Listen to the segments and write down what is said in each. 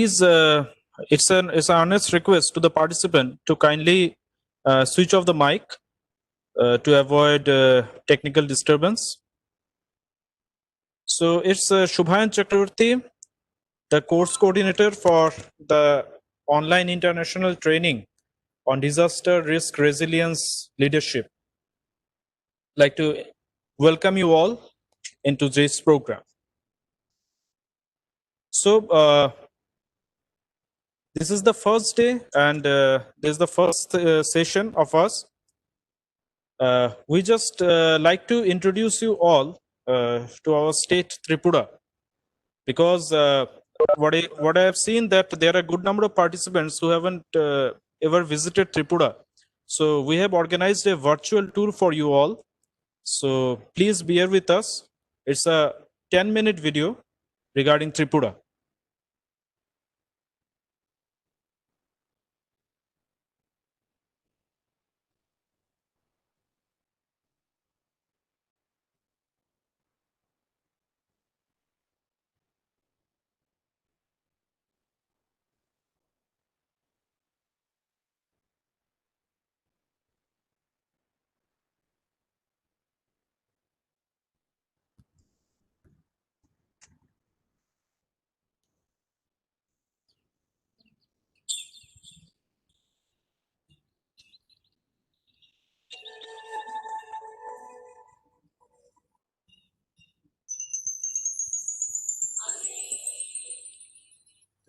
Please, it's an honest request to the participant to kindly switch off the mic to avoid technical disturbance. So it's Shubhayan Chakravarti, the course coordinator for the online international training on disaster risk resilience leadership. I'd like to welcome you all into this program. So this is the first day, and this is the first session of us. We just like to introduce you all to our state Tripura, because what I have seen that there are a good number of participants who haven't ever visited Tripura. So we have organized a virtual tour for you all. So please bear with us. It's a 10-minute video regarding Tripura.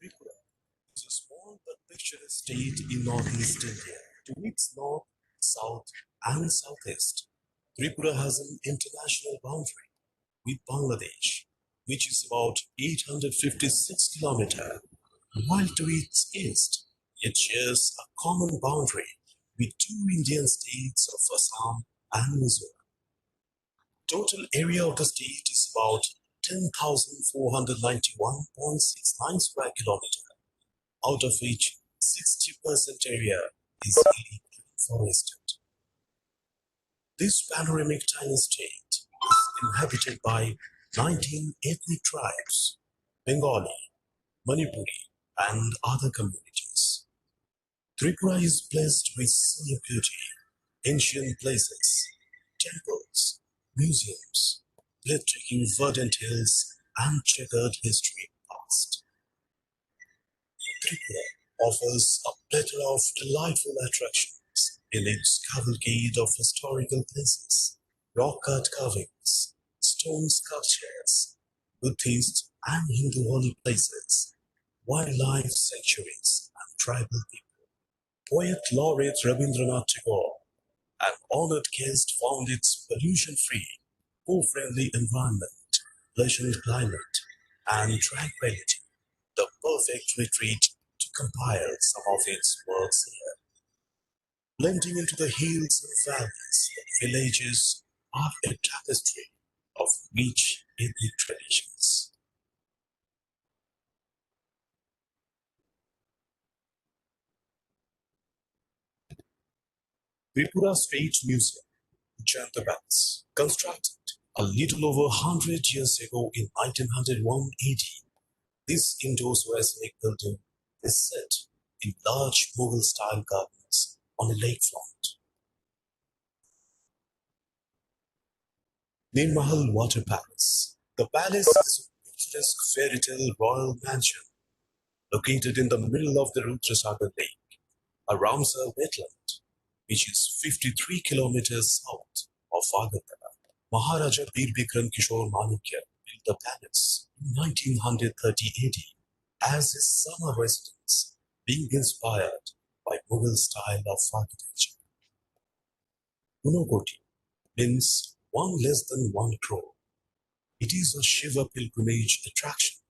Tripura is a small but picturesque state in northeast India. To its north, south, and southeast, Tripura has an international boundary with Bangladesh, which is about 856 kilometers, while to its east, it shares a common boundary with two Indian states of Assam and Mizoram. Total area of the state is about 10,491.69 square kilometers, out of which 60% area is illegally forested. This panoramic tiny state is inhabited by 19 ethnic tribes, Bengali, Manipuri, and other communities. Tripura is blessed with scenic beauty, ancient places, temples, museums, breathtaking verdant hills, and checkered history past. Tripura offers a plethora of delightful attractions in its cavalcade of historical places, rock-cut carvings, stone sculptures, Buddhist and Hindu holy places, wildlife sanctuaries, and tribal people. Poet laureate Rabindranath Tagore, an honored guest, found its pollution-free, co-friendly environment, pleasant climate, and tranquility the perfect retreat to compile some of its works here. Blending into the hills and valleys, the villages are a tapestry of rich ethnic traditions. Tripura State Museum, Jantabats, constructed a little over 100 years ago in 1901 AD. This indoors Westlake building is set in large Mughal-style gardens on a lakefront. Nir Mahal Water Palace. The palace is a picturesque fairy tale royal mansion located in the middle of the Rudrasagar Lake, a Ramsar wetland, which is 53 kilometers south of Agartala. Maharaja Bir Bikram Kishore Manikya built the palace in 1930 AD as his summer residence, being inspired by Mughal style of architecture. Unokoti means one less than 1 crore. It is a Shiva pilgrimage attraction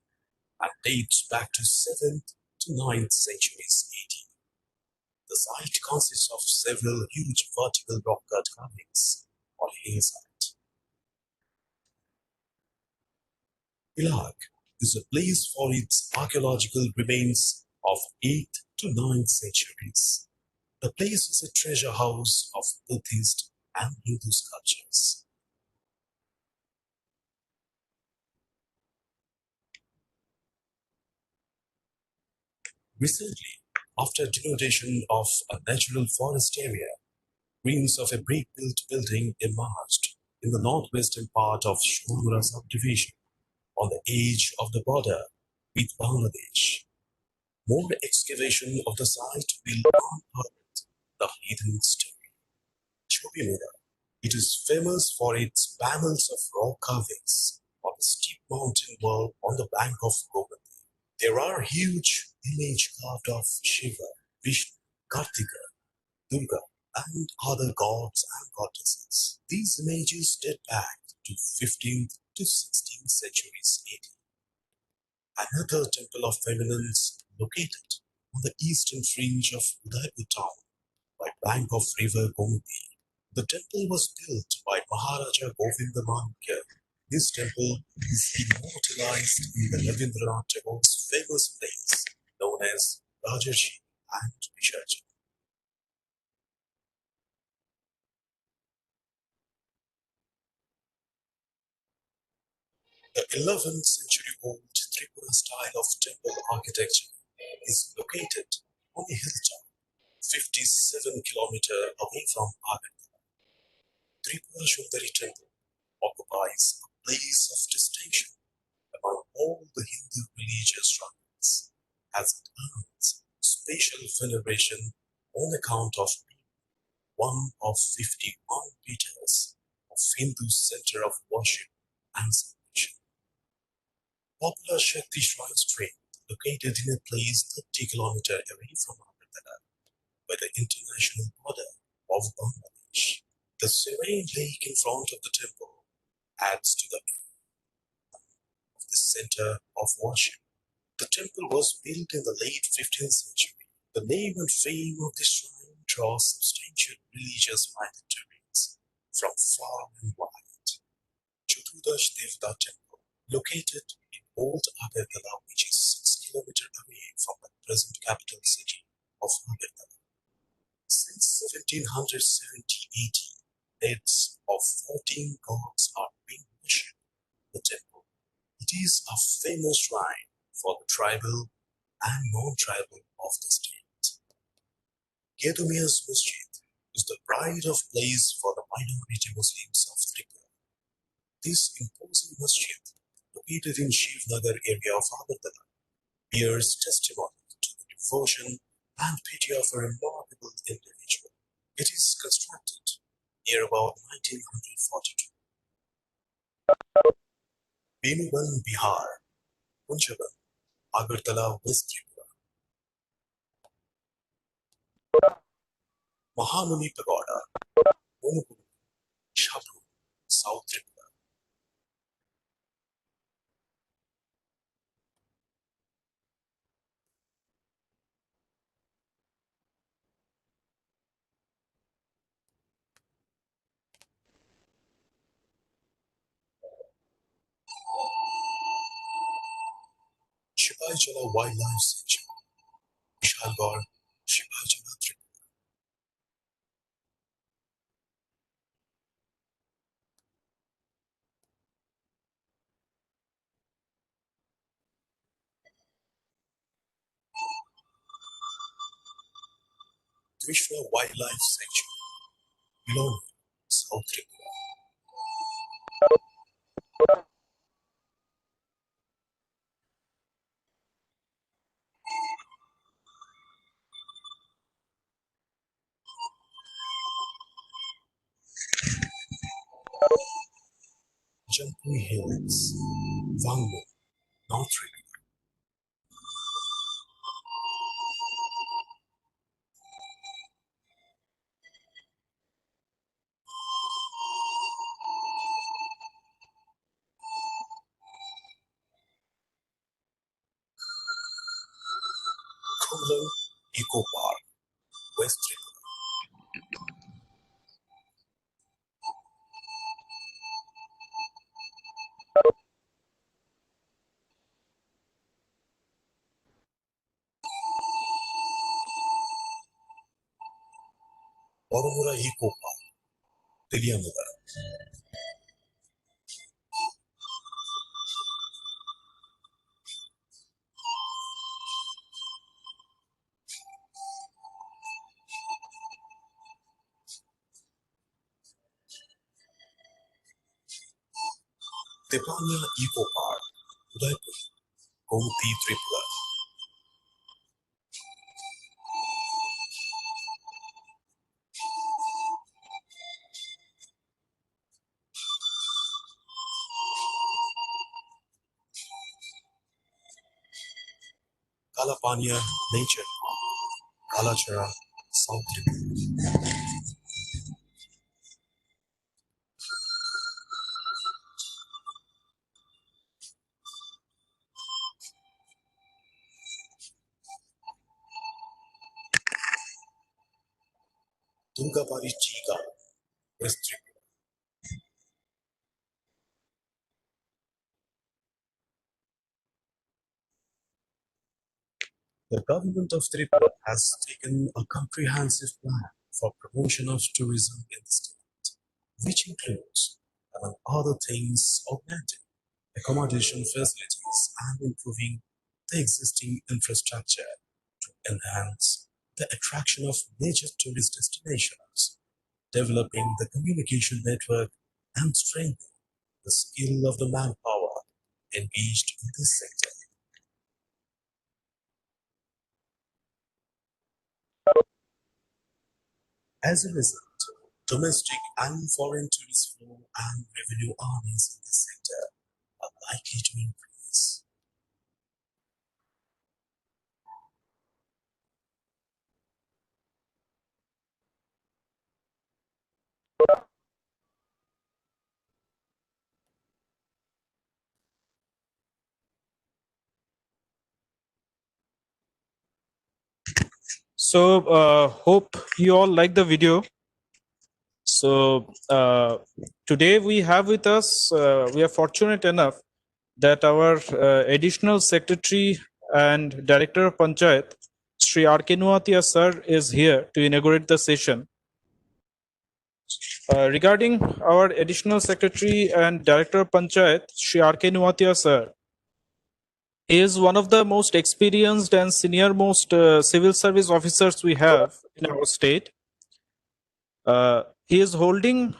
and dates back to 7th to 9th centuries AD. The site consists of several huge vertical rock-cut carvings on a hillside. Ilag is a place for its archaeological remains of 8th to 9th centuries. The place is a treasure house of Buddhist and Hindu sculptures. Recently, after denudation of a natural forest area, ruins of a brick-built building emerged in the northwestern part of Shura subdivision on the edge of the border with Bangladesh. More excavation of the site will unearth the hidden story. Chobimura. It is famous for its panels of rock carvings on the steep mountain wall on the bank of Godavari. There are huge images carved of Shiva, Vishnu, Kartika, Durga, and other gods and goddesses. These images date back to 15th to 16th centuries AD. Another temple of feminines located on the eastern fringe of Udaipur town by bank of river Gomti. The temple was built by Maharaja Govinda Manikya. This temple is immortalized in the Rabindranath Tagore's famous plays known as Rajarshi and Visharji. The 11th century old Tripura style of temple architecture is located on a hilltop 57 kilometers away from Agartala. Tripura Sundari temple occupies a place of distinction among all the Hindu religious shrines, as it earns special veneration on account of being one of 51 Petas of Hindu center of worship and celebration. Popular Shakti shrine street located in a place 30 kilometers away from Agartala, by the international border of Bangladesh. The serene lake in front of the temple adds to the center of worship. The temple was built in the late 15th century. The name and fame of this shrine draws substantial religious minded tourists from far and wide. Chaturdash Devda Temple, located in Old Agartala, which is 6 kilometers away from the present capital city of Agartala. Since 1770 heads of 14 gods are being worshipped in the temple. It is a famous shrine for the tribal and non-tribal of the state. Gedumia's Masjid is the pride of place for the minority Muslims of Tripura. This imposing masjid, located in Shiv Nagar area of Agartala, bears testimony to the devotion and piety of a remarkable individual. It is constructed near about 1942. Benuban Bihar, Punjaban, Agartala, West Tripura. Mahamuni Pagoda, Monupur, Shabru, South Tripura. Shivajala Wildlife Sanctuary, Vishalgarh, Shivajala Tripura. Vishwa Wildlife Sanctuary, Biloni, South Tripura. Jampui Hills, Wangmo, North Tripura. Kunlun Eco Park, West Tripura. Boromura Eco Park, Teliamura. Tepanya Eco Park, Udaipur, Gomti Tripura. Kalapanya Nature Park, Kalachara, South Tripura. Durgapari Chika, West Tripura. The government of Tripura has taken a comprehensive plan for promotion of tourism in the state, which includes, among other things, augmenting accommodation facilities and improving the existing infrastructure to enhance the attraction of major tourist destinations, developing the communication network and strengthening the skill of the manpower engaged in this sector. As a result, domestic and foreign tourist flow and revenue earnings in this sector are likely to increase. So, hope you all like the video. So, today we have with us, we are fortunate enough that our additional secretary and director of Panchayat, Sri R.K. Nuatia sir, is here to inaugurate the session. Regarding our additional secretary and director of Panchayat, Sri R.K. Nuatia sir, he is one of the most experienced and senior most civil service officers we have in our state. He is holding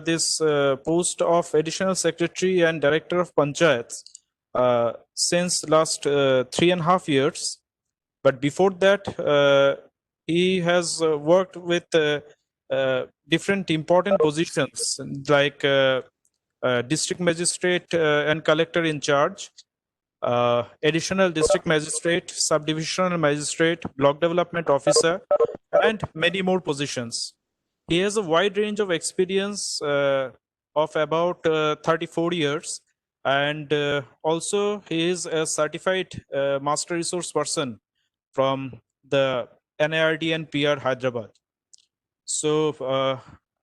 this post of additional secretary and director of panchayats since last 3.5 years. But before that, he has worked with different important positions like district magistrate and collector in charge, additional district magistrate, subdivisional magistrate, block development officer, and many more positions. He has a wide range of experience of about 34 years, and also he is a certified master resource person from the NIRD and PR Hyderabad. So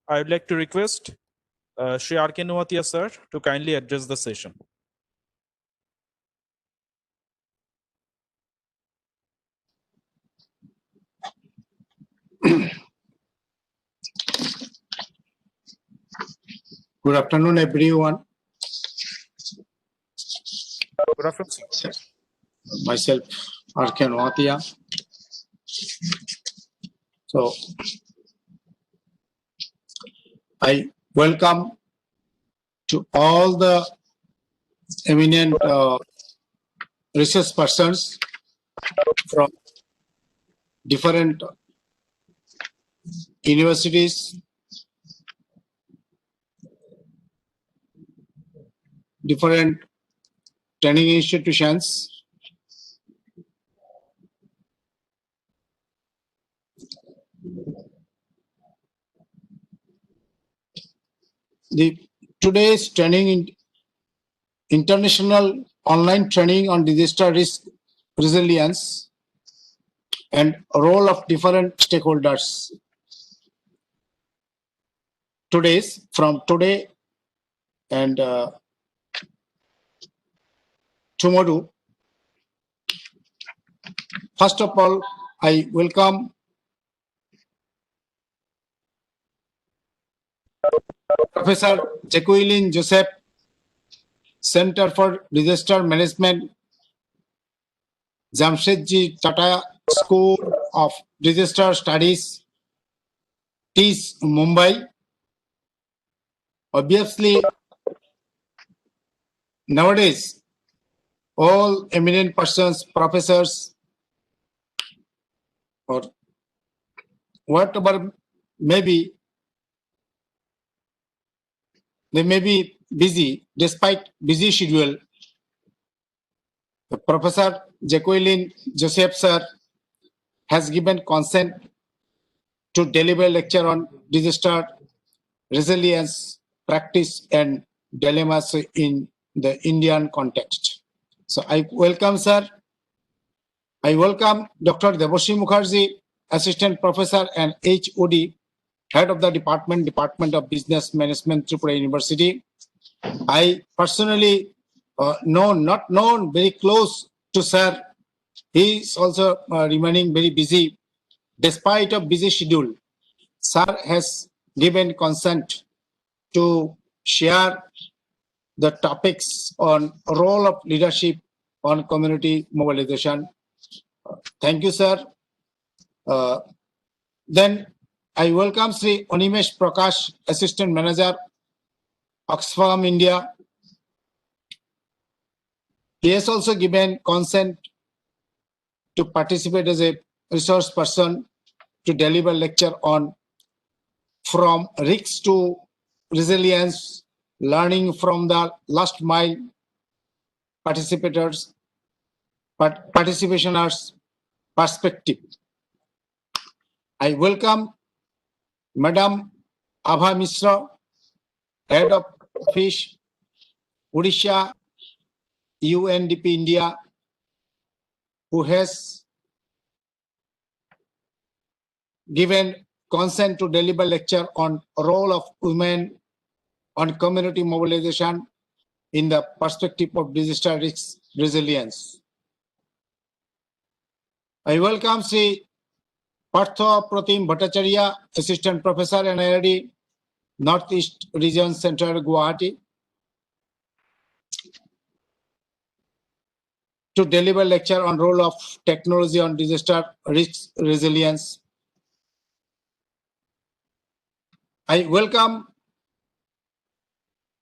I would like to request Sri R.K. Nuatia sir to kindly address the session. Good afternoon, everyone. Good afternoon, sir. Myself, R.K. Noatia. So, I welcome to all the eminent research persons from different universities, different training institutions. Today's training in international online training on disaster risk resilience and role of different stakeholders. From today and tomorrow. First of all, I welcome Professor Jacqueline Joseph, Center for Disaster Management, Jamshedji Tata School of Disaster Studies, TIS, Mumbai. Obviously, nowadays, all eminent persons, professors, or whatever maybe, they may be busy. Despite busy schedule, Professor Jacqueline Joseph sir has given consent to deliver lecture on disaster resilience, practice, and dilemmas in the Indian context. So I welcome, sir. I welcome Dr. Debashri Mukherjee, Assistant Professor and HOD, Head of the Department of Business Management, Tripura University. I personally not known, very close to sir. He is also remaining very busy. Despite a busy schedule, sir has given consent to share the topics on role of leadership on community mobilization. Thank you, sir. Then I welcome Sri Animesh Prakash, Assistant Manager, Oxfam, India. He has also given consent to participate as a resource person to deliver lecture on from risks to resilience, learning from the last mile participationers perspective. I welcome Madam Abha Mishra, Head of Office, Odisha, UNDP India, who has given consent to deliver lecture on role of women on community mobilization in the perspective of disaster risk resilience. I welcome Sri Partha Pratim Bhattacharya, Assistant Professor and NIRD, Northeast Region Center, Guwahati, to deliver lecture on role of technology on disaster risk resilience. I welcome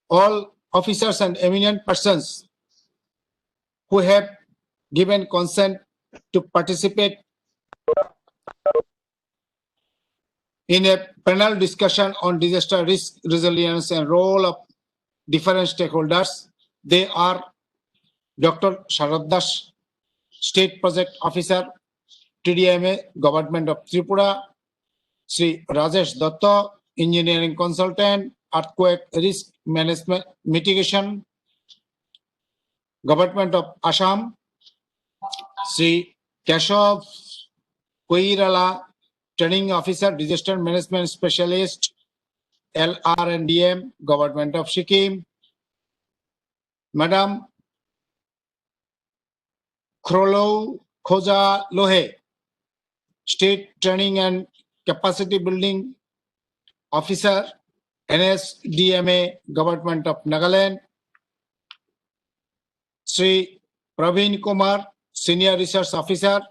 all officers and eminent persons who have given consent to participate in a panel discussion on disaster risk resilience and role of different stakeholders. They are Dr. Sharad Das, State Project Officer, TDMA, Government of Tripura, Sri Rajesh Datta, Engineering Consultant, Earthquake Risk Management Mitigation, Government of Assam, Sri Keshav Koirala, Training Officer, Disaster Management Specialist, LRNDM, Government of Sikkim, Madam Khrolou Khoja Lohe, State Training and Capacity Building Officer, NSDMA, Government of Nagaland, Sri Praveen Kumar, Senior Research Officer,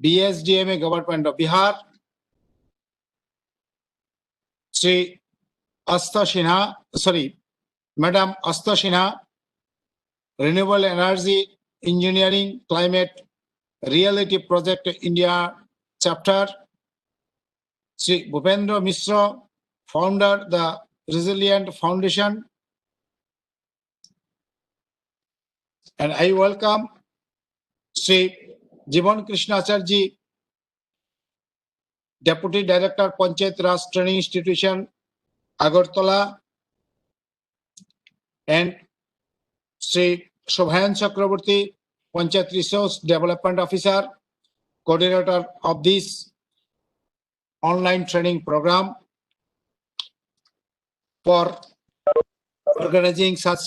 BSDMA, Government of Bihar, Sri Asta Sinha, Madam Asta Sinha, Renewable Energy Engineering Climate Reality Project India Chapter, Sri Bhupendra Mishra, Founder, the Resilient Foundation, and I welcome Sri Jivan Krishna Acharji, Deputy Director, Panchayat Raj Training Institution, Agartala, and Sri Shobhan Chakraborty, Panchayat Resource Development Officer, Coordinator of this online training program for organizing such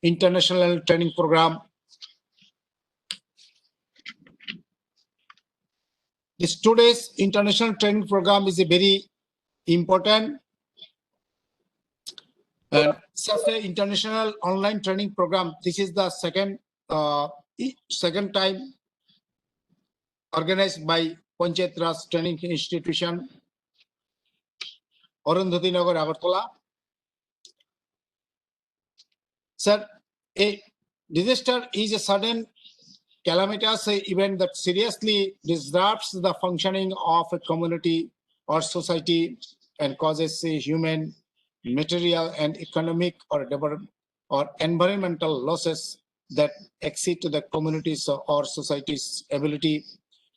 international training program. This today's international training program is a very important and such an international online training program. This is the second time organized by Panchayat Raj Training Institution, Nagar, Agartala. Sir, a disaster is a sudden calamitous event that seriously disrupts the functioning of a community or society and causes a human, material, and economic or environmental losses that exceed to the community's or society's ability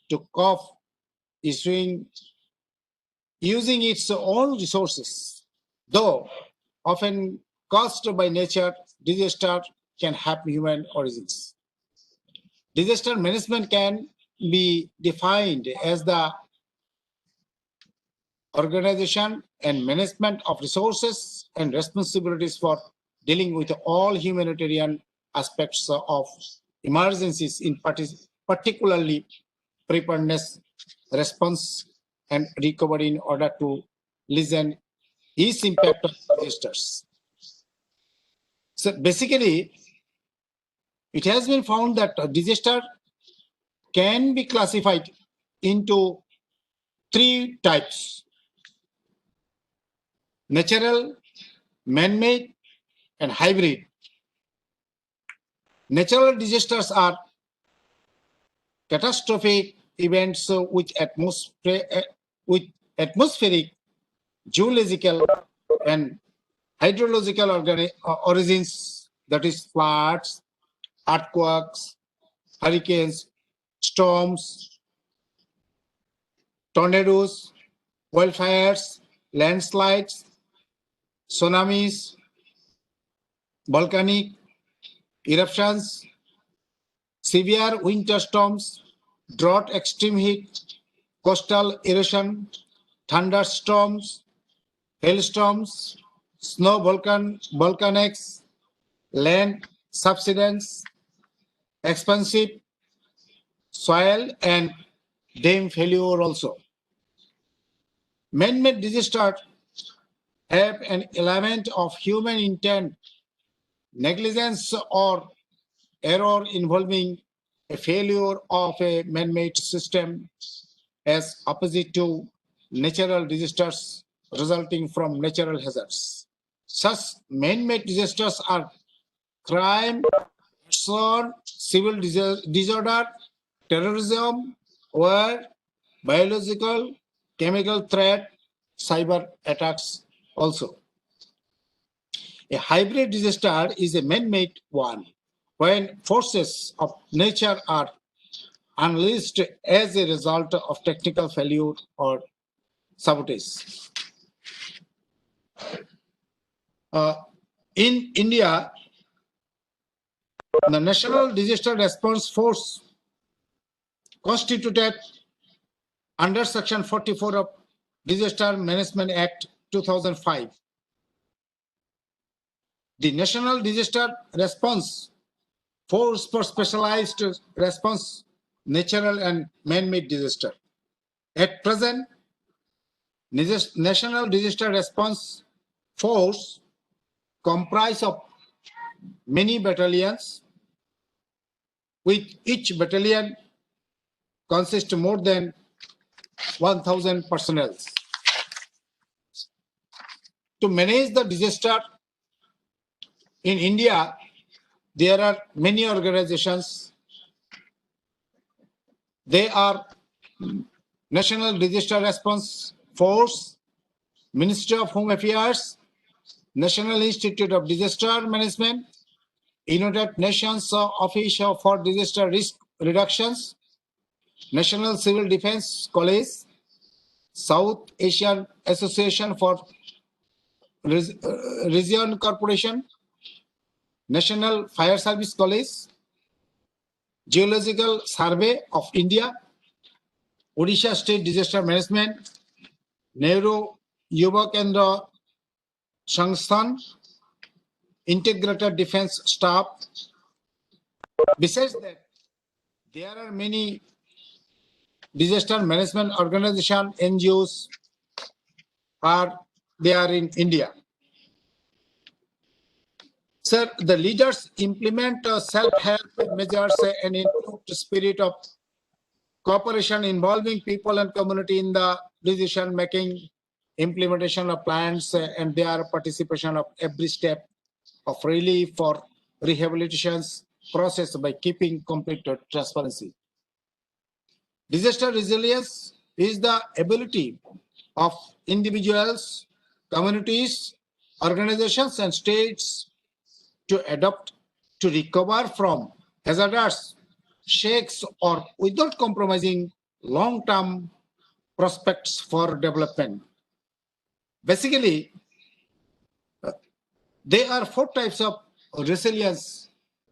to cope, using its own resources. Though often caused by nature, disaster can have human origins. Disaster management can be defined as the organization and management of resources and responsibilities for dealing with all humanitarian aspects of emergencies, in particularly preparedness, response, and recovery in order to lessen its impact of disasters. So basically, it has been found that a disaster can be classified into three types: natural, man-made, and hybrid. Natural disasters are catastrophic events with atmospheric, geological, and hydrological origins, that is floods, earthquakes, hurricanes, storms, tornadoes, wildfires, landslides, tsunamis, volcanic eruptions, severe winter storms, drought, extreme heat, coastal erosion, thunderstorms, hailstorms, snow volcanics, land subsidence, expansive soil, and dam failure also. Man-made disasters have an element of human intent, negligence, or error involving a failure of a man-made system as opposite to natural disasters resulting from natural hazards. Such man-made disasters are crime, arson, civil disorder, terrorism, war, biological, chemical threat, cyber attacks also. A hybrid disaster is a man-made one when forces of nature are unleashed as a result of technical failure or sabotage. In India, the National Disaster Response Force, constituted under Section 44 of Disaster Management Act 2005. The National Disaster Response Force for specialized response, natural and man-made disaster. At present, National Disaster Response Force comprise of many battalions, with each battalion consists more than 1,000 personnel. To manage the disaster in India, there are many organizations. They are National Disaster Response Force, Ministry of Home Affairs, National Institute of Disaster Management, United Nations Office for Disaster Risk Reductions, National Civil Defense College, South Asian Association for Region Corporation, National Fire Service College, Geological Survey of India, Odisha State Disaster Management, Nehru Yuva Kendra Sansthan, Integrated Defense Staff. Besides that, there are many disaster management organizations, NGOs, they are in India. Sir, the leaders implement self-help measures and improved spirit of cooperation involving people and community in the decision-making, implementation of plans, and their participation of every step of relief or rehabilitation process by keeping complete transparency. Disaster resilience is the ability of individuals, communities, organizations, and states to adapt, to recover from hazardous shakes or without compromising long-term prospects for development. Basically, there are four types of resilience,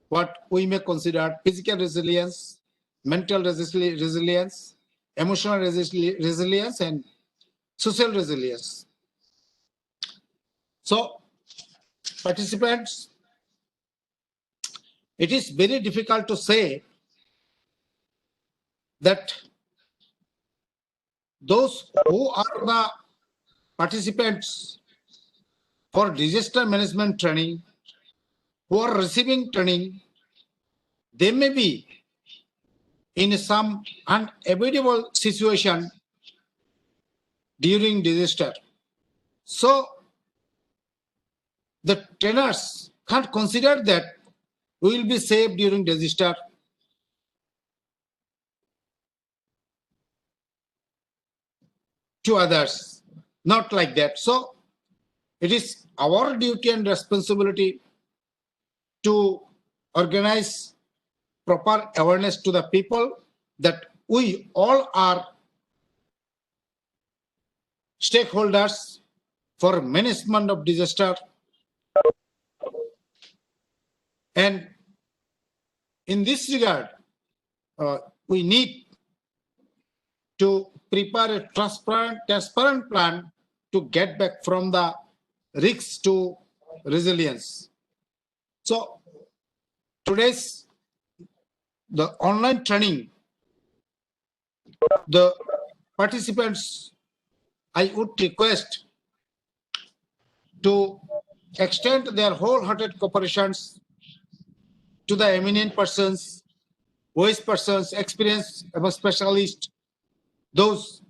what we may consider physical resilience, mental resilience, emotional resilience, and social resilience. So, participants, it is very difficult to say that those who are the participants for disaster management training, who are receiving training, they may be in some unavoidable situation during disaster. So the trainers can't consider that we will be safe during disaster. To others, not like that. So it is our duty and responsibility to organize proper awareness to the people that we all are stakeholders for management of disaster, and in this regard we need to prepare a transparent plan to get back from the risks to resilience. So today's the online training, the participants, I would request to extend their wholehearted cooperations to the eminent persons, wise persons, experienced specialists, those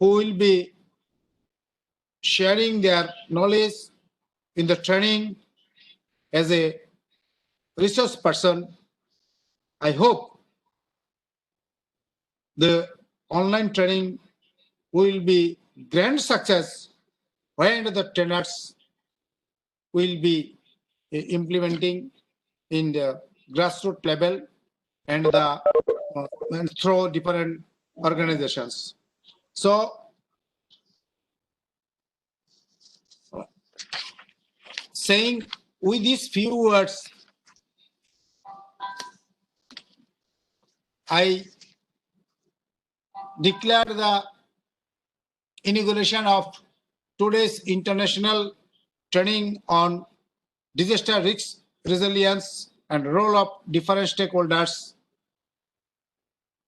who will be sharing their knowledge in the training as a resource person. I hope the online training will be grand success when the trainers will be implementing in the grassroots level and through different organizations. So saying with these few words, I declare the inauguration of today's international training on disaster risk resilience and role of different stakeholders.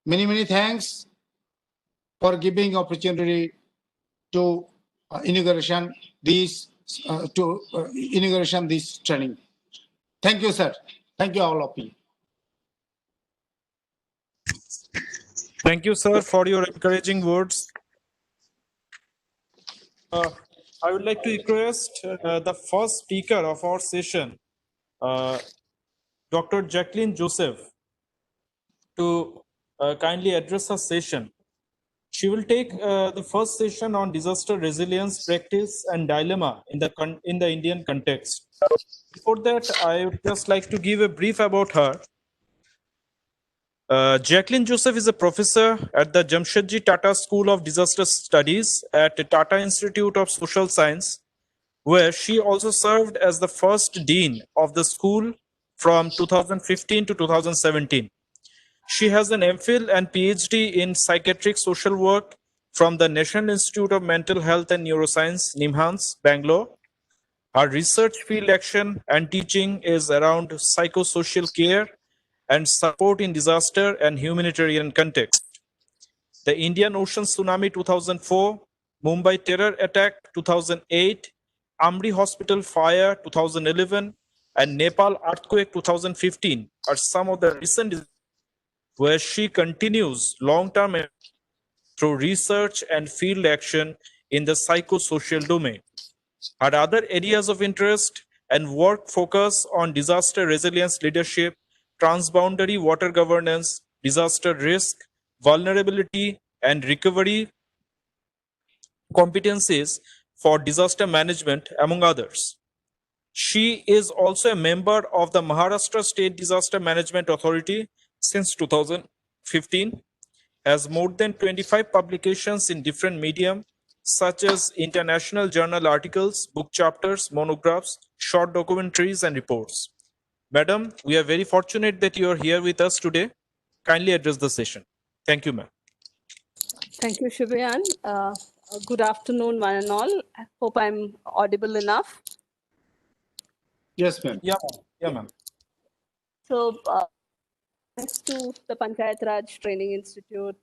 Many thanks for giving opportunity to inauguration this training. Thank you, sir. Thank you, all of you. Thank you, sir, for your encouraging words. I would like to request the first speaker of our session, Dr. Jacqueline Joseph, to kindly address our session. She will take the first session on disaster resilience practice and dilemma in the Indian context. Before that, I would just like to give a brief about her. Jacqueline Joseph is a professor at the Jamshedji Tata School of Disaster Studies at Tata Institute of Social Science, where she also served as the first dean of the school from 2015 to 2017. She has an MPhil and PhD in psychiatric social work from the National Institute of Mental Health and Neuroscience, NIMHANS, Bangalore. Her research field action and teaching is around psychosocial care and support in disaster and humanitarian context. The Indian Ocean Tsunami 2004, Mumbai terror attack 2008, Amri Hospital fire 2011, and Nepal earthquake 2015 are some of the recent where she continues long-term through research and field action in the psychosocial domain. Her other areas of interest and work focus on disaster resilience leadership, transboundary water governance, disaster risk, vulnerability, and recovery competencies for disaster management, among others. She is also a member of the Maharashtra State Disaster Management Authority since 2015, has more than 25 publications in different medium, such as international journal articles, book chapters, monographs, short documentaries, and reports. Madam, we are very fortunate that you are here with us today. Kindly address the session. Thank you, ma'am. Thank you, Shivayan. Good afternoon, one and all. I hope I'm audible enough. Yes, ma'am. Yeah, ma'am. Yeah, ma'am. So, thanks to the Panchayat Raj Training Institute.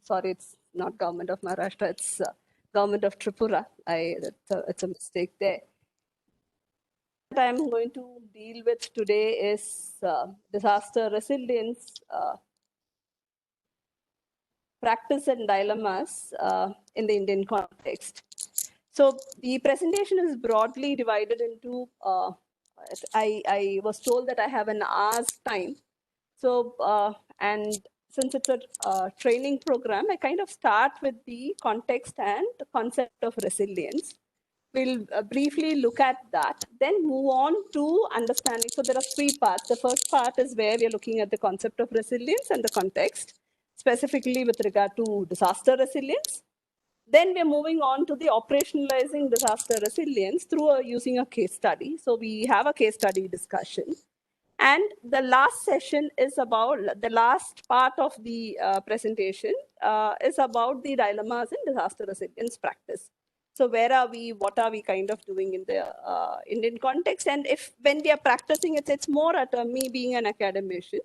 Sorry, it's not Government of Maharashtra, it's Government of Tripura. It's a mistake there. What I'm going to deal with today is disaster resilience, practice and dilemmas in the Indian context. So the presentation is broadly divided into, I was told that I have an hour's time. So, and since it's a training program, I kind of start with the context and the concept of resilience. We'll briefly look at that, then move on to understanding. So there are three parts. The first part is where we're looking at the concept of resilience and the context, specifically with regard to disaster resilience. Then we're moving on to the operationalizing disaster resilience through using a case study. So we have a case study discussion. And the last session is about, the last part of the presentation is about the dilemmas in disaster resilience practice. So where are we, what are we kind of doing in the Indian context? And if when we are practicing it, it's more at me being an academician.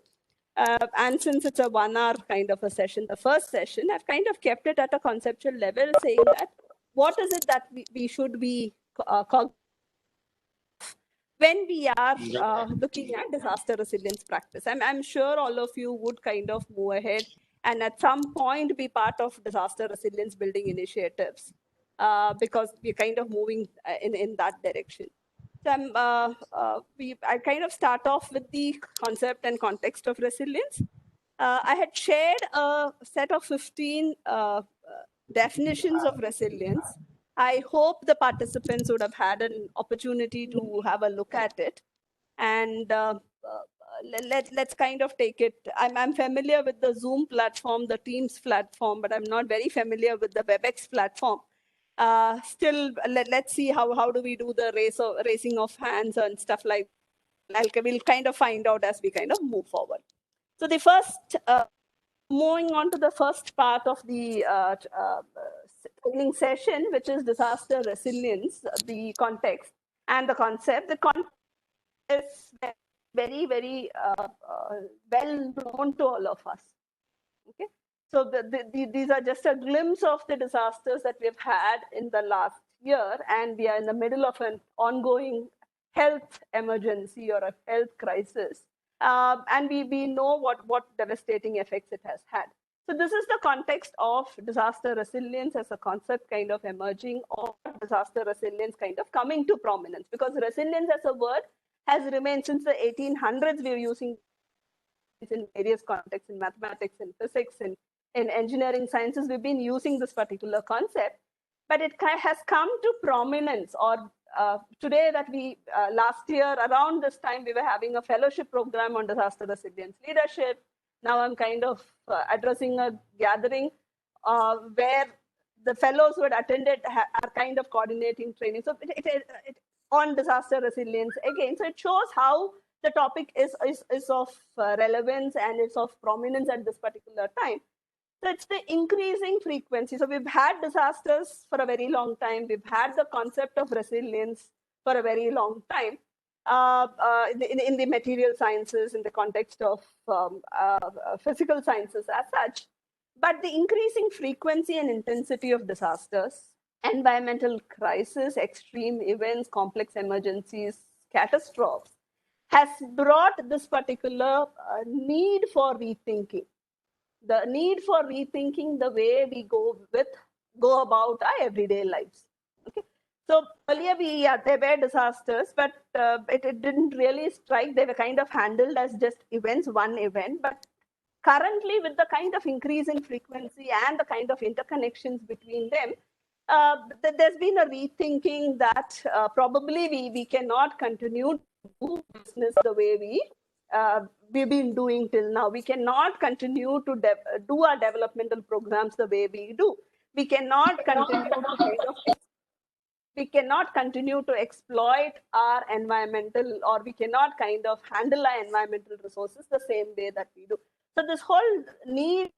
And since it's a 1 hour kind of a session, the first session, I've kind of kept it at a conceptual level, saying that what is it that we should be when we are looking at disaster resilience practice. I'm sure all of you would kind of move ahead and at some point be part of disaster resilience building initiatives because we're kind of moving in that direction. So I kind of start off with the concept and context of resilience. I had shared a set of 15 definitions of resilience. I hope the participants would have had an opportunity to have a look at it. And let's kind of take it. I'm familiar with the Zoom platform, the Teams platform, but I'm not very familiar with the WebEx platform. Still, let's see how do we do the raising of hands and stuff like that. We'll kind of find out as we kind of move forward. So the first, moving on to the first part of the training session, which is disaster resilience, the context and the concept. The concept is very, very well known to all of us. Okay, so these are just a glimpse of the disasters that we've had in the last year, and we are in the middle of an ongoing health emergency or a health crisis. And we know what devastating effects it has had. So this is the context of disaster resilience as a concept kind of emerging, or disaster resilience kind of coming to prominence, because resilience as a word has remained since the 1800s. We're using it in various contexts, in mathematics, in physics, in engineering sciences. We've been using this particular concept, but it has come to prominence, or today that we, last year around this time, we were having a fellowship program on disaster resilience leadership. Now I'm kind of addressing a gathering where the fellows who had attended are kind of coordinating training. So it on disaster resilience again. So it shows how the topic is of relevance and it's of prominence at this particular time. So it's the increasing frequency. So we've had disasters for a very long time. We've had the concept of resilience for a very long time in the material sciences, in the context of physical sciences as such. But the increasing frequency and intensity of disasters, environmental crisis, extreme events, complex emergencies, catastrophes, has brought this particular need for rethinking. The need for rethinking the way we go about our everyday lives. Okay, So earlier there were disasters, but it didn't really strike. They were kind of handled as just events, one event. But currently, with the kind of increase in frequency and the kind of interconnections between them, there's been a rethinking that probably we cannot continue to do business the way we've been doing till now. We cannot continue to do our developmental programs the way we do. We cannot continue to exploit our environmental, or we cannot kind of handle our environmental resources the same way that we do. So this whole need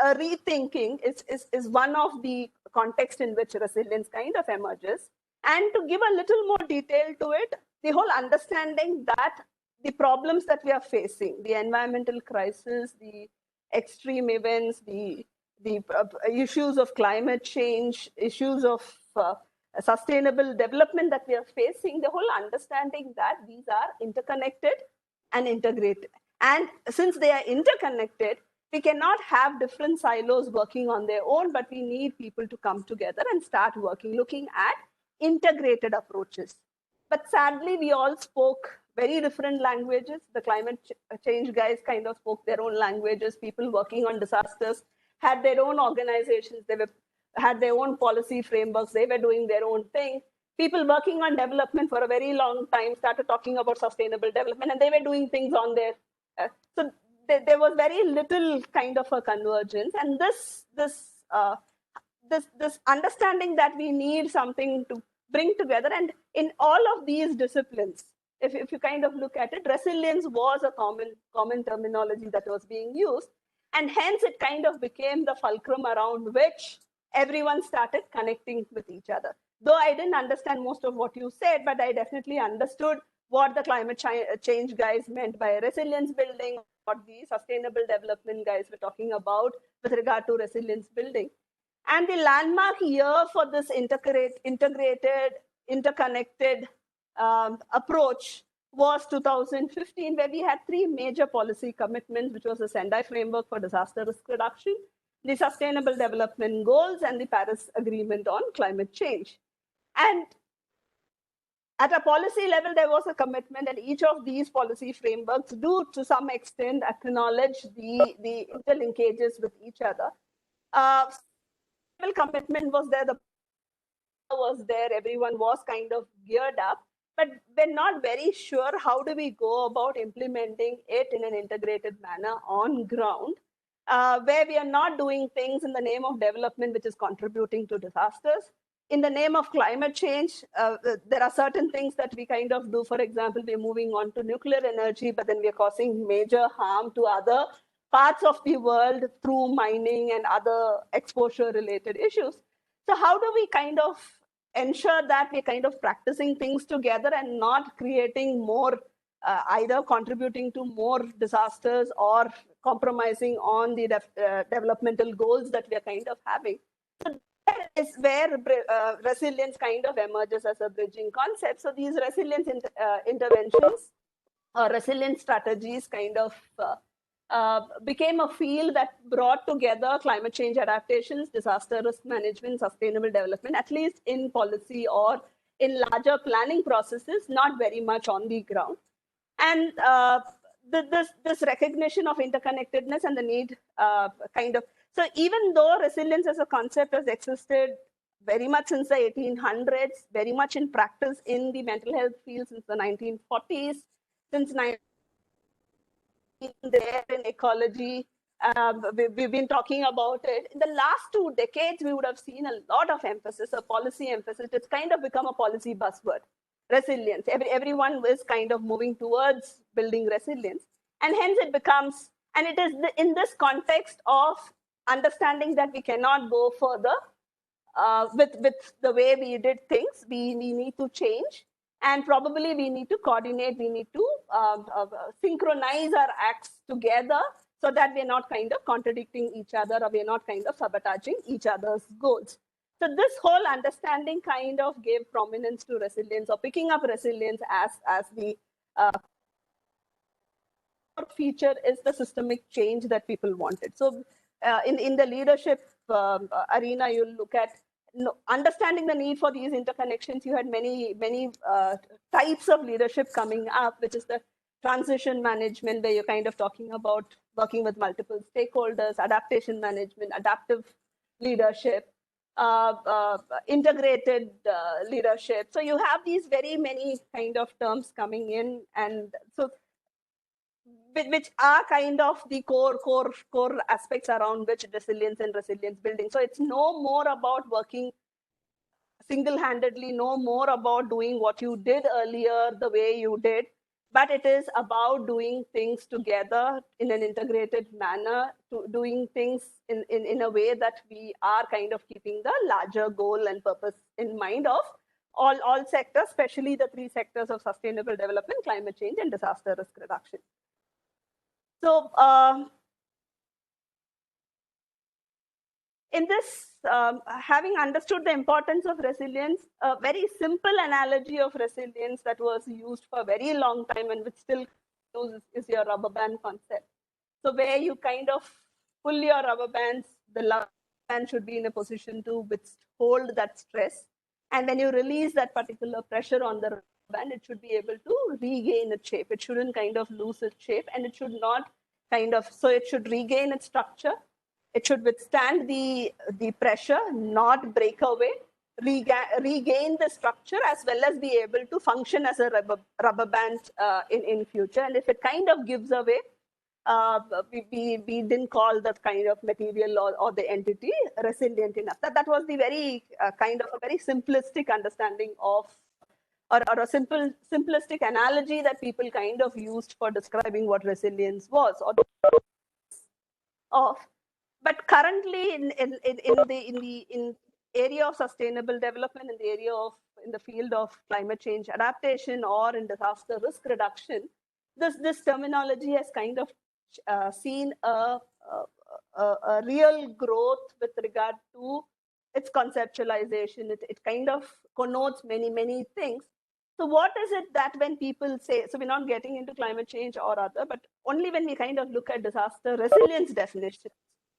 rethinking is one of the context in which resilience kind of emerges. And to give a little more detail to it, the whole understanding that the problems that we are facing, the environmental crisis, the extreme events, the issues of climate change, issues of sustainable development that we are facing, the whole understanding that these are interconnected and integrated. And since they are interconnected, we cannot have different silos working on their own, but we need people to come together and start working, looking at integrated approaches. But sadly, we all spoke very different languages. The climate change guys kind of spoke their own languages. People working on disasters had their own organizations. They had their own policy frameworks. They were doing their own thing. People working on development for a very long time started talking about sustainable development, and they were doing things on their. So there was very little kind of a convergence, and this understanding that we need something to bring together. And in all of these disciplines, if you kind of look at it, resilience was a common terminology that was being used, and hence it kind of became the fulcrum around which everyone started connecting with each other. Though I didn't understand most of what you said, but I definitely understood what the climate change guys meant by resilience building, what the sustainable development guys were talking about with regard to resilience building. And the landmark year for this integrated, interconnected approach was 2015, where we had three major policy commitments, which was the Sendai Framework for Disaster Risk Reduction, the Sustainable Development Goals, and the Paris Agreement on Climate Change. And at a policy level, there was a commitment, and each of these policy frameworks do, to some extent, acknowledge the interlinkages with each other. Commitment was there, the was there, everyone was kind of geared up, but we're not very sure how do we go about implementing it in an integrated manner on ground, where we are not doing things in the name of development, which is contributing to disasters. In the name of climate change, there are certain things that we kind of do. For example, we're moving on to nuclear energy, but then we're causing major harm to other parts of the world through mining and other exposure-related issues. So how do we kind of ensure that we're kind of practicing things together and not creating more, either contributing to more disasters or compromising on the developmental goals that we're kind of having? So that is where resilience kind of emerges as a bridging concept. So these resilience interventions or resilience strategies kind of became a field that brought together climate change adaptations, disaster risk management, sustainable development, at least in policy or in larger planning processes, not very much on the ground. And this recognition of interconnectedness and the need kind of, so even though resilience as a concept has existed very much since the 1800s, very much in practice in the mental health field since the 1940s, since there in ecology, we've been talking about it. In the last 2 decades, we would have seen a lot of emphasis, a policy emphasis. It's kind of become a policy buzzword, resilience. Everyone is kind of moving towards building resilience. And hence it becomes, and it is in this context of understanding that we cannot go further with the way we did things. We need to change. And probably we need to coordinate, we need to synchronize our acts together so that we're not kind of contradicting each other or we're not kind of sabotaging each other's goals. So this whole understanding kind of gave prominence to resilience, or picking up resilience as the feature is the systemic change that people wanted. So in the leadership arena, you'll look at understanding the need for these interconnections, you had many types of leadership coming up, which is the transition management, where you're kind of talking about working with multiple stakeholders, adaptation management, adaptive leadership, integrated leadership. So you have these very many kind of terms coming in, and so which are kind of the core aspects around which resilience building. So it's no more about working single-handedly, no more about doing what you did earlier the way you did, but it is about doing things together in an integrated manner, doing things in a way that we are kind of keeping the larger goal and purpose in mind of all sectors, especially the three sectors of sustainable development, climate change, and disaster risk reduction. So in this, having understood the importance of resilience, a very simple analogy of resilience that was used for a very long time and which still uses is your rubber band concept. So where you kind of pull your rubber bands, the rubber band should be in a position to withhold that stress. And when you release that particular pressure on the rubber band, it should be able to regain its shape. It shouldn't kind of lose its shape, and it should not kind of, so it should regain its structure. It should withstand the pressure, not break away, regain the structure, as well as be able to function as a rubber band in future. And if it kind of gives away, we didn't call that kind of material or the entity resilient enough. That was the very kind of a very simplistic understanding of, or a simplistic analogy that people kind of used for describing what resilience was or of. But currently in the area of sustainable development, in the field of climate change adaptation, or in disaster risk reduction, this terminology has kind of seen a real growth with regard to its conceptualization. It kind of connotes many things. So what is it that when people say, so we're not getting into climate change or other, but only when we kind of look at disaster resilience definition,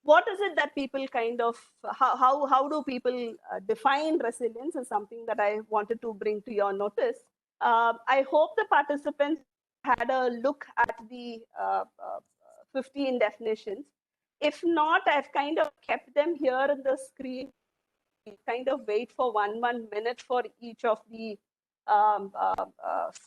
what is it that people kind of, how do people define resilience is something that I wanted to bring to your notice. I hope the participants had a look at the 15 definitions. If not, I've kind of kept them here in the screen. Kind of wait for one minute for each of the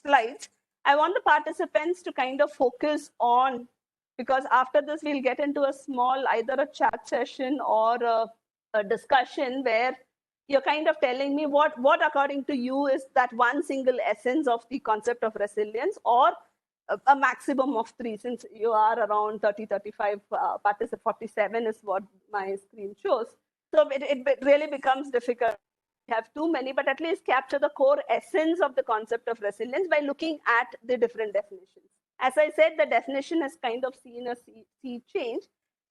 slides. I want the participants to kind of focus on, because after this we'll get into a small, either a chat session or a discussion where you're kind of telling me what according to you is that one single essence of the concept of resilience, or a maximum of 3, since you are around 30-35 participants. 47 is what my screen shows. So it really becomes difficult. We have too many, but at least capture the core essence of the concept of resilience by looking at the different definitions. As I said, the definition has kind of seen a sea change.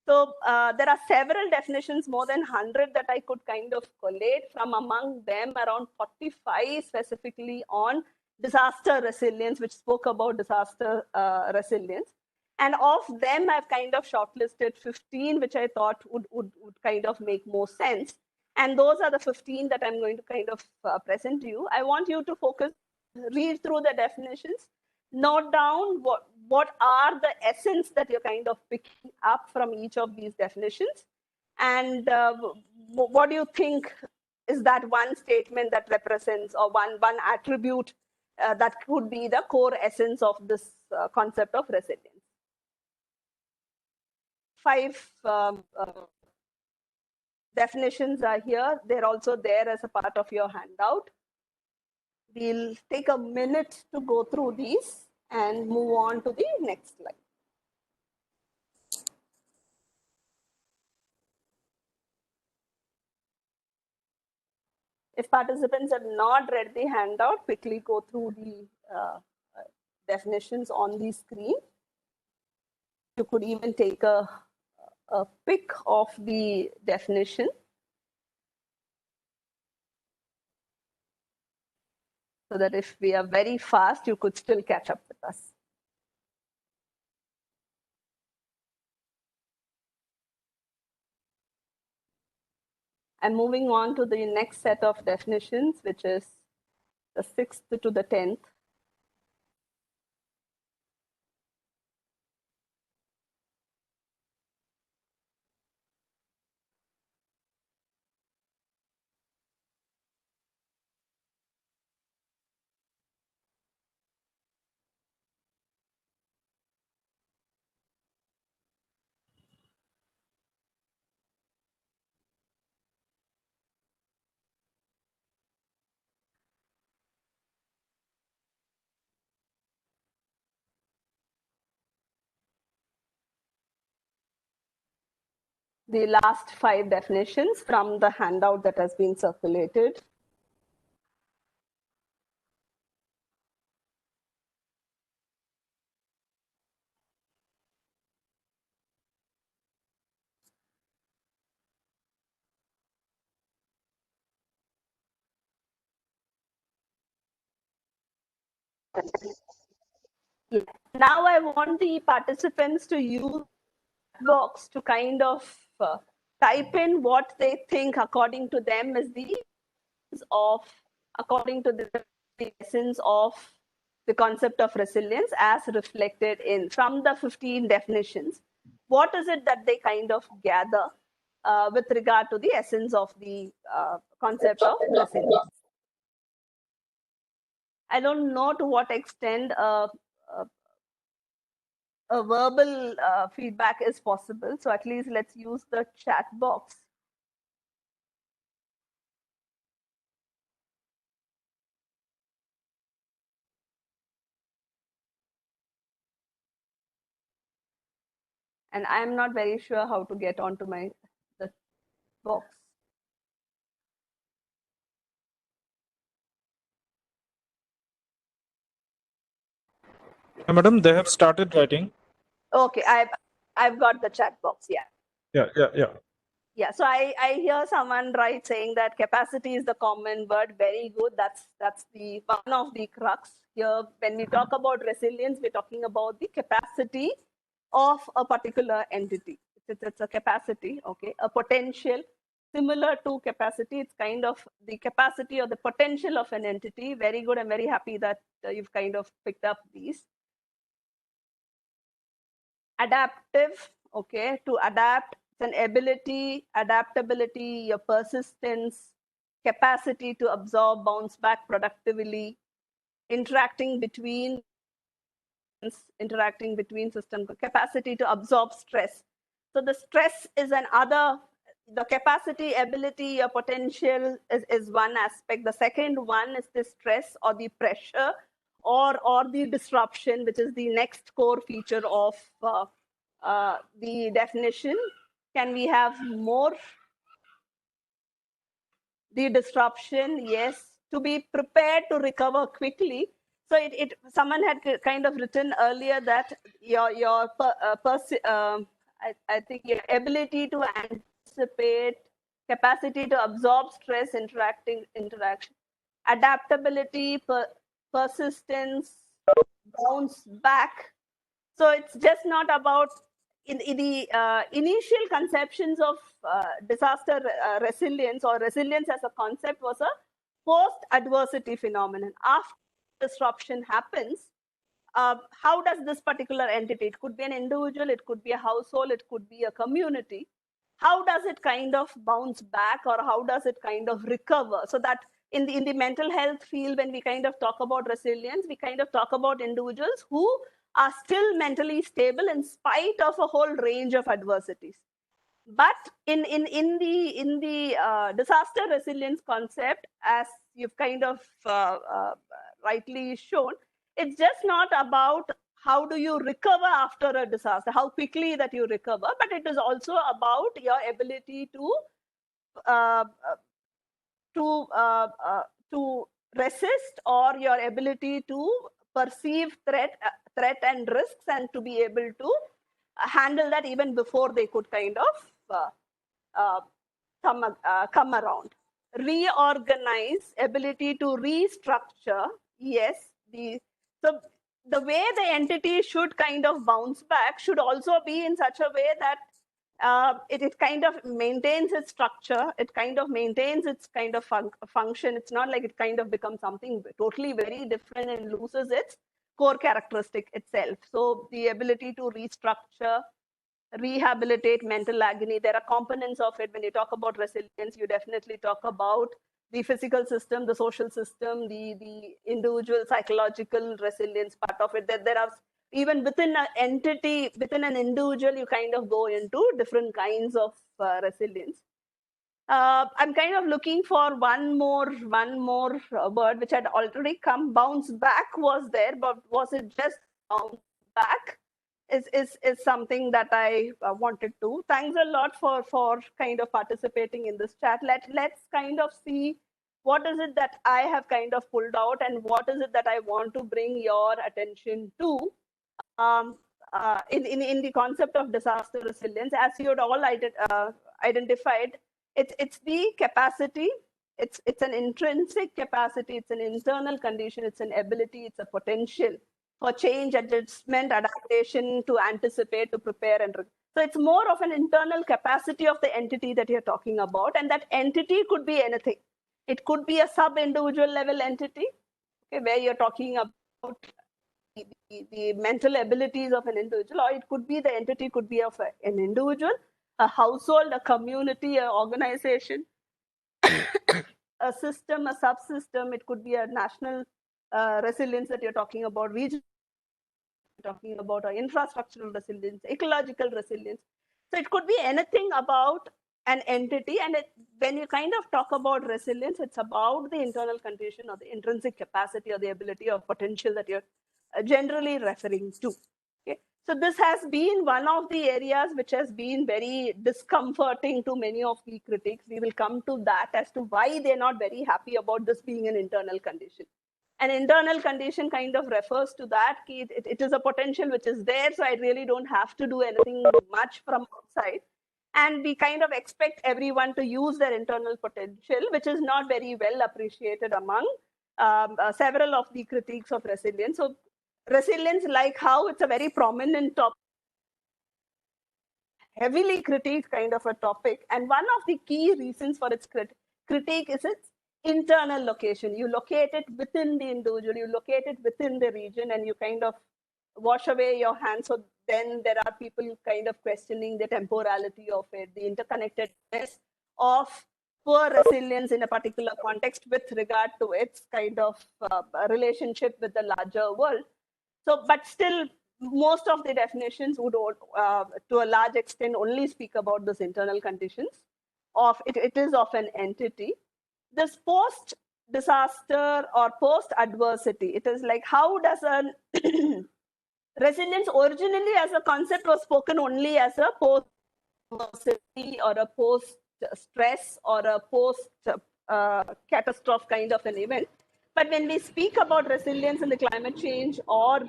So there are several definitions, more than 100 that I could kind of collate from. Among them, around 45 specifically on disaster resilience, which spoke about disaster resilience. And of them, I've kind of shortlisted 15, which I thought would kind of make more sense. And those are the 15 that I'm going to kind of present to you. I want you to focus, read through the definitions, note down what are the essence that you're kind of picking up from each of these definitions. And what do you think is that one statement that represents, or one attribute that could be the core essence of this concept of resilience? 5 definitions are here. They're also there as a part of your handout. We'll take a minute to go through these and move on to the next slide. If participants have not read the handout, quickly go through the definitions on the screen. You could even take a pic of the definition. So that if we are very fast, you could still catch up with us. I'm moving on to the next set of definitions, which is the 6th to the 10th. The last 5 definitions from the handout that has been circulated. Now I want the participants to use box to kind of type in what they think according to them is the according to the essence of the concept of resilience as reflected in from the 15 definitions. What is it that they kind of gather with regard to the essence of the concept of resilience? I don't know to what extent a verbal feedback is possible. So at least let's use the chat box. And I'm not very sure how to get onto the box. Madam, they have started writing. Okay, I've got the chat box. Yeah. Yeah. So I hear someone write saying that capacity is the common word. Very good. That's the one of the crux here. When we talk about resilience, we're talking about the capacity of a particular entity. It's a capacity, okay, a potential similar to capacity. It's kind of the capacity or the potential of an entity. Very good. I'm very happy that you've kind of picked up these. Adaptive, okay, to adapt, it's an ability, adaptability, your persistence, capacity to absorb, bounce back productively, interacting between system, capacity to absorb stress. So the stress is another, the capacity, ability, your potential is one aspect. The second one is the stress or the pressure or the disruption, which is the next core feature of the definition. Can we have more? The disruption, yes, to be prepared to recover quickly. So someone had kind of written earlier that I think your ability to anticipate, capacity to absorb stress, interaction, adaptability, persistence, bounce back. So it's just not about in the initial conceptions of disaster resilience or resilience as a concept was a post-adversity phenomenon. After disruption happens, how does this particular entity, it could be an individual, it could be a household, it could be a community, how does it kind of bounce back or how does it kind of recover? So that in the mental health field, when we kind of talk about resilience, we kind of talk about individuals who are still mentally stable in spite of a whole range of adversities. But in the disaster resilience concept, as you've kind of rightly shown, it's just not about how do you recover after a disaster, how quickly that you recover, but it is also about your ability to uh, resist or your ability to perceive threat and risks and to be able to handle that even before they could kind of come around. Reorganize, ability to restructure, yes. So the way the entity should kind of bounce back should also be in such a way that It kind of maintains its structure. It kind of maintains its kind of function. It's not like it kind of becomes something totally very different and loses its core characteristic itself. So the ability to restructure, rehabilitate mental agony, there are components of it. When you talk about resilience, you definitely talk about the physical system, the social system, the individual psychological resilience part of it. That there are, even within an entity, within an individual, you kind of go into different kinds of resilience. I'm kind of looking for one more word which had already come. Bounce back was there, but was it just bounce back? Is something that I wanted to. Thanks a lot for kind of participating in this chat. Let's kind of see what is it that I have kind of pulled out and what is it that I want to bring your attention to. In the concept of disaster resilience, as you had all identified, it's the capacity. It's an intrinsic capacity. It's an internal condition. It's an ability. It's a potential for change, adjustment, adaptation, to anticipate, to prepare, and so it's more of an internal capacity of the entity that you're talking about, and that entity could be anything. It could be a sub-individual level entity, okay, where you're talking about the mental abilities of an individual, or it could be the entity could be of an individual, a household, a community, an organization, a system, a subsystem. It could be a national resilience that you're talking about, regional talking about, or infrastructural resilience, ecological resilience. So it could be anything about an entity. And when you kind of talk about resilience, it's about the internal condition or the intrinsic capacity or the ability or potential that you're generally referring to. Okay. So this has been one of the areas which has been very discomforting to many of the critics. We will come to that as to why they're not very happy about this being an internal condition. An internal condition kind of refers to that it is a potential which is there, so I really don't have to do anything much from outside. And we kind of expect everyone to use their internal potential, which is not very well appreciated among several of the critiques of resilience. So resilience, like how it's a very prominent topic, heavily critiqued kind of a topic. And one of the key reasons for its critique is its internal location. You locate it within the individual, you locate it within the region, and you kind of wash away your hands. So then there are people kind of questioning the temporality of it, the interconnectedness of poor resilience in a particular context with regard to its kind of relationship with the larger world. So, but still, most of the definitions would, to a large extent, only speak about this internal conditions of it. It is of an entity. This post-disaster or post-adversity, it is like, how does a resilience originally as a concept was spoken only as a post-adversity or a post-stress or a post-catastrophe kind of an event. But when we speak about resilience in the climate change, or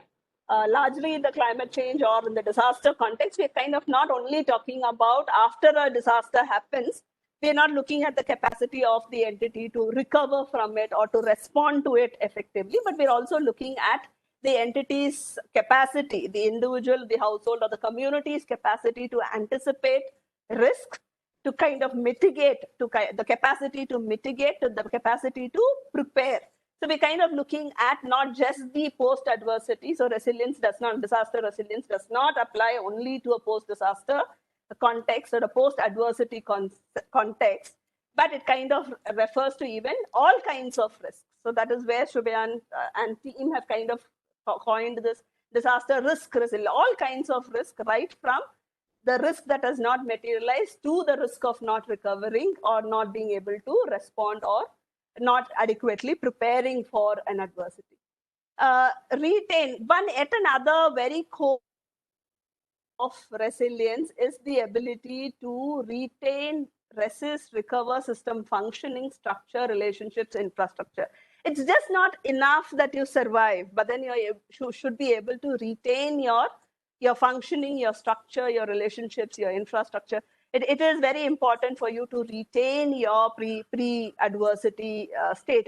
largely in the climate change or in the disaster context, we're kind of not only talking about after a disaster happens, we're not looking at the capacity of the entity to recover from it or to respond to it effectively, but we're also looking at the entity's capacity, the individual, the household, or the community's capacity to anticipate risk, to kind of mitigate, to the capacity to mitigate, to the capacity to prepare. So we're kind of looking at not just the post-adversity. So resilience does not, disaster resilience does not apply only to a post-disaster context or a post-adversity context, but it kind of refers to even all kinds of risks. So that is where Shubhayan and team have kind of coined this disaster risk resilience, all kinds of risk, right from the risk that has not materialized to the risk of not recovering or not being able to respond or not adequately preparing for an adversity. Retain, one yet another very core of resilience is the ability to retain, resist, recover system functioning, structure, relationships, infrastructure. It's just not enough that you survive, but then you should be able to retain your functioning, your structure, your relationships, your infrastructure. It is very important for you to retain your pre-adversity state.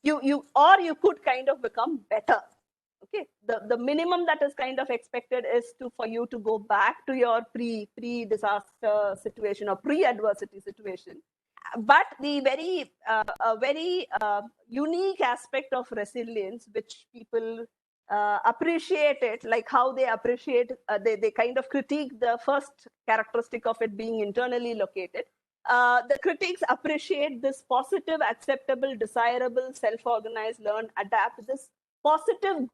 You could kind of become better. Okay, the minimum that is kind of expected is for you to go back to your pre-disaster situation or pre-adversity situation. But the very unique aspect of resilience, which people appreciate it, like how they appreciate, they kind of critique the first characteristic of it being internally located. The critics appreciate this positive, acceptable, desirable, self-organized, learn, adapt, this positive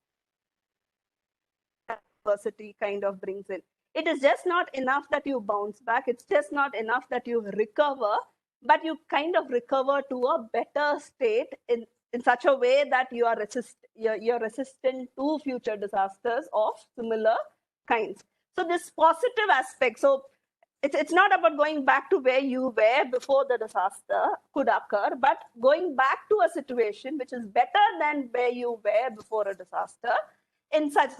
adversity kind of brings in. It is just not enough that you bounce back. It's just not enough that you recover, but you kind of recover to a better state in such a way that you are you're resistant to future disasters of similar kinds. So this positive aspect, so it's not about going back to where you were before the disaster could occur, but going back to a situation which is better than where you were before a disaster.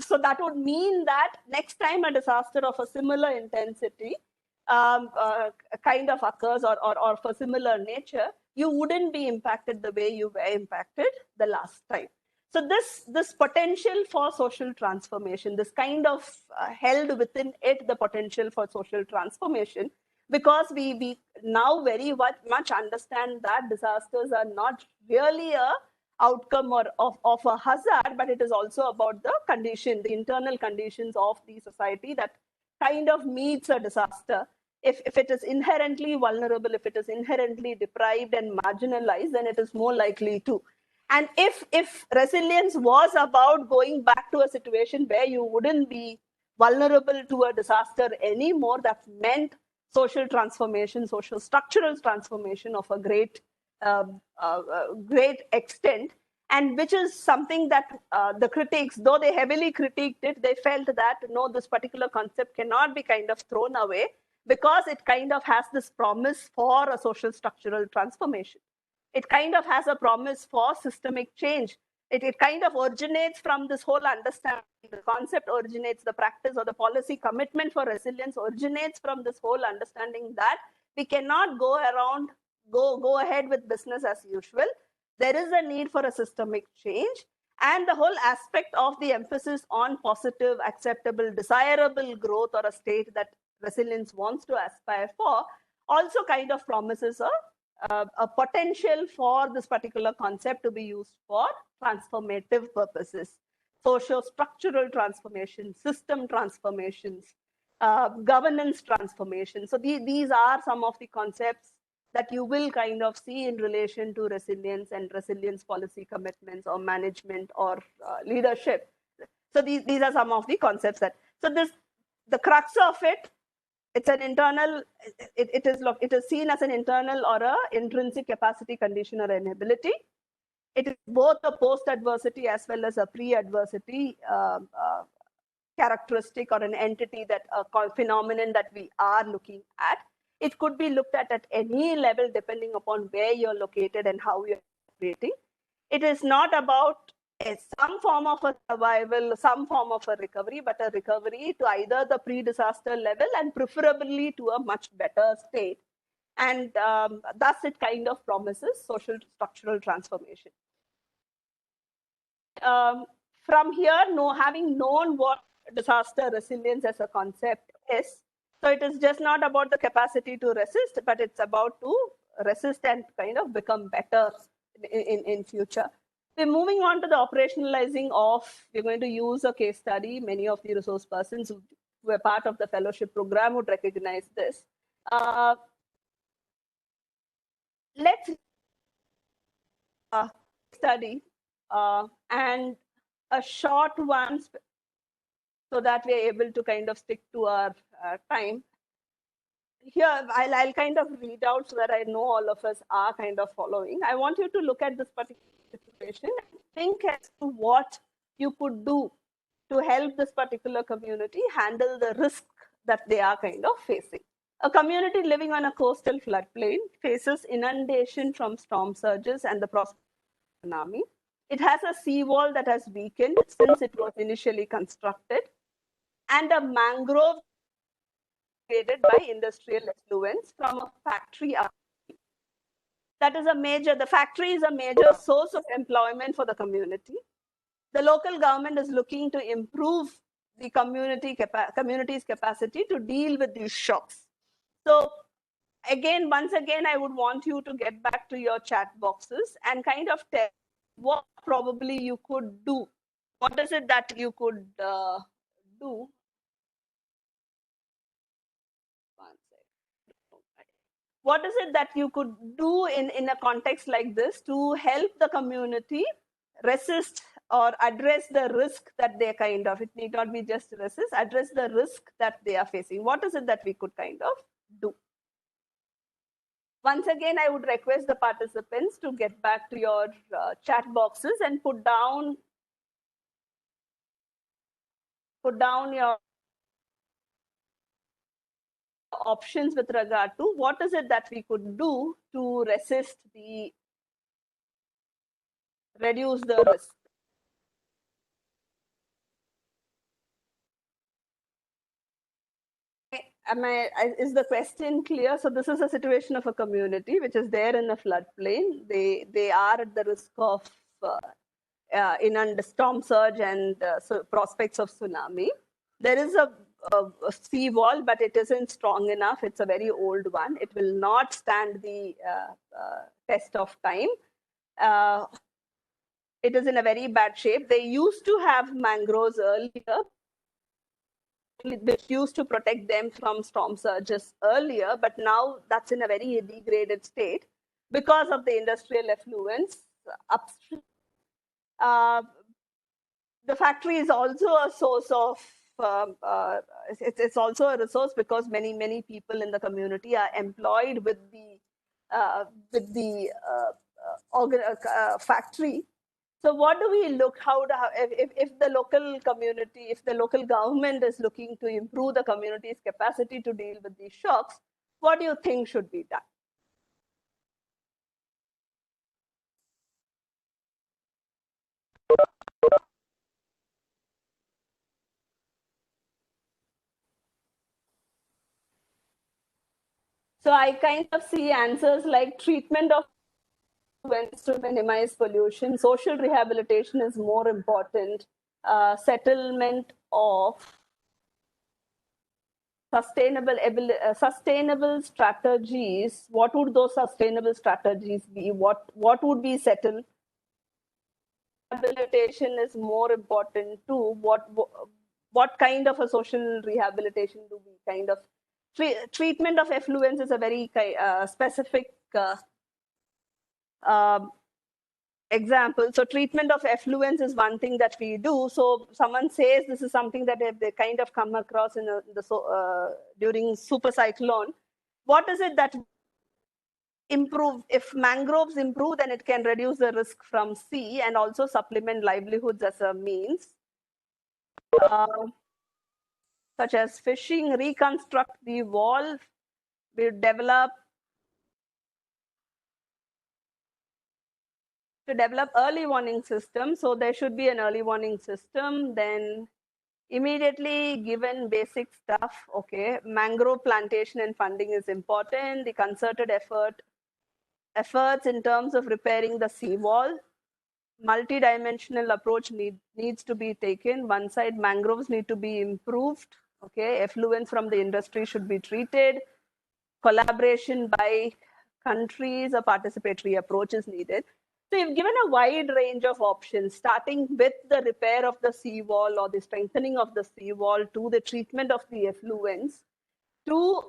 So that would mean that next time a disaster of a similar intensity kind of occurs or for similar nature, you wouldn't be impacted the way you were impacted the last time. So this potential for social transformation, this kind of held within it the potential for social transformation, because we now very much understand that disasters are not really a outcome of a hazard, but it is also about the condition, the internal conditions of the society that kind of meets a disaster. If it is inherently vulnerable, if it is inherently deprived and marginalized, then it is more likely to. And if resilience was about going back to a situation where you wouldn't be vulnerable to a disaster anymore, that meant social transformation, social structural transformation of a great extent, and which is something that the critics, though they heavily critiqued it, they felt that no, this particular concept cannot be kind of thrown away because it kind of has this promise for a social structural transformation. It kind of has a promise for systemic change. It kind of originates from this whole understanding. The concept originates, the practice or the policy commitment for resilience originates from this whole understanding that we cannot go ahead with business as usual. There is a need for a systemic change, and the whole aspect of the emphasis on positive, acceptable, desirable growth or a state that resilience wants to aspire for also kind of promises a potential for this particular concept to be used for transformative purposes, social structural transformation, system transformations, governance transformation. So these are some of the concepts that you will kind of see in relation to resilience and resilience policy commitments or management or leadership. So these are some of the concepts the crux of it. It's an internal, it is seen as an internal or a intrinsic capacity condition or an ability. It is both a post-adversity as well as a pre-adversity characteristic or an entity, that a phenomenon that we are looking at. It could be looked at any level depending upon where you're located and how you're operating. It is not about some form of a survival, some form of a recovery, but a recovery to either the pre-disaster level and preferably to a much better state. And thus it kind of promises social structural transformation. From here, having known what disaster resilience as a concept is, so it is just not about the capacity to resist, but it's about to resist and kind of become better in future. We're moving on to the operationalizing of, we're going to use a case study. Many of the resource persons who were part of the fellowship program would recognize this. Let's study and a short one so that we're able to kind of stick to our time. Here, I'll kind of read out so that I know all of us are kind of following. I want you to look at this particular situation and think as to what you could do to help this particular community handle the risk that they are kind of facing. A community living on a coastal floodplain faces inundation from storm surges and the prospect of tsunami. It has a seawall that has weakened since it was initially constructed, and a mangrove created by industrial effluents from a factory. That is the factory is a major source of employment for the community. the local government is looking to improve the community's capacity to deal with these shocks. So again, once again, I would want you to get back to your chat boxes and kind of tell what probably you could do. What is it that you could do? One sec. What is it that you could do in a context like this to help the community resist or address the risk that they kind of, it need not be just resist, address the risk that they are facing? What is it that we could kind of do? Once again, I would request the participants to get back to your chat boxes and put down your options with regard to what is it that we could do to reduce the risk. Is the question clear? So this is a situation of a community which is there in a floodplain. They are at the risk of storm surge and so prospects of tsunami. There is a sea wall, but it isn't strong enough. It's a very old one. It will not stand the test of time. It is in a very bad shape. They used to have mangroves earlier, which used to protect them from storm surges earlier, but now that's in a very degraded state because of the industrial effluents upstream. The factory is also a source of, it's also a resource because many people in the community are employed with the factory. So what do we look, if the local community, if the local government is looking to improve the community's capacity to deal with these shocks, what do you think should be done? So I kind of see answers like treatment of to minimize pollution, social rehabilitation is more important, settlement of sustainable strategies. What would those sustainable strategies be? What would be settled? Rehabilitation is more important too. What kind of a social rehabilitation do we kind of treatment of effluents is a very specific example. So treatment of effluents is one thing that we do. So someone says this is something that they kind of come across during super cyclone. What is it that improve? If mangroves improve, then it can reduce the risk from sea and also supplement livelihoods as a means. Such as fishing, reconstruct the wall, we develop early warning system. So there should be an early warning system. Then immediately given basic stuff, okay, mangrove plantation and funding is important. The concerted efforts in terms of repairing the seawall, multi-dimensional approach needs to be taken. One side, mangroves need to be improved. Okay, effluents from the industry should be treated. Collaboration by countries, a participatory approach is needed. So you've given a wide range of options, starting with the repair of the seawall or the strengthening of the seawall to the treatment of the effluents to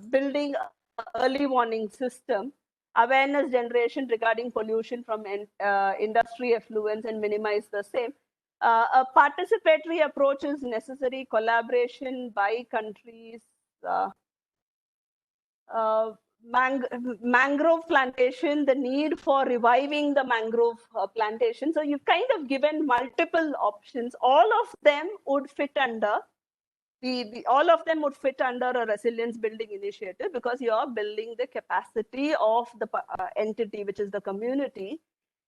building an early warning system, awareness generation regarding pollution from industry effluents and minimize the same. A participatory approach is necessary, collaboration by countries, mangrove plantation, the need for reviving the mangrove plantation. So you've kind of given multiple options. All of them would fit under all of them would fit under a resilience building initiative because you are building the capacity of the entity, which is the community,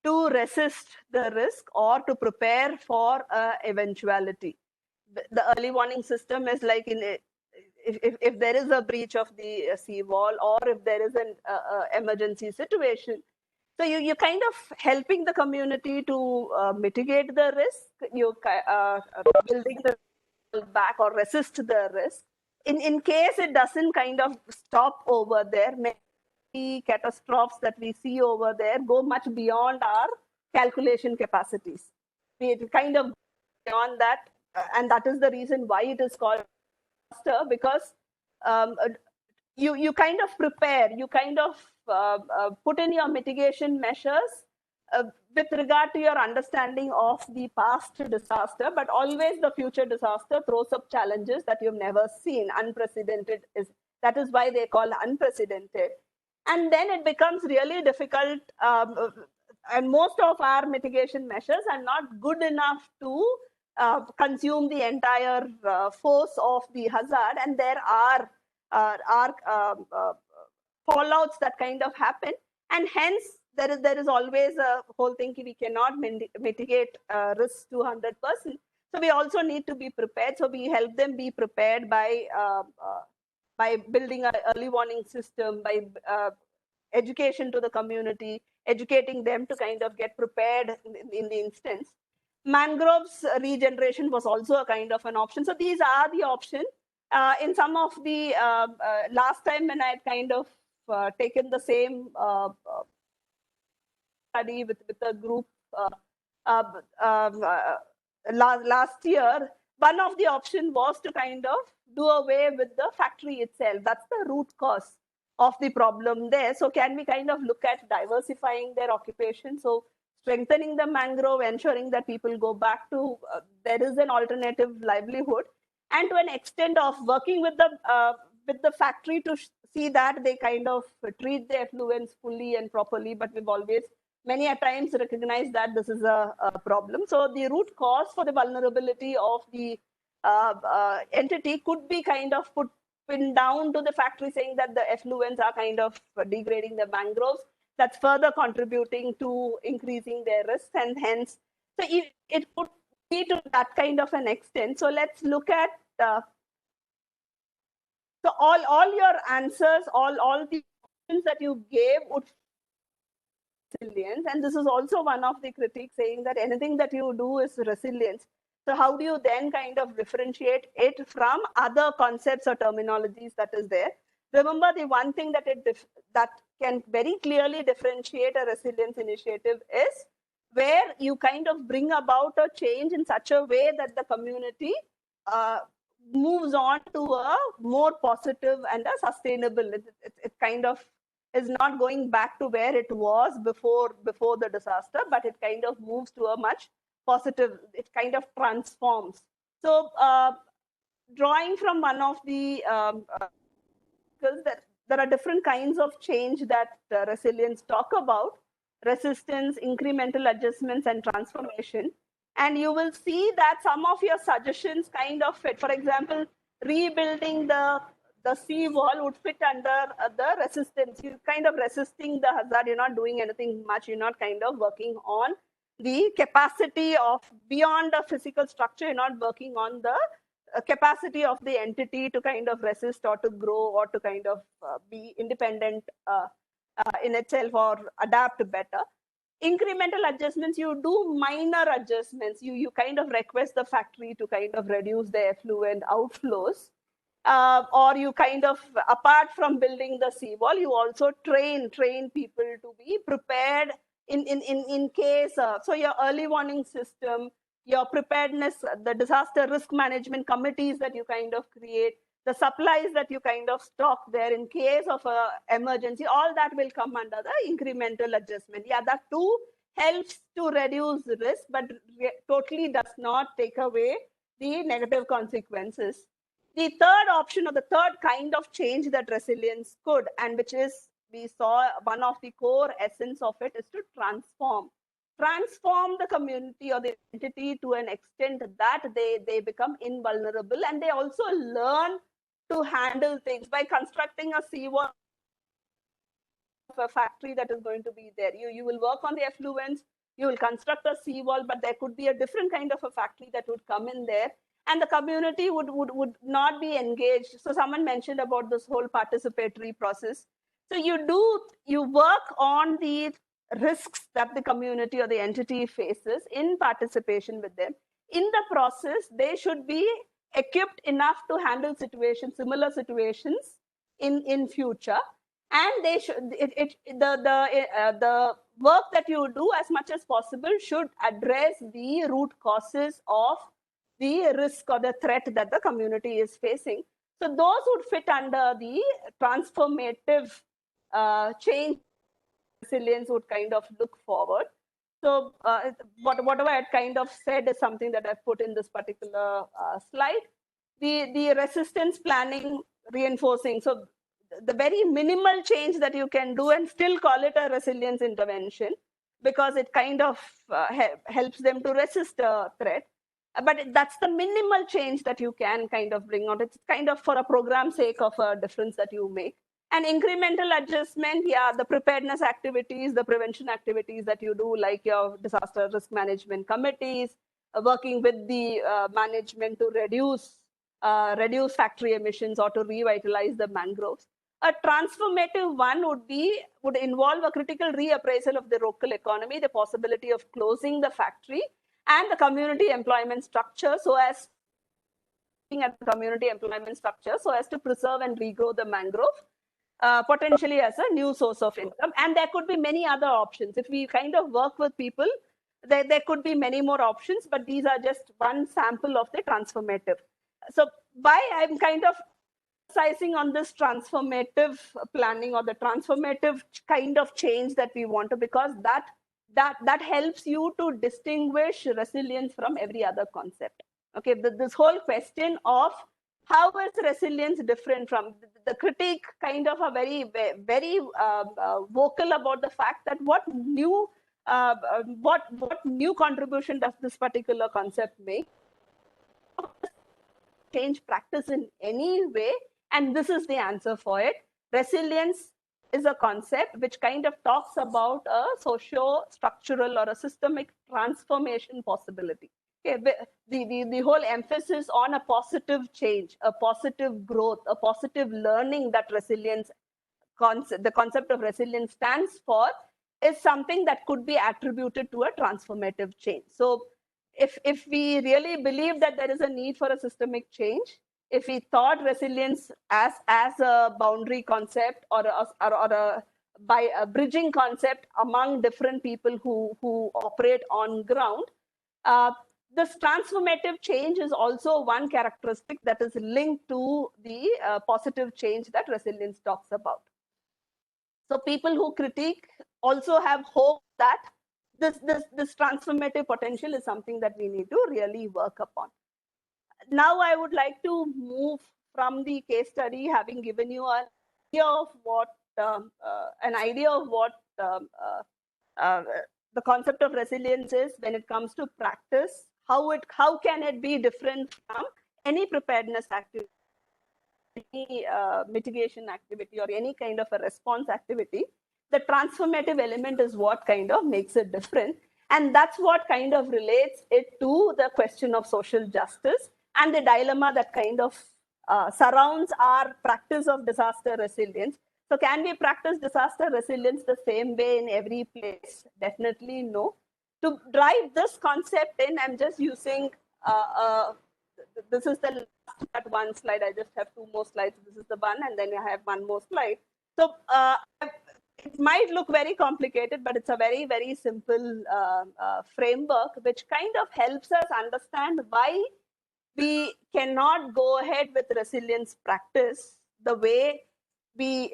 to resist the risk or to prepare for eventuality. The early warning system is like if there is a breach of the seawall or if there is an emergency situation, So you kind of helping the community to mitigate the risk, you building the back or resist the risk. In case it doesn't kind of stop over there, many catastrophes that we see over there go much beyond our calculation capacities. It kind of beyond that, and that is the reason why it is called disaster, because you kind of prepare, you kind of put in your mitigation measures with regard to your understanding of the past disaster, but always the future disaster throws up challenges that you've never seen. Unprecedented that is why they call unprecedented. And then it becomes really difficult, and most of our mitigation measures are not good enough to consume the entire force of the hazard, and there are fallouts that kind of happen, and hence there is always a whole thing we cannot mitigate risk to 100%. So we also need to be prepared. So we help them be prepared by building an early warning system, by education to the community, educating them to kind of get prepared in the instance. Mangroves regeneration was also a kind of an option. So these are the options. In some of the last time when I had kind of taken the same study with a group last year, one of the options was to kind of do away with the factory itself. That's the root cause of the problem there. So can we kind of look at diversifying their occupation? So strengthening the mangrove, ensuring that people go back to, there is an alternative livelihood, and to an extent of working with the factory to see that they kind of treat the effluents fully and properly. But we've always many a times recognized that this is a problem. So the root cause for the vulnerability of the entity could be kind of pinned down to the factory, saying that the effluents are kind of degrading the mangroves. That's further contributing to increasing their risk, and hence, so it could be to that kind of an extent. So let's look at so all your answers, all the options that you gave would resilience, and this is also one of the critics saying that anything that you do is resilience. So how do you then kind of differentiate it from other concepts or terminologies that is there? Remember, the one thing that that can very clearly differentiate a resilience initiative is where you kind of bring about a change in such a way that the community moves on to a more positive and a sustainable. It kind of is not going back to where it was before the disaster, but it kind of moves to a much positive, it kind of transforms. So drawing from one of the, because there are different kinds of change that resilience talk about: resistance, incremental adjustments, and transformation. And you will see that some of your suggestions kind of fit. For example, rebuilding the sea wall would fit under the resistance. You're kind of resisting the hazard. You're not doing anything much. You're not kind of working on the capacity of beyond the physical structure. You're not working on the capacity of the entity to kind of resist or to grow or to kind of be independent in itself or adapt better. Incremental adjustments, you do minor adjustments. You kind of request the factory to kind of reduce the effluent outflows. Or you kind of, apart from building the seawall, you also train people to be prepared in case. So your early warning system, your preparedness, the disaster risk management committees that you kind of create, the supplies that you kind of stock there in case of a emergency, all that will come under the incremental adjustment. Yeah, that too helps to reduce risk, but totally does not take away the negative consequences. The third option, or the third kind of change that resilience could, and which is, we saw one of the core essence of it, is to transform the community or the entity to an extent that they become invulnerable, and they also learn to handle things by constructing a seawall of a factory that is going to be there. You will work on the effluents, you will construct a seawall, but there could be a different kind of a factory that would come in there, and the community would not be engaged. So someone mentioned about this whole participatory process. So you work on the risks that the community or the entity faces in participation with them. In the process, they should be equipped enough to handle similar situations in future. And they should, the work that you do as much as possible should address the root causes of the risk or the threat that the community is facing. So those would fit under the transformative change resilience would kind of look forward. So whatever I had kind of said is something that I've put in this particular slide. The resistance planning reinforcing. So the very minimal change that you can do and still call it a resilience intervention, because it kind of helps them to resist a threat. But that's the minimal change that you can kind of bring out. It's kind of for a program sake of a difference that you make. And incremental adjustment, yeah, the preparedness activities, the prevention activities that you do, like your disaster risk management committees, working with the management to reduce factory emissions or to revitalize the mangroves. A transformative one would involve a critical reappraisal of the local economy, the possibility of closing the factory, and the community employment structure, so as at the community employment structure, so as to preserve and regrow the mangrove, potentially as a new source of income. And there could be many other options. If we kind of work with people, there could be many more options, but these are just one sample of the transformative. So why I'm kind of emphasizing on this transformative planning or the transformative kind of change that we want to, because that helps you to distinguish resilience from every other concept. Okay, this whole question of how is resilience different from the critique kind of a very vocal about the fact that what new contribution does this particular concept make, change practice in any way, and this is the answer for it. Resilience is a concept which kind of talks about a socio-structural or a systemic transformation possibility. Okay, the whole emphasis on a positive change, a positive growth, a positive learning that resilience the concept of resilience stands for, is something that could be attributed to a transformative change. So if we really believe that there is a need for a systemic change, if we thought resilience as a boundary concept or by a bridging concept among different people who operate on ground, this transformative change is also one characteristic that is linked to the positive change that resilience talks about. So people who critique also have hope that this transformative potential is something that we need to really work upon. Now I would like to move from the case study, having given you an idea of what the concept of resilience is when it comes to practice. How can it be different from any preparedness activity, any mitigation activity, or any kind of a response activity? The transformative element is what kind of makes it different. And that's what kind of relates it to the question of social justice and the dilemma that kind of surrounds our practice of disaster resilience. So can we practice disaster resilience the same way in every place? Definitely no. To drive this concept in, I'm just using, this is the last one slide. I just have two more slides. This is the one, and then I have one more slide. So it might look very complicated, but it's a very, very simple framework, which kind of helps us understand why we cannot go ahead with resilience practice the way we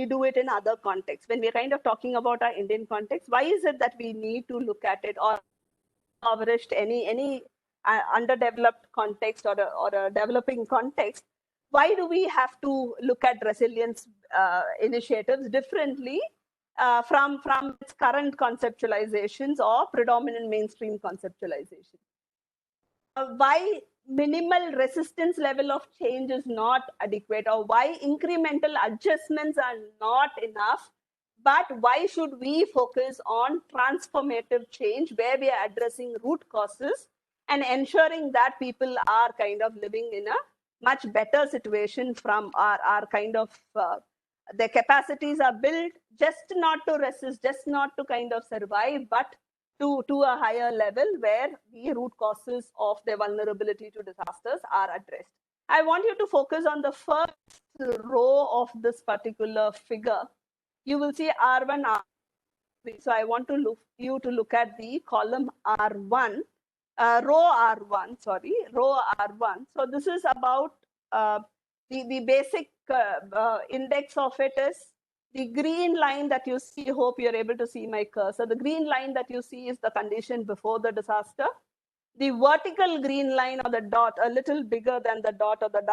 do it in other contexts. When we're kind of talking about our Indian context, why is it that we need to look at it, or impoverished, any underdeveloped context or a developing context? Why do we have to look at resilience initiatives differently from its current conceptualizations or predominant mainstream conceptualization? Why minimal resistance level of change is not adequate, or why incremental adjustments are not enough, but why should we focus on transformative change where we are addressing root causes and ensuring that people are kind of living in a much better situation from our kind of Their capacities are built just not to resist, just not to kind of survive, but to a higher level where the root causes of their vulnerability to disasters are addressed. I want you to focus on the first row of this particular figure. You will see R1, R3. So I want you to look at the column R1, row R1, sorry, row R1. So this is about the basic index of it is the green line that you see. Hope you're able to see my cursor. The green line that you see is the condition before the disaster. The vertical green line or the dot, a little bigger than the dot or the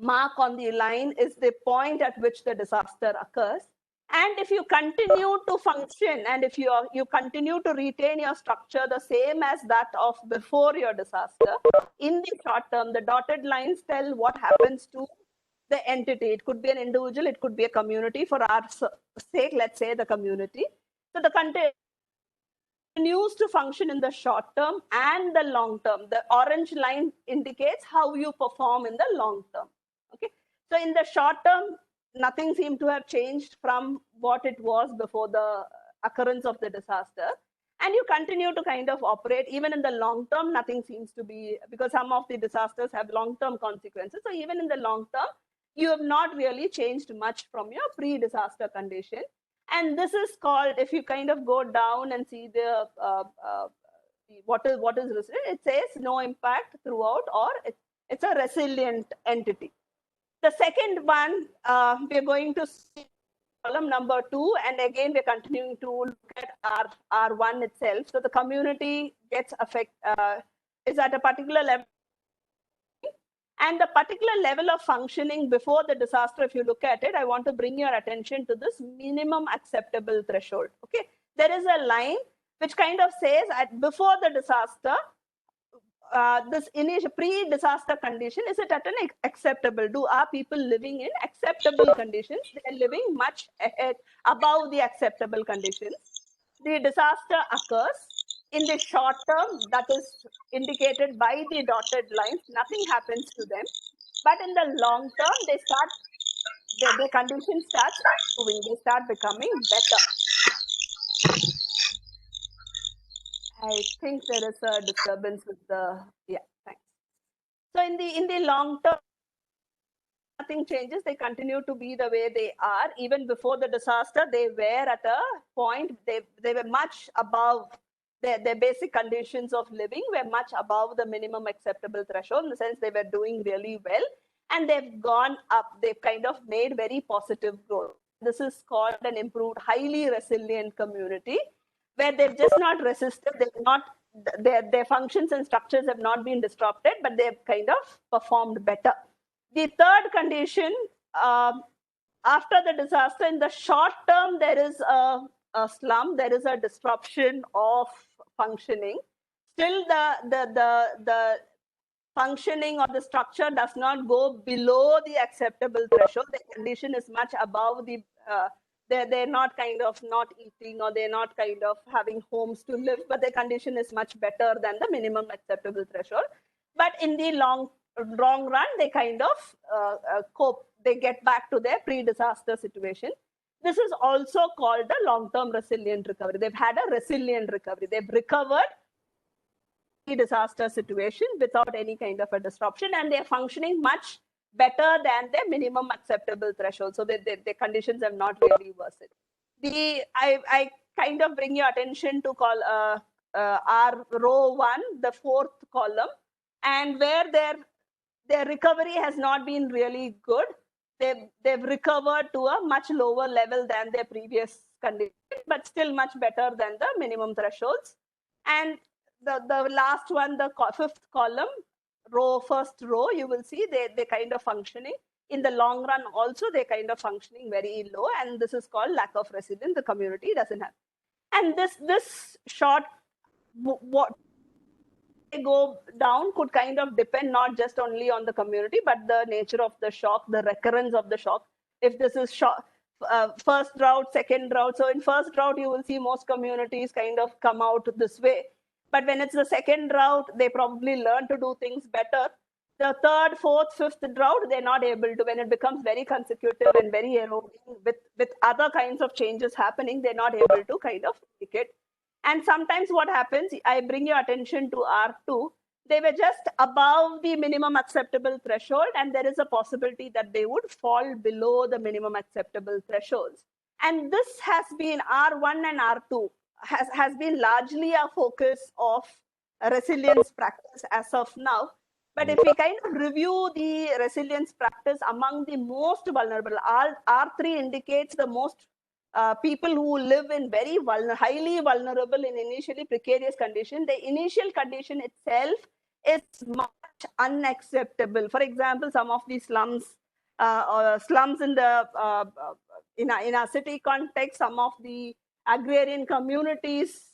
mark on the line, is the point at which the disaster occurs. And if you continue to function and if you continue to retain your structure the same as that of before your disaster, in the short term, the dotted lines tell what happens to the entity. It could be an individual, it could be a community. For our sake, let's say the community. So the continues to function in the short term and the long term. The orange line indicates how you perform in the long term. Okay, so in the short term, nothing seemed to have changed from what it was before the occurrence of the disaster. And you continue to kind of operate even in the long term. Nothing seems to be, because some of the disasters have long-term consequences. So even in the long term, you have not really changed much from your pre-disaster condition. And this is called, if you kind of go down and see the what is resilient, it says no impact throughout, or it's a resilient entity. The second one, we're going to see column number 2, and again we're continuing to look at R1 itself. So the community gets is at a particular level, and the particular level of functioning before the disaster, if you look at it, I want to bring your attention to this minimum acceptable threshold. Okay, there is a line which kind of says before the disaster, this initial pre-disaster condition, is it at an acceptable? Are people living in acceptable conditions? They are living much ahead, above the acceptable conditions. The disaster occurs. In the short term, that is indicated by the dotted lines, nothing happens to them. But in the long term, the condition starts improving. They start becoming better. I think there is a disturbance with the, yeah, thanks. So in the long term, nothing changes. They continue to be the way they are. Even before the disaster, they were at a point, they were much above their basic conditions of living, were much above the minimum acceptable threshold, in the sense they were doing really well. And they've gone up. They've kind of made very positive growth. This is called an improved, highly resilient community, where they've just not resisted. They've not, their functions and structures have not been disrupted, but they've kind of performed better. The third condition, after the disaster, in the short term, there is a slump, there is a disruption of functioning. Still, the functioning or the structure does not go below the acceptable threshold. The condition is much above the, they're not kind of not eating, or they're not kind of having homes to live, but the condition is much better than the minimum acceptable threshold. But in the long run, they kind of cope. They get back to their pre-disaster situation. This is also called a long-term resilient recovery. They've had a resilient recovery. They've recovered disaster situation without any kind of a disruption, and they're functioning much better than their minimum acceptable threshold. So their conditions have not really worsened. I kind of bring your attention to our row 1, the fourth column, and where their recovery has not been really good. They've recovered to a much lower level than their previous condition, but still much better than the minimum thresholds. And the last one, the fifth column, first row, you will see they kind of functioning. In the long run also, they kind of functioning very low, and this is called lack of resilience. The community doesn't have. And this short, what they go down could kind of depend not just only on the community, but the nature of the shock, the recurrence of the shock. If this is shock, first drought, second drought. So in first drought, you will see most communities kind of come out this way. But when it's the second drought, they probably learn to do things better. The third, fourth, fifth drought, they're not able to. When it becomes very consecutive and very eroding with other kinds of changes happening, they're not able to kind of take it. And sometimes what happens, I bring your attention to R2, they were just above the minimum acceptable threshold, and there is a possibility that they would fall below the minimum acceptable thresholds. And this has been R1 and R2 has been largely a focus of resilience practice as of now. But if we kind of review the resilience practice among the most vulnerable, R3 indicates the most people who live in very highly vulnerable in initially precarious condition. The initial condition itself is much unacceptable. For example, some of the slums in the in a city context, some of the agrarian communities,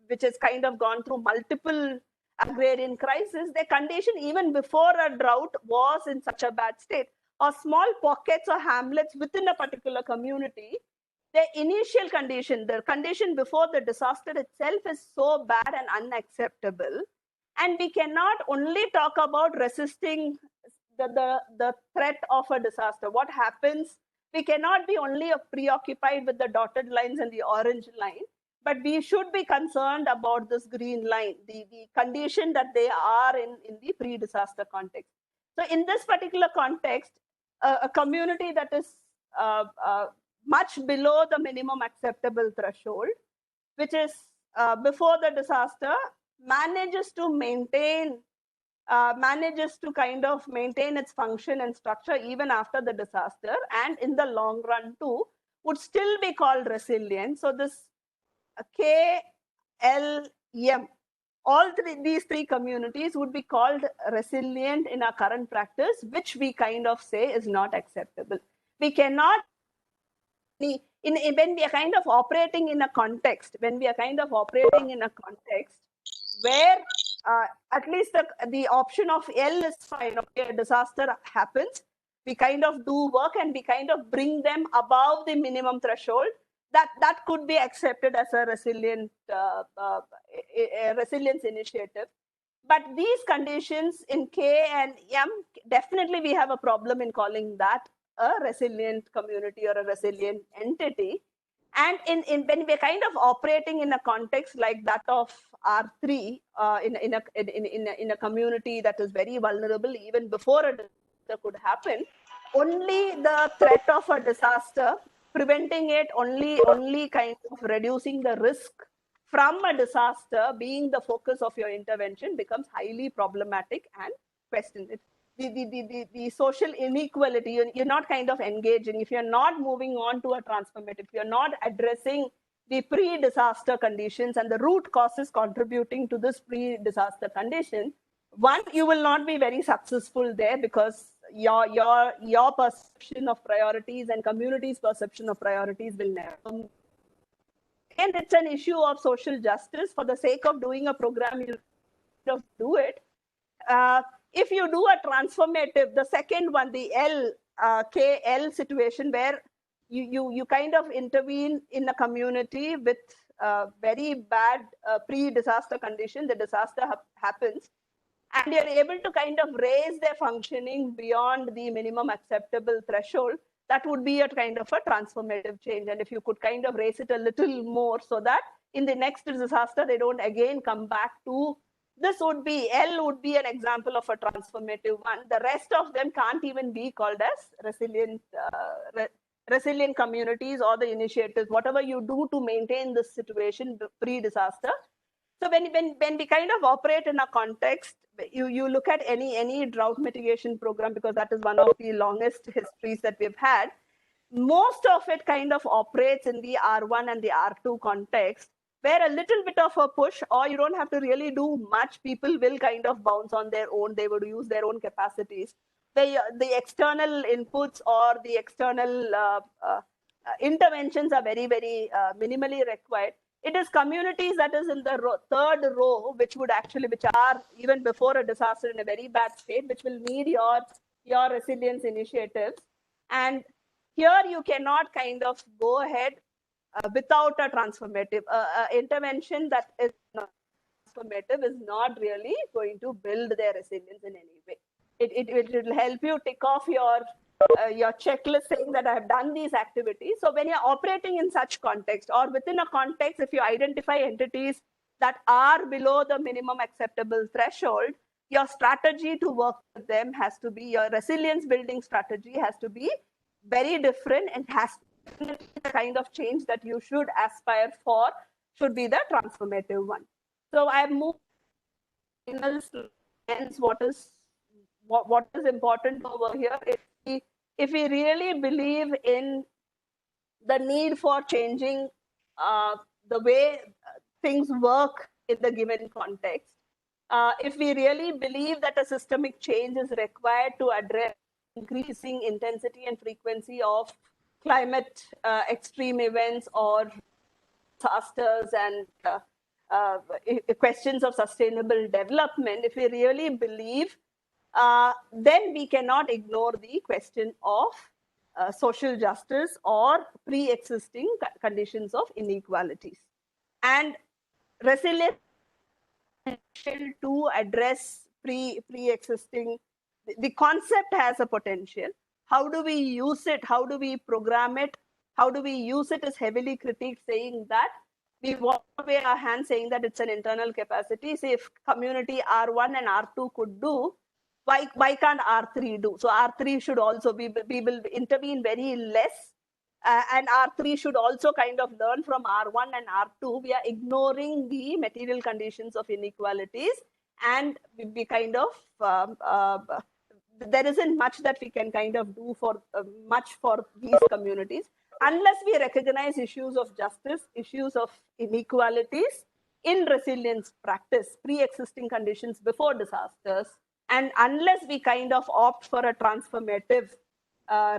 which has kind of gone through multiple agrarian crisis, their condition even before a drought was in such a bad state. Or small pockets or hamlets within a particular community, the initial condition, the condition before the disaster itself is so bad and unacceptable. And we cannot only talk about resisting the threat of a disaster. What happens? We cannot be only preoccupied with the dotted lines and the orange line, but we should be concerned about this green line, the condition that they are in the pre-disaster context. So in this particular context, a community that is much below the minimum acceptable threshold, which is before the disaster, manages to kind of maintain its function and structure even after the disaster, and in the long run too, would still be called resilient. So this K, L, M, these three communities would be called resilient in our current practice, which we kind of say is not acceptable. We cannot, when we are kind of operating in a context, where at least the option of L is fine. Okay, a disaster happens, we kind of do work and we kind of bring them above the minimum threshold. That could be accepted as a resilient resilience initiative. But these conditions in K and M, definitely we have a problem in calling that a resilient community or a resilient entity. And when we're kind of operating in a context like that of R3, in a community that is very vulnerable, even before a disaster could happen, only the threat of a disaster, preventing it, only kind of reducing the risk from a disaster being the focus of your intervention becomes highly problematic and questioned. The social inequality, you're not kind of engaging, if you're not moving on to a transformative, if you're not addressing the pre-disaster conditions and the root causes contributing to this pre-disaster condition, one, you will not be very successful there because your perception of priorities and community's perception of priorities will never. And it's an issue of social justice. For the sake of doing a program, you do it. If you do a transformative, the second one, the KL situation, where you kind of intervene in a community with very bad pre-disaster condition, the disaster happens, and you're able to kind of raise their functioning beyond the minimum acceptable threshold, that would be a kind of a transformative change. And if you could kind of raise it a little more so that in the next disaster, they don't again come back to, this would be, L would be an example of a transformative one. The rest of them can't even be called as resilient communities or the initiatives, whatever you do to maintain this situation pre-disaster. So when we kind of operate in a context, you look at any drought mitigation program, because that is one of the longest histories that we've had, most of it kind of operates in the R1 and the R2 context, where a little bit of a push, or you don't have to really do much, people will kind of bounce on their own, they would use their own capacities. The external inputs or the external interventions are very, very minimally required. It is communities that is in the third row, which are even before a disaster in a very bad state, which will need your resilience initiatives. And here you cannot kind of go ahead without a transformative intervention that is not transformative is not really going to build their resilience in any way. It will help you tick off your checklist saying that I have done these activities. So when you're operating in such context or within a context, if you identify entities that are below the minimum acceptable threshold, your strategy to work with them has to be, your resilience building strategy has to be very different, and has to be the kind of change that you should aspire for, should be the transformative one. So I've moved what is important over here. If we really believe in the need for changing the way things work in the given context, if we really believe that a systemic change is required to address increasing intensity and frequency of climate extreme events or disasters and questions of sustainable development, if we really believe, then we cannot ignore the question of social justice or pre-existing conditions of inequalities. And resilience to address pre-existing, the concept has a potential. How do we use it? How do we program it? How do we use it is heavily critiqued, saying that we walk away our hands saying that it's an internal capacity. Say if community R1 and R2 could do, why can't R3 do? So R3 should also be, we will intervene very less, and R3 should also kind of learn from R1 and R2. We are ignoring the material conditions of inequalities, and we kind of, there isn't much that we can kind of do for much for these communities unless we recognize issues of justice, issues of inequalities in resilience practice, pre-existing conditions before disasters, and unless we kind of opt for a transformative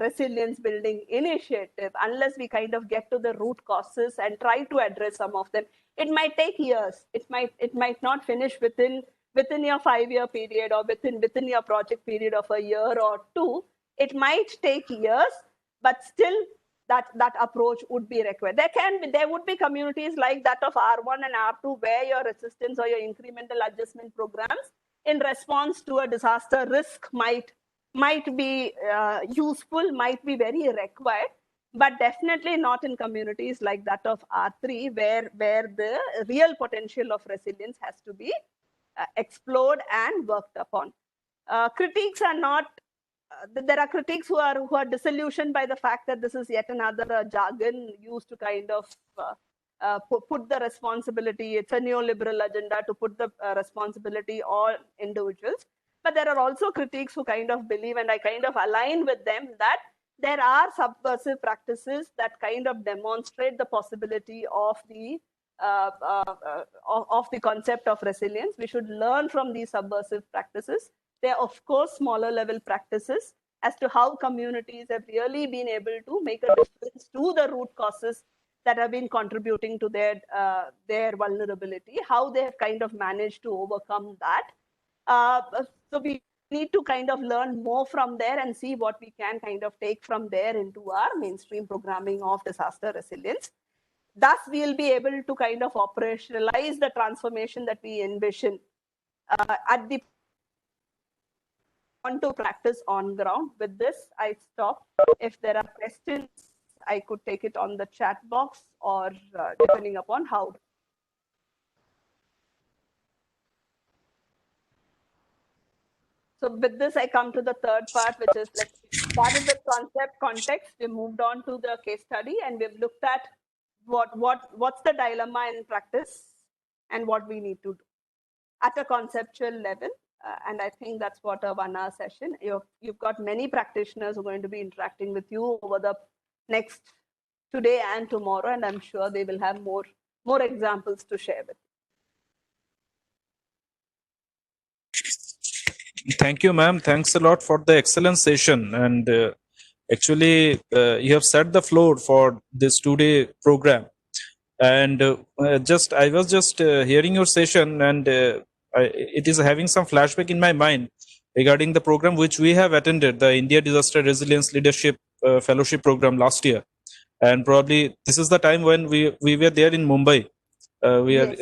resilience building initiative, unless we kind of get to the root causes and try to address some of them. It might take years. It might not finish within your 5-year period or within your project period of a year or two. It might take years, but still that approach would be required. There would be communities like that of R1 and R2 where your resistance or your incremental adjustment programs in response to a disaster risk might be useful, might be very required, but definitely not in communities like that of R3 where the real potential of resilience has to be explored and worked upon. Critiques are not, there are critics who are disillusioned by the fact that this is yet another jargon used to kind of put the responsibility, it's a neoliberal agenda to put the responsibility on individuals. But there are also critics who kind of believe, and I kind of align with them, that there are subversive practices that kind of demonstrate the possibility of the concept of resilience. We should learn from these subversive practices. They are, of course, smaller level practices as to how communities have really been able to make a difference to the root causes that have been contributing to their vulnerability, how they have kind of managed to overcome that. So we need to kind of learn more from there and see what we can kind of take from there into our mainstream programming of disaster resilience. Thus, we'll be able to kind of operationalize the transformation that we envision at the on to practice on ground. With this, I stop. If there are questions, I could take it on the chat box or depending upon how. So with this, I come to the third part, which is let's start with concept context. We moved on to the case study, and we've looked at what's the dilemma in practice and what we need to do at a conceptual level. And I think that's what a 1-hour session. You've got many practitioners who are going to be interacting with you over the next today and tomorrow, and I'm sure they will have more examples to share with you. Thank you, ma'am. Thanks a lot for the excellent session. And actually, you have set the floor for this 2-day program. And I was just hearing your session, and it is having some flashback in my mind regarding the program which we have attended, the India Disaster Resilience Leadership Fellowship Program last year. And probably this is the time when we were there in Mumbai. We are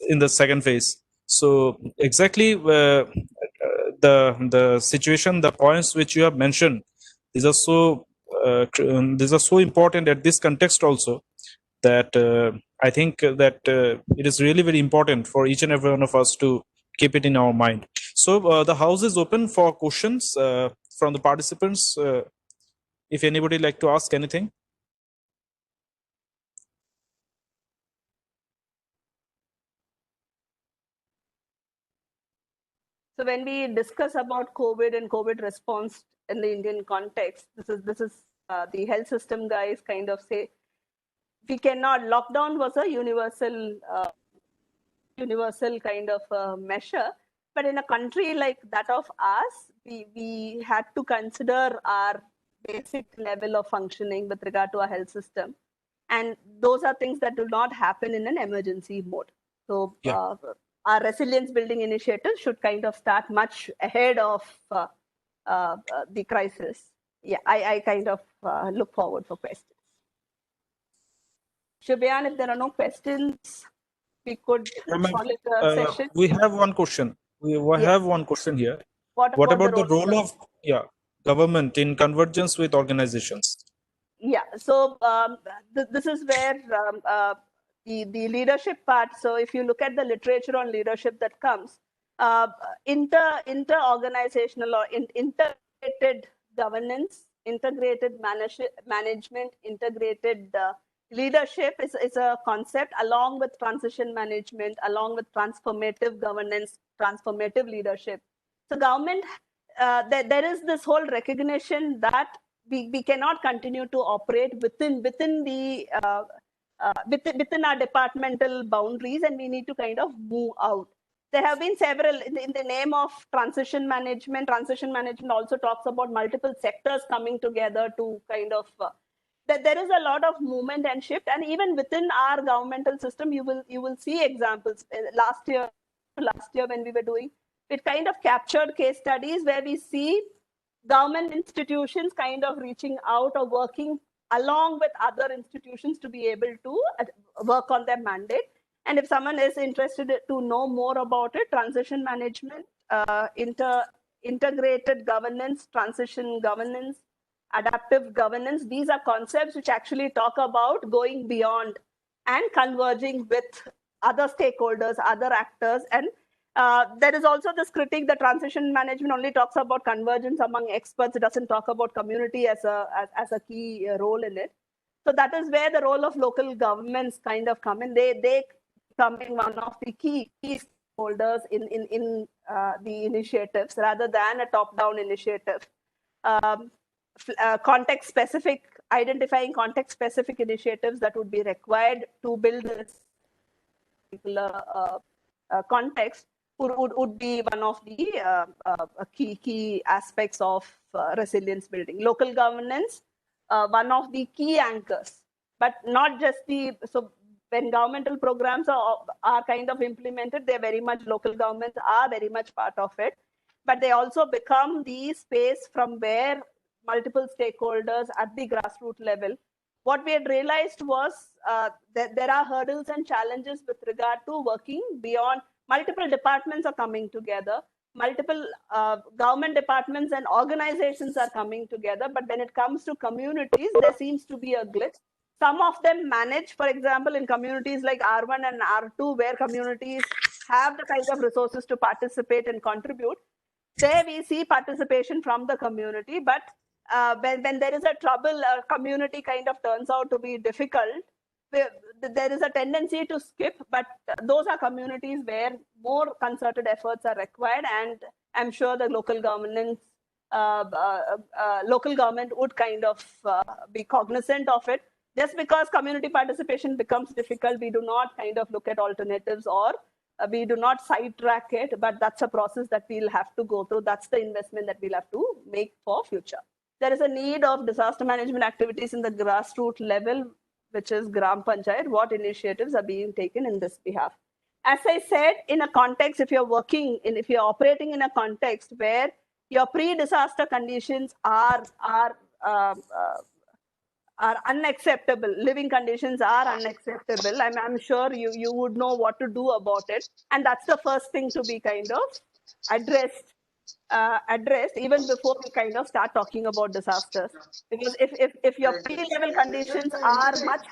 in the second phase. So exactly the situation, the points which you have mentioned, these are so important at this context also, that I think that it is really very important for each and every one of us to keep it in our mind. So the house is open for questions from the participants. If anybody like to ask anything. So when we discuss about COVID and COVID response in the Indian context, this is the health system guys kind of say we cannot. Lockdown was a universal kind of measure, but in a country like that of us, we had to consider our basic level of functioning with regard to our health system, and those are things that do not happen in an emergency mode. So Yeah. our resilience building initiative should kind of start much ahead of the crisis. Yeah, I kind of look forward for questions. Shubhayan, if there are no questions, we could call it a session. We have one question. We have one question here. What about the role of government in convergence with organizations? Yeah, so this is where the leadership part. So if you look at the literature on leadership that comes, inter-organizational or integrated governance, integrated management, integrated leadership is a concept, along with transition management, along with transformative governance, transformative leadership. So government, there is this whole recognition that we cannot continue to operate within the within our departmental boundaries, and we need to kind of move out. There have been several in the name of transition management. Transition management also talks about multiple sectors coming together to kind of that there is a lot of movement and shift, and even within our governmental system, you will see examples. Last year when we were doing it, kind of captured case studies where we see government institutions kind of reaching out or working along with other institutions to be able to work on their mandate. And if someone is interested to know more about it, transition management, integrated governance, transition governance, adaptive governance, these are concepts which actually talk about going beyond and converging with other stakeholders, other actors. And there is also this critique that transition management only talks about convergence among experts. It doesn't talk about community as a key role in it. So that is where the role of local governments kind of come in. They come in one of the key stakeholders in the initiatives rather than a top-down initiative. Context-specific, identifying context-specific initiatives that would be required to build this particular context would be one of the key aspects of resilience building. Local governance, one of the key anchors, but not just so when governmental programs are kind of implemented, they're very much, local governments are very much part of it, but they also become the space from where multiple stakeholders at the grassroots level. What we had realized was that there are hurdles and challenges with regard to working beyond. Multiple departments are coming together, multiple government departments and organizations are coming together, but when it comes to communities, there seems to be a glitch. Some of them manage, for example, in communities like R1 and R2, where communities have the kinds of resources to participate and contribute. There we see participation from the community, but when there is a trouble, a community kind of turns out to be difficult, there is a tendency to skip, but those are communities where more concerted efforts are required, and I'm sure the local government would kind of be cognizant of it. Just because community participation becomes difficult, we do not kind of look at alternatives, or we do not sidetrack it, but that's a process that we'll have to go through. That's the investment that we'll have to make for future. There is a need of disaster management activities in the grassroots level, which is Gram Panchayat. What initiatives are being taken in this behalf? As I said, in a context, if you're operating in a context where your pre-disaster conditions are unacceptable, living conditions are unacceptable, I'm sure you would know what to do about it. And that's the first thing to be kind of addressed addressed even before we kind of start talking about disasters. Because if your pre-level conditions are much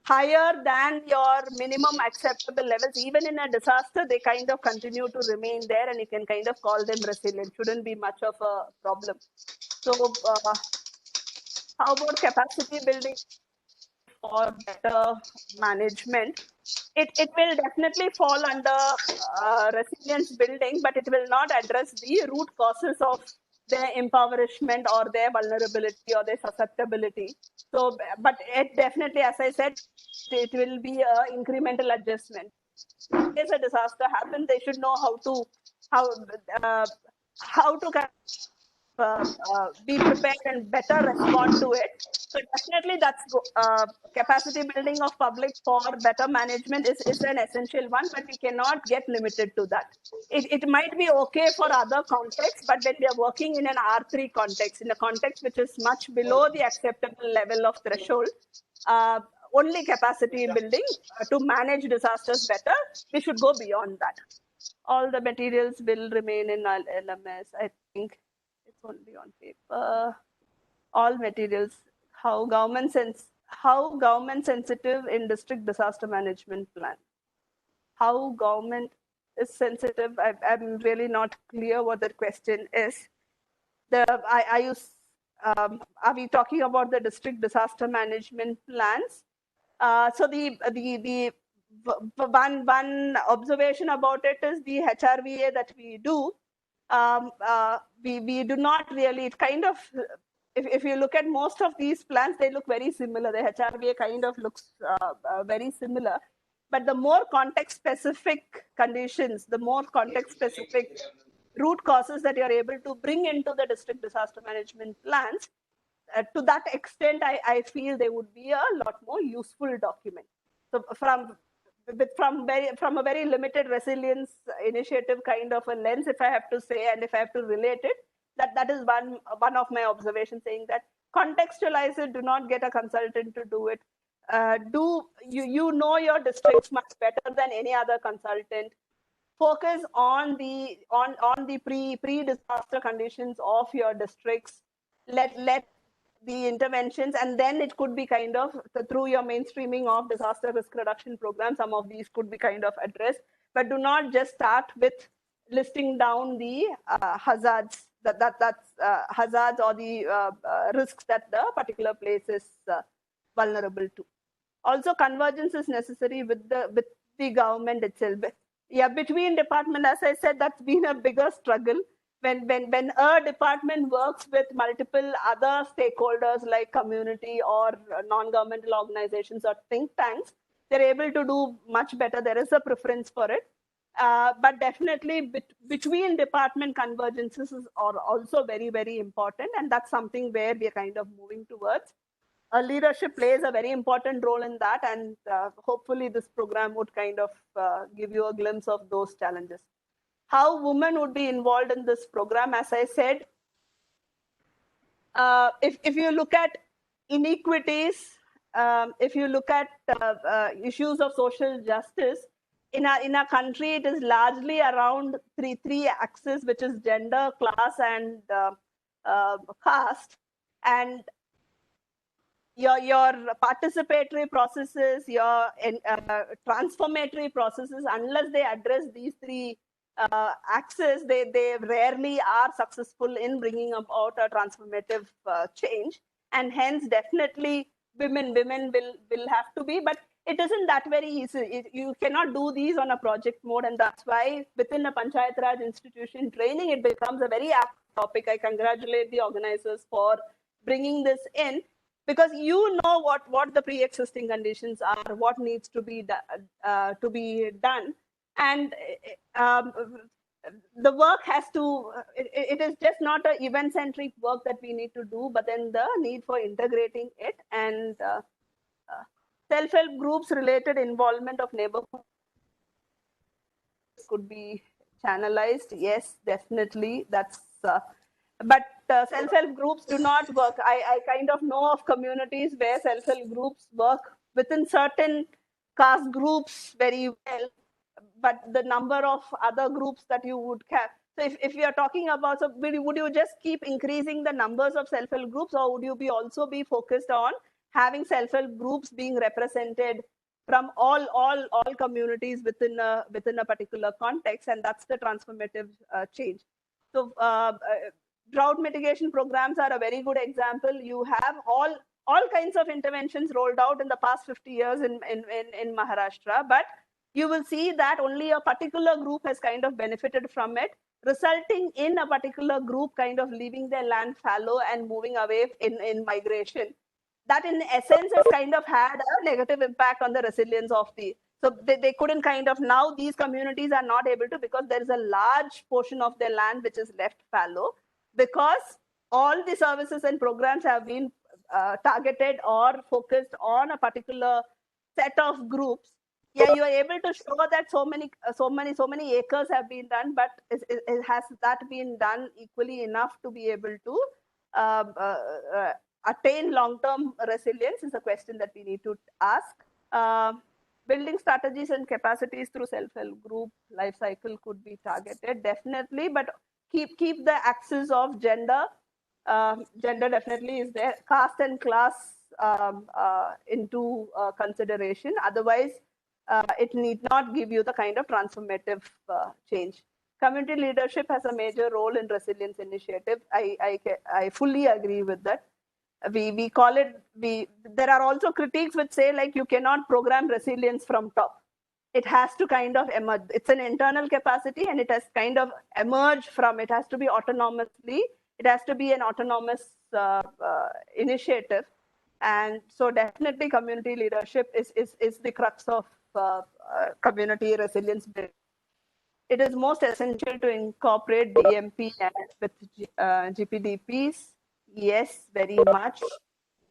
higher than your minimum acceptable levels, even in a disaster, they kind of continue to remain there, and you can kind of call them resilient. Shouldn't be much of a problem. So how about capacity building for better management? It will definitely fall under resilience building, but it will not address the root causes of their impoverishment or their vulnerability or their susceptibility. So, but it definitely, as I said, it will be an incremental adjustment. In case a disaster happens, they should know how to be prepared and better respond to it. So definitely that's capacity building of public for better management is an essential one, but we cannot get limited to that. It might be okay for other contexts, but when we are working in an R3 context, in a context which is much below the acceptable level of threshold, only capacity building to manage disasters better, we should go beyond that. All the materials will remain in LMS. I think it's only on paper. All materials, how government sensitive in district disaster management plan. How government is sensitive. I'm really not clear what the question is. Are we talking about the district disaster management plans? So the one observation about it is the HRVA that we do. We do not really, it kind of, if you look at most of these plans, they look very similar. The HRVA kind of looks very similar. But the more context-specific conditions, the more context-specific root causes that you're able to bring into the district disaster management plans, to that extent, I feel they would be a lot more useful document. So from a very limited resilience initiative kind of a lens, if I have to say, and if I have to relate it, that is one of my observations, saying that contextualize it, do not get a consultant to do it. Do you know your districts much better than any other consultant. Focus on the pre-disaster conditions of your districts. Let the interventions, and then it could be kind of through your mainstreaming of disaster risk reduction program, some of these could be kind of addressed, but do not just start with listing down the hazards that's hazards or the risks that the particular place is vulnerable to. Also, convergence is necessary with the government itself. Yeah, between department, as I said, that's been a bigger struggle. When a department works with multiple other stakeholders like community or non-governmental organizations or think tanks, they're able to do much better. There is a preference for it. But definitely between department convergences are also very, very important. And that's something where we're kind of moving towards. Leadership plays a very important role in that. And hopefully this program would kind of give you a glimpse of those challenges. How women would be involved in this program, as I said, if you look at inequities, if you look at issues of social justice, in a country, it is largely around three axes, which is gender, class, and caste. And your participatory processes, your transformatory processes, unless they address these three axes, they rarely are successful in bringing about a transformative change. And hence, definitely, women will have to be, but it isn't that very easy. You cannot do these on a project mode, and that's why within a Panchayat Raj institution training, it becomes a very apt topic. I congratulate the organizers for bringing this in, because you know what the pre-existing conditions are, what needs to be done, and the work has to. It is just not an event-centric work that we need to do, but then the need for integrating it and self-help groups related involvement of neighborhood could be channelized. Yes, definitely. That's but self-help groups do not work. I kind of know of communities where self-help groups work within certain caste groups very well, the number of other groups that you would have. So if you are talking about, so would you just keep increasing the numbers of self-help groups, or would you be also be focused on having self-help groups being represented from all communities within a particular context? And that's the transformative change. So drought mitigation programs are a very good example. You have all kinds of interventions rolled out in the past 50 years in Maharashtra, but you will see that only a particular group has kind of benefited from it, resulting in a particular group kind of leaving their land fallow and moving away in migration. That in essence has kind of had a negative impact on the resilience of the, so they couldn't kind of, now these communities are not able to, because there is a large portion of their land which is left fallow, because all the services and programs have been targeted or focused on a particular set of groups. Yeah, you are able to show that so many acres have been done, but has that been done equally enough to be able to attain long-term resilience is a question that we need to ask. Building strategies and capacities through self-help group life cycle could be targeted, definitely, but keep the axis of gender. Gender definitely is there. Caste and class into consideration. Otherwise, it need not give you the kind of transformative change. Community leadership has a major role in resilience initiative. I fully agree with that. We call it, there are also critiques which say like you cannot program resilience from top. It has to kind of emerge. It's an internal capacity and it has kind of emerged from, it has to be autonomously, it has to be an autonomous initiative. And so definitely community leadership is the crux of community resilience building. It is most essential to incorporate DMP with GPDPs. Yes, very much.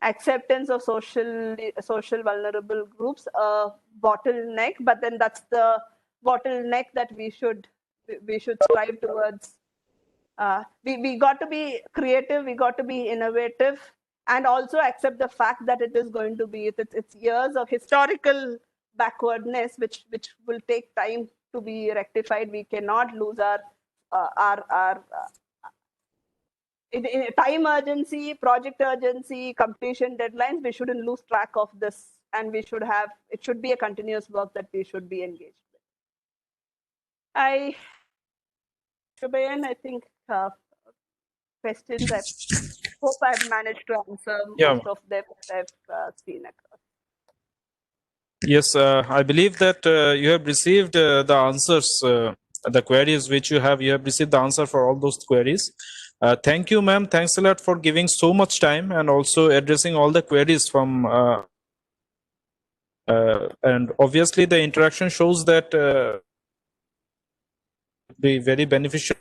Acceptance of social vulnerable groups, a bottleneck, but then that's the bottleneck that we should strive towards. We got to be creative, we got to be innovative, and also accept the fact that it is going to be, it's years of historical backwardness, which will take time to be rectified. We cannot lose our in time urgency, project urgency, completion deadlines. We shouldn't lose track of this, and we should have, it should be a continuous work that we should be engaged with. Shubayan, I think questions, I hope I've managed to answer most of them that I've seen across. Yes, I believe that you have received the answers, the queries which you have received the answer for all those queries. Thank you, ma'am. Thanks a lot for giving so much time and also addressing all the queries from. And obviously, the interaction shows that be very beneficial.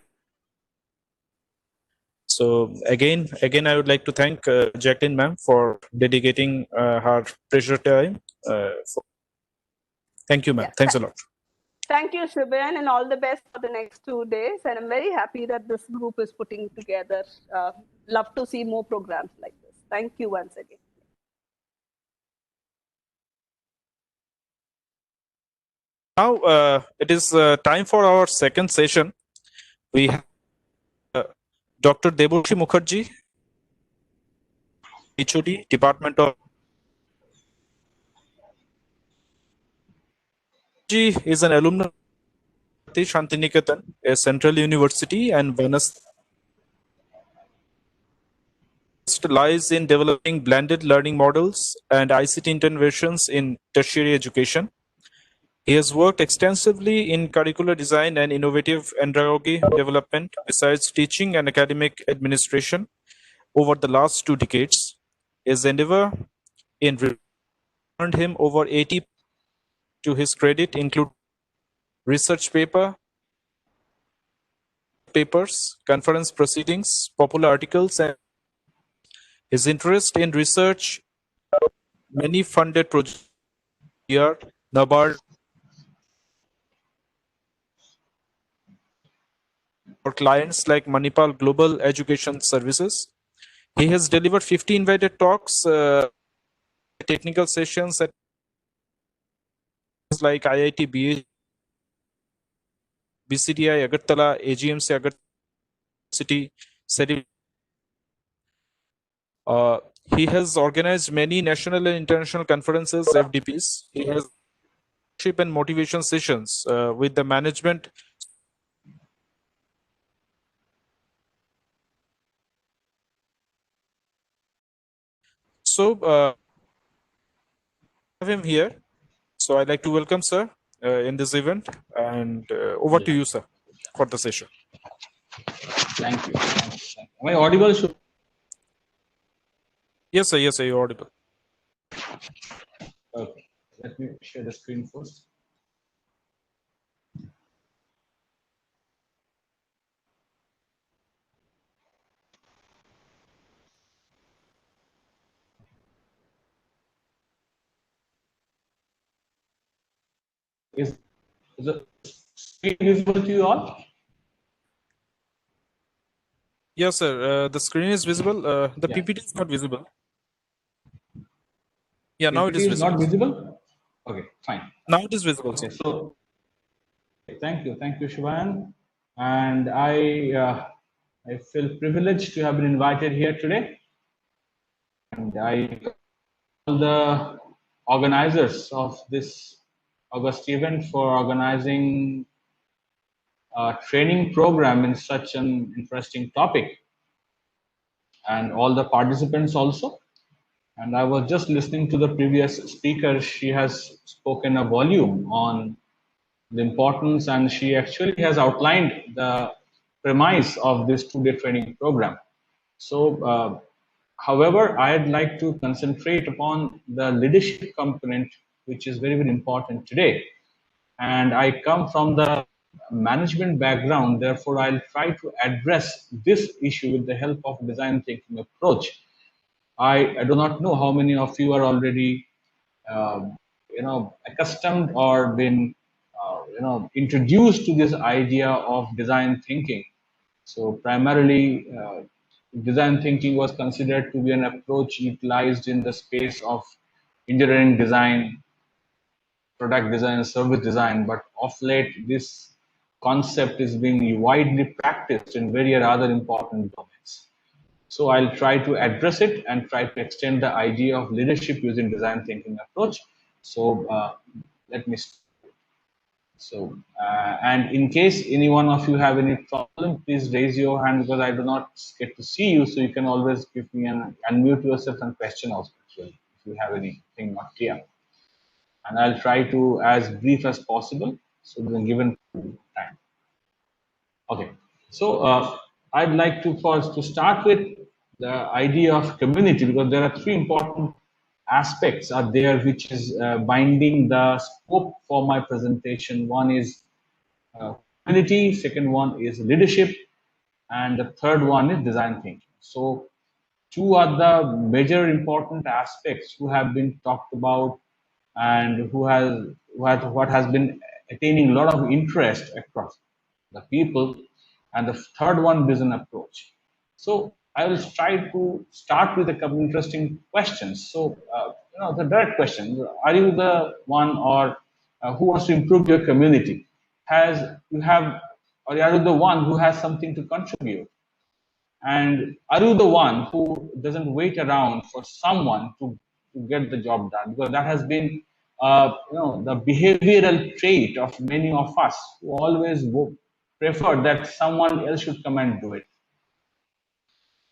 So again, I would like to thank Jacqueline, ma'am, for dedicating her precious time. Thank you, ma'am. Yeah, thanks a lot. Thank you, Shubayan, and all the best for the next 2 days. And I'm very happy that this group is putting together. Love to see more programs like this. Thank you once again. Now it is time for our second session. We have Dr. Deboshi Mukherjee, HOD, Department of is an alumna of Shantiniketan, a central university, and Vanas lies in developing blended learning models and ICT interventions in tertiary education. He has worked extensively in curricular design and innovative andragogy development, besides teaching and academic administration over the last 2 decades. His endeavor in earned him over 80 to his credit, include research papers, conference proceedings, popular articles, and his interest in research, many funded projects here, Nagar, for clients like Manipal Global Education Services. He has delivered 50 invited talks, technical sessions at like IIT BA BCTI Agartala, AGMC Agartala City, he has organized many national and international conferences, FDPs. He has leadership and motivation sessions with the management. So, have him here. So, I'd like to welcome sir in this event, and over to you, sir, for the session. Thank you. Am I audible? Yes, sir. Yes, sir. You're audible. Okay. Let me share the screen first. Is the screen visible to you all? Yes, sir. The screen is visible. The Yeah. PPT is not visible. Yeah, now it PPT is is visible. not visible? Okay, fine. Now it is visible, Okay, sir. so thank you, Shivan. And I feel privileged to have been invited here today. And I all the organizers of this August event for organizing a training program in such an interesting topic, and all the participants also. And I was just listening to the previous speaker. She has spoken a volume on the importance, and she actually has outlined the premise of this two-day training program. So, however, I'd like to concentrate upon the leadership component, which is very, very important today. And I come from the management background, therefore I'll try to address this issue with the help of design thinking approach. I do not know how many of you are already accustomed or been introduced to this idea of design thinking. So primarily, design thinking was considered to be an approach utilized in the space of engineering design, product design, service design. But of late, this concept is being widely practiced in various other important domains. So I'll try to address it and try to extend the idea of leadership using design thinking approach. So let me start. So, and in case any one of you have any problem, please raise your hand, because I do not get to see you. So you can always give me an unmute yourself and question also, actually, if you have anything not clear. And I'll try to as brief as possible, so the given time. Okay. So I'd like to first to start with the idea of community, because there are three important aspects are there which is binding the scope for my presentation. One is community, second one is leadership, and the third one is design thinking. So two are the major important aspects who have been talked about, and what has been attaining a lot of interest across the people. And the third one, vision approach. So I will try to start with a couple interesting questions. So the direct question: are you the one, or who wants to improve your community? Or are you the one who has something to contribute? And are you the one who doesn't wait around for someone to get the job done? Because that has been, the behavioral trait of many of us, who always prefer that someone else should come and do it.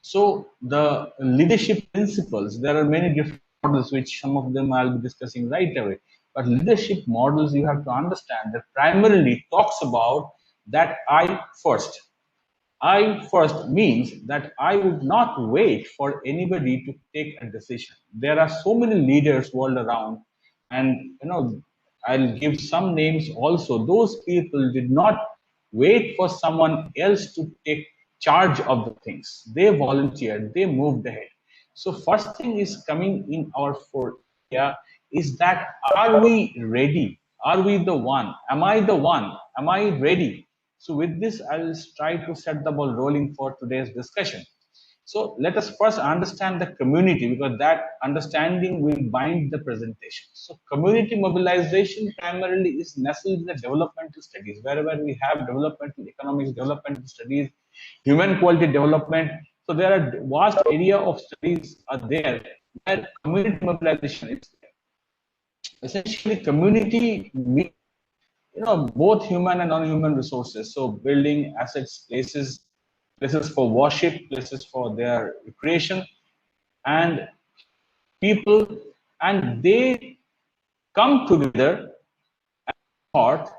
So the leadership principles, there are many different models, which some of them I'll be discussing right away. But leadership models, you have to understand that primarily talks about that I first means that I would not wait for anybody to take a decision. There are so many leaders world around, and I'll give some names also. Those people did not wait for someone else to take charge of the things. They volunteered, they moved ahead. So first thing is coming in our area is that, are we ready? Are we the one? Am I the one? Am I ready? So with this, I'll try to set the ball rolling for today's discussion. So let us first understand the community, because that understanding will bind the presentation. So community mobilization primarily is nestled in the developmental studies. Wherever we have developmental economics, developmental studies, human quality development, so there are vast area of studies are there where community mobilization is there. Essentially, community means, both human and non-human resources. So building assets, places for worship, places for their recreation, and people, and they come together thought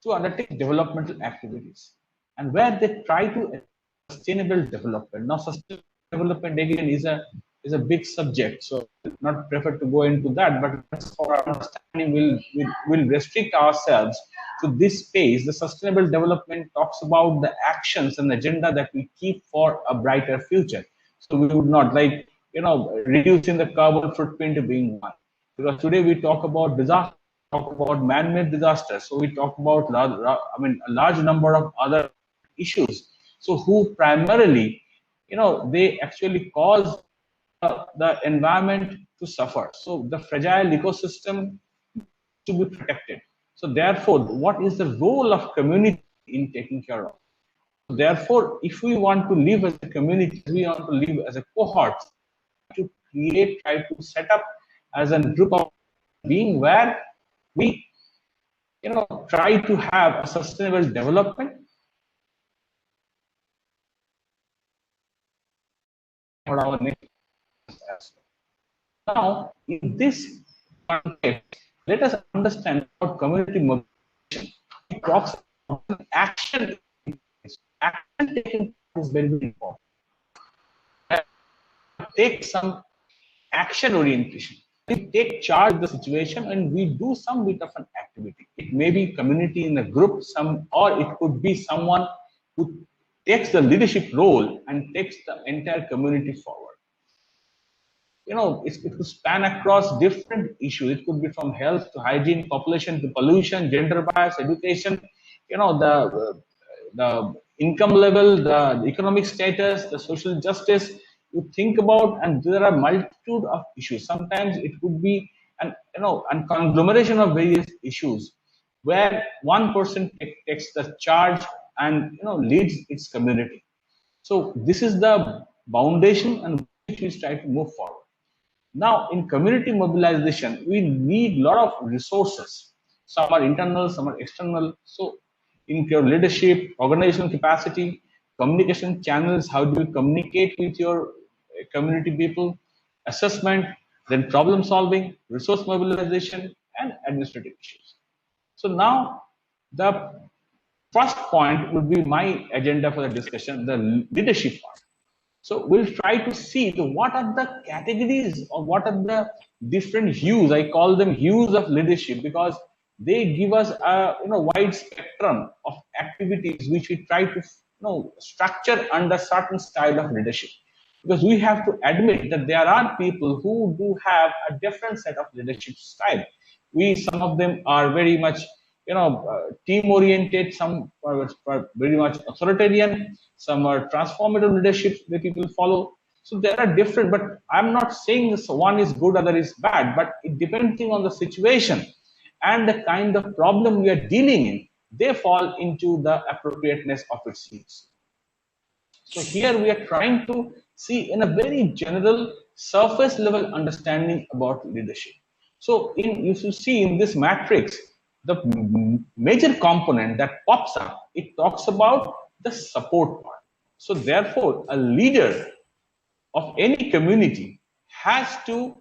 to undertake developmental activities, and where they try to achieve sustainable development. Now, sustainable development again is a big subject, so not prefer to go into that. But for our understanding, we'll restrict ourselves to this space. The sustainable development talks about the actions and agenda that we keep for a brighter future. So we would not like reducing the carbon footprint being one, because today we talk about disaster, talk about man-made disasters. So we talk about a large number of other issues. So who primarily, they actually cause the environment to suffer. So the fragile ecosystem to be protected. So therefore, what is the role of community in taking care of? Therefore, if we want to live as a community, we want to live as a cohort, to try to set up as a group of being where we try to have a sustainable development for our next as well. Now, in this context, let us understand about community mobilization. It talks about action. Action taken is very, very important. Take some action orientation. We take charge of the situation and we do some bit of an activity. It may be community in a group, or it could be someone who takes the leadership role and takes the entire community forward. It could span across different issues. It could be from health to hygiene, population to pollution, gender bias, education, the income level, the economic status, the social justice. You think about, and there are multitude of issues. Sometimes it could be an conglomeration of various issues where one person takes the charge and leads its community. So this is the foundation and which we try to move forward. Now, in community mobilization, we need a lot of resources. Some are internal, some are external. So, in your leadership, organizational capacity, communication channels, how do you communicate with your community people, assessment, then problem solving, resource mobilization, and administrative issues. So, now the first point would be my agenda for the discussion, the leadership part. So we'll try to see what are the categories or what are the different hues. I call them hues of leadership because they give us a wide spectrum of activities which we try to structure under certain style of leadership. Because we have to admit that there are people who do have a different set of leadership style. Some of them are very much team oriented, some are very much authoritarian, some are transformative leadership that people follow. So there are different, but I'm not saying this one is good, other is bad, but it depending on the situation and the kind of problem we are dealing in, they fall into the appropriateness of its use. So here we are trying to see in a very general surface level understanding about leadership. So you should see in this matrix, the major component that pops up, it talks about the support part. So therefore, a leader of any community has to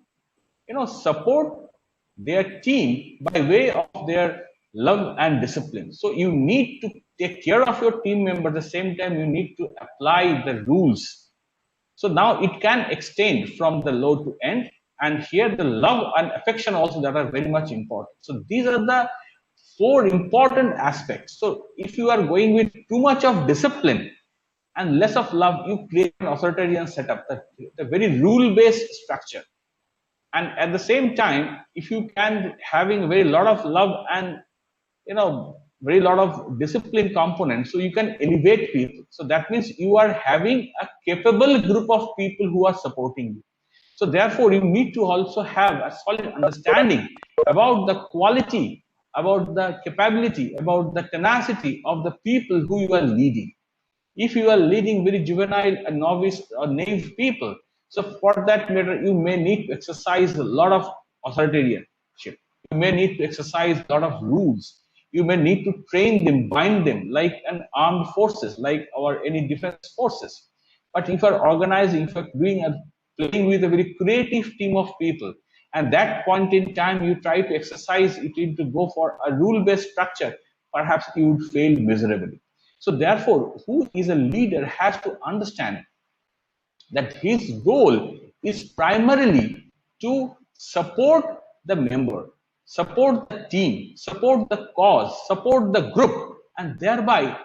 support their team by way of their love and discipline. So you need to take care of your team member, at the same time you need to apply the rules. So now it can extend from the low to end, and here the love and affection also that are very much important. So these are the 4 important aspects. So if you are going with too much of discipline and less of love, you create an authoritarian setup, the very rule-based structure. And at the same time, if you can having a very lot of love and very lot of discipline components, so you can elevate people. So that means you are having a capable group of people who are supporting you. So therefore, you need to also have a solid understanding about the quality, about the capability, about the tenacity of the people who you are leading. If you are leading very juvenile and novice or naive people, so for that matter, you may need to exercise a lot of authoritarianship. You may need to exercise a lot of rules. You may need to train them, bind them like an armed forces, like our any defense forces. But if you are organizing, if you are doing a playing with a very creative team of people, and that point in time you try to exercise it to go for a rule-based structure, perhaps you would fail miserably. So therefore, who is a leader has to understand that his goal is primarily to support the member, support the team, support the cause, support the group, and thereby,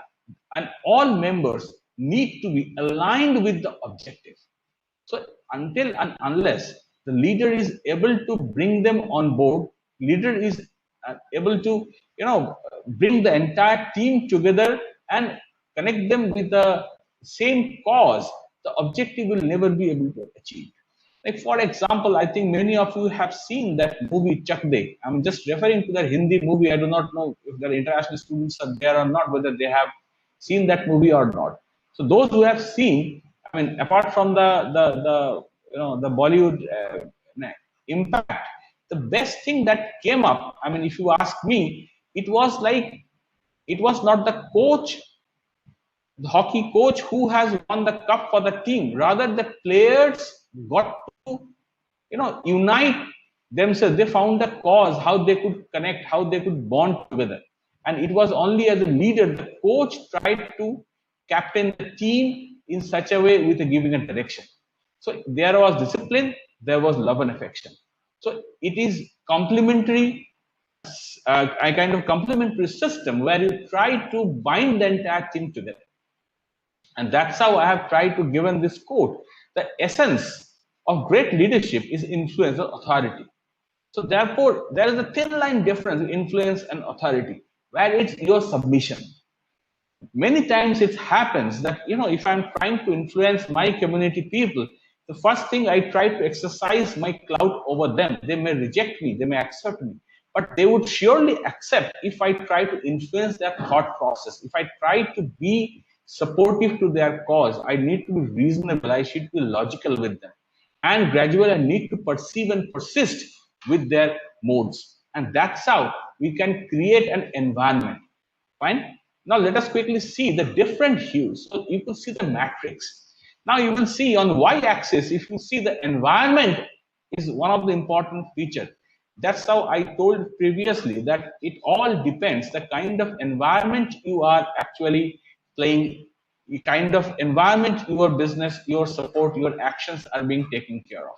and all members need to be aligned with the objective. So until and unless the leader is able to bring them on board, leader is able to bring the entire team together and connect them with the same cause, the objective will never be able to achieve. Like for example, I think many of you have seen that movie Chak De. I'm just referring to that Hindi movie. I do not know if the international students are there or not, whether they have seen that movie or not. So those who have seen, I mean, apart from the Bollywood impact, the best thing that came up, I mean, if you ask me, it was like it was not the coach, the hockey coach who has won the cup for the team. Rather, the players got to unite themselves. They found the cause, how they could connect, how they could bond together. And it was only as a leader, the coach tried to captain the team in such a way with a giving a direction. So there was discipline, there was love and affection. So it is complementary, a kind of complementary system where you try to bind the entire team together. And that's how I have tried to given this quote. The essence of great leadership is influence or authority. So therefore, there is a thin line difference in influence and authority, where it's your submission. Many times it happens that, if I'm trying to influence my community people, the first thing I try to exercise my clout over them. They may reject me, they may accept me, but they would surely accept if I try to influence their thought process. If I try to be supportive to their cause, I need to be reasonable, I should be logical with them. And gradually I need to perceive and persist with their modes. And that's how we can create an environment. Fine. Now let us quickly see the different hues. So you can see the matrix. Now you will see on y-axis, if you see the environment is one of the important features. That's how I told previously that it all depends the kind of environment you are actually playing, the kind of environment your business, your support, your actions are being taken care of.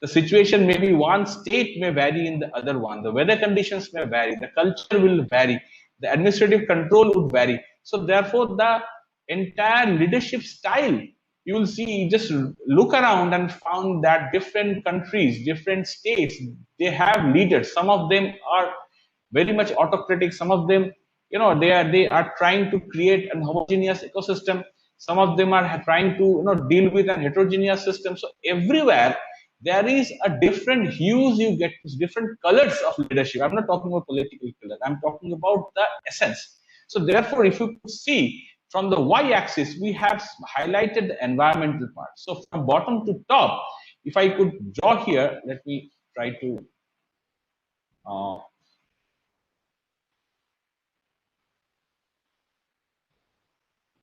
The situation may be one state may vary in the other one. The weather conditions may vary. The culture will vary. The administrative control would vary. So therefore, the entire leadership style, you will see, just look around and found that different countries, different states, they have leaders. Some of them are very much autocratic. Some of them, they are trying to create an homogeneous ecosystem. Some of them are trying to, deal with an heterogeneous system. So everywhere, there is a different hues you get, different colors of leadership. I'm not talking about political color. I'm talking about the essence. So therefore, if you see from the y-axis, we have highlighted the environmental part. So from bottom to top, if I could draw here, let me try to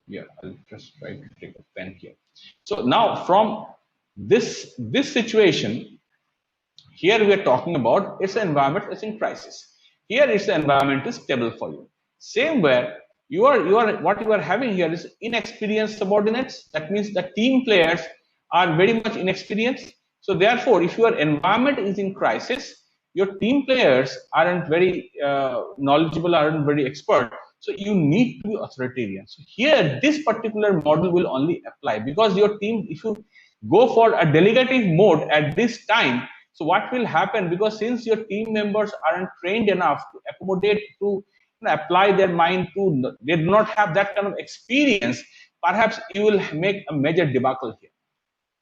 yeah, I'll just try to take a pen here. So now from this situation, here we are talking about its environment is in crisis. Here its environment is stable for you. Same where what you are having here is inexperienced subordinates. That means the team players are very much inexperienced. So therefore, if your environment is in crisis, your team players aren't very knowledgeable, aren't very expert. So you need to be authoritarian. So here, this particular model will only apply because your team, if you go for a delegative mode at this time, so what will happen? Because since your team members aren't trained enough to accommodate to apply their mind to, they do not have that kind of experience, perhaps you will make a major debacle here.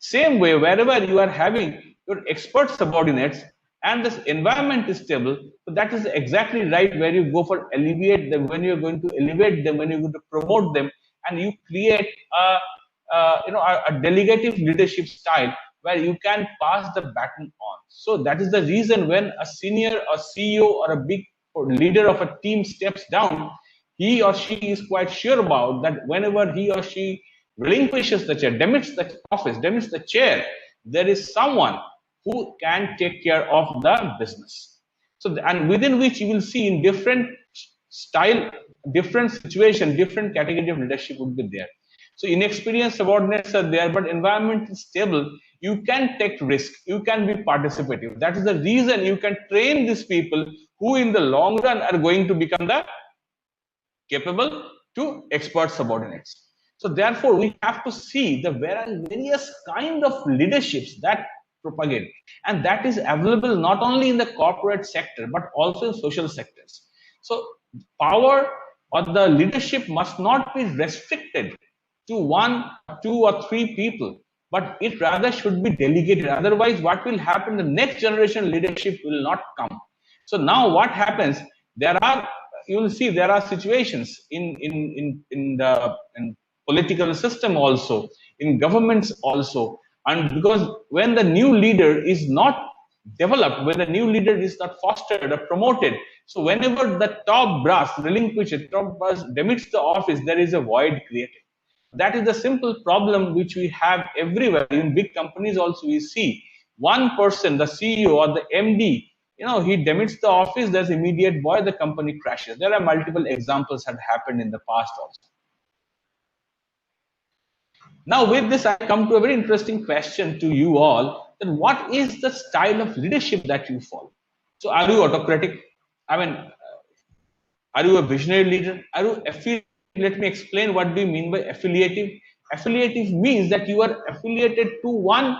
Same way, wherever you are having your expert subordinates and this environment is stable, so that is exactly right where you go for alleviate them, when you're going to elevate them, when you're going to promote them, and you create a delegative leadership style where you can pass the baton on. So that is the reason when a senior, a CEO, or a big leader of a team steps down, he or she is quite sure about that whenever he or she relinquishes the chair, demits the office, demits the chair, there is someone who can take care of the business. So, and within which you will see in different style, different situation, different category of leadership would be there. So inexperienced subordinates are there, but environment is stable. You can take risk. You can be participative. That is the reason you can train these people who in the long run are going to become the capable to expert subordinates. So therefore, we have to see the various kind of leaderships that propagate, and that is available not only in the corporate sector but also in social sectors. So power or the leadership must not be restricted to one, two, or three people, but it rather should be delegated. Otherwise, what will happen? The next generation leadership will not come. So now, what happens? You will see there are situations in the political system also, in governments also, and because when the new leader is not developed, when the new leader is not fostered or promoted, so whenever the top brass relinquishes, top brass demits the office, there is a void created. That is the simple problem which we have everywhere. In big companies also we see one person, the CEO or the MD, he demits the office, there's immediate void, the company crashes. There are multiple examples that happened in the past also. Now with this, I come to a very interesting question to you all. Then what is the style of leadership that you follow? So are you autocratic? I mean, are you a visionary leader? Are you affiliative? Let me explain what do you mean by affiliative. Affiliative means that you are affiliated to one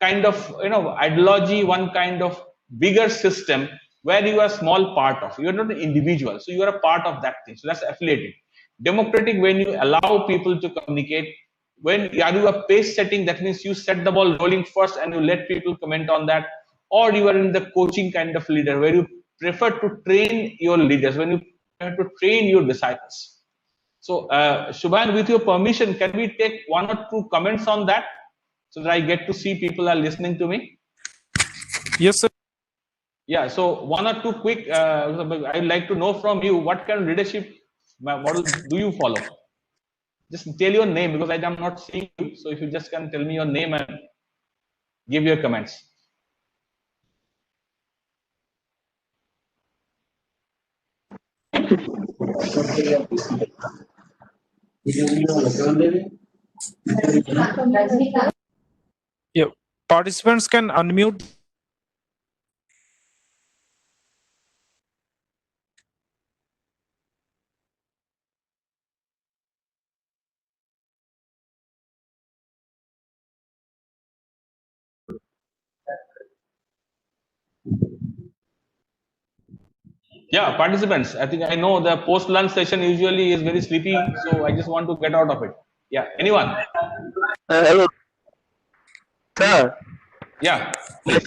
kind of ideology, one kind of bigger system where you are a small part of. You are not an individual, so you are a part of that thing. So that's affiliative. Democratic, when you allow people to communicate. When are you a pace setting, that means you set the ball rolling first and you let people comment on that. Or you are in the coaching kind of leader where you prefer to train your leaders, when you prefer to train your disciples. So Shubhan, with your permission, can we take one or two comments on that so that I get to see people are listening to me? Yes, sir. Yeah, so one or two quick, I'd like to know from you, what kind of leadership model do you follow? Just tell your name because I'm not seeing you. So if you just can tell me your name and give your comments. Yeah. Participants can unmute. Yeah, participants. I think I know the post-lunch session usually is very sleepy, so I just want to get out of it. Yeah, anyone? Hello, sir. Yeah, please.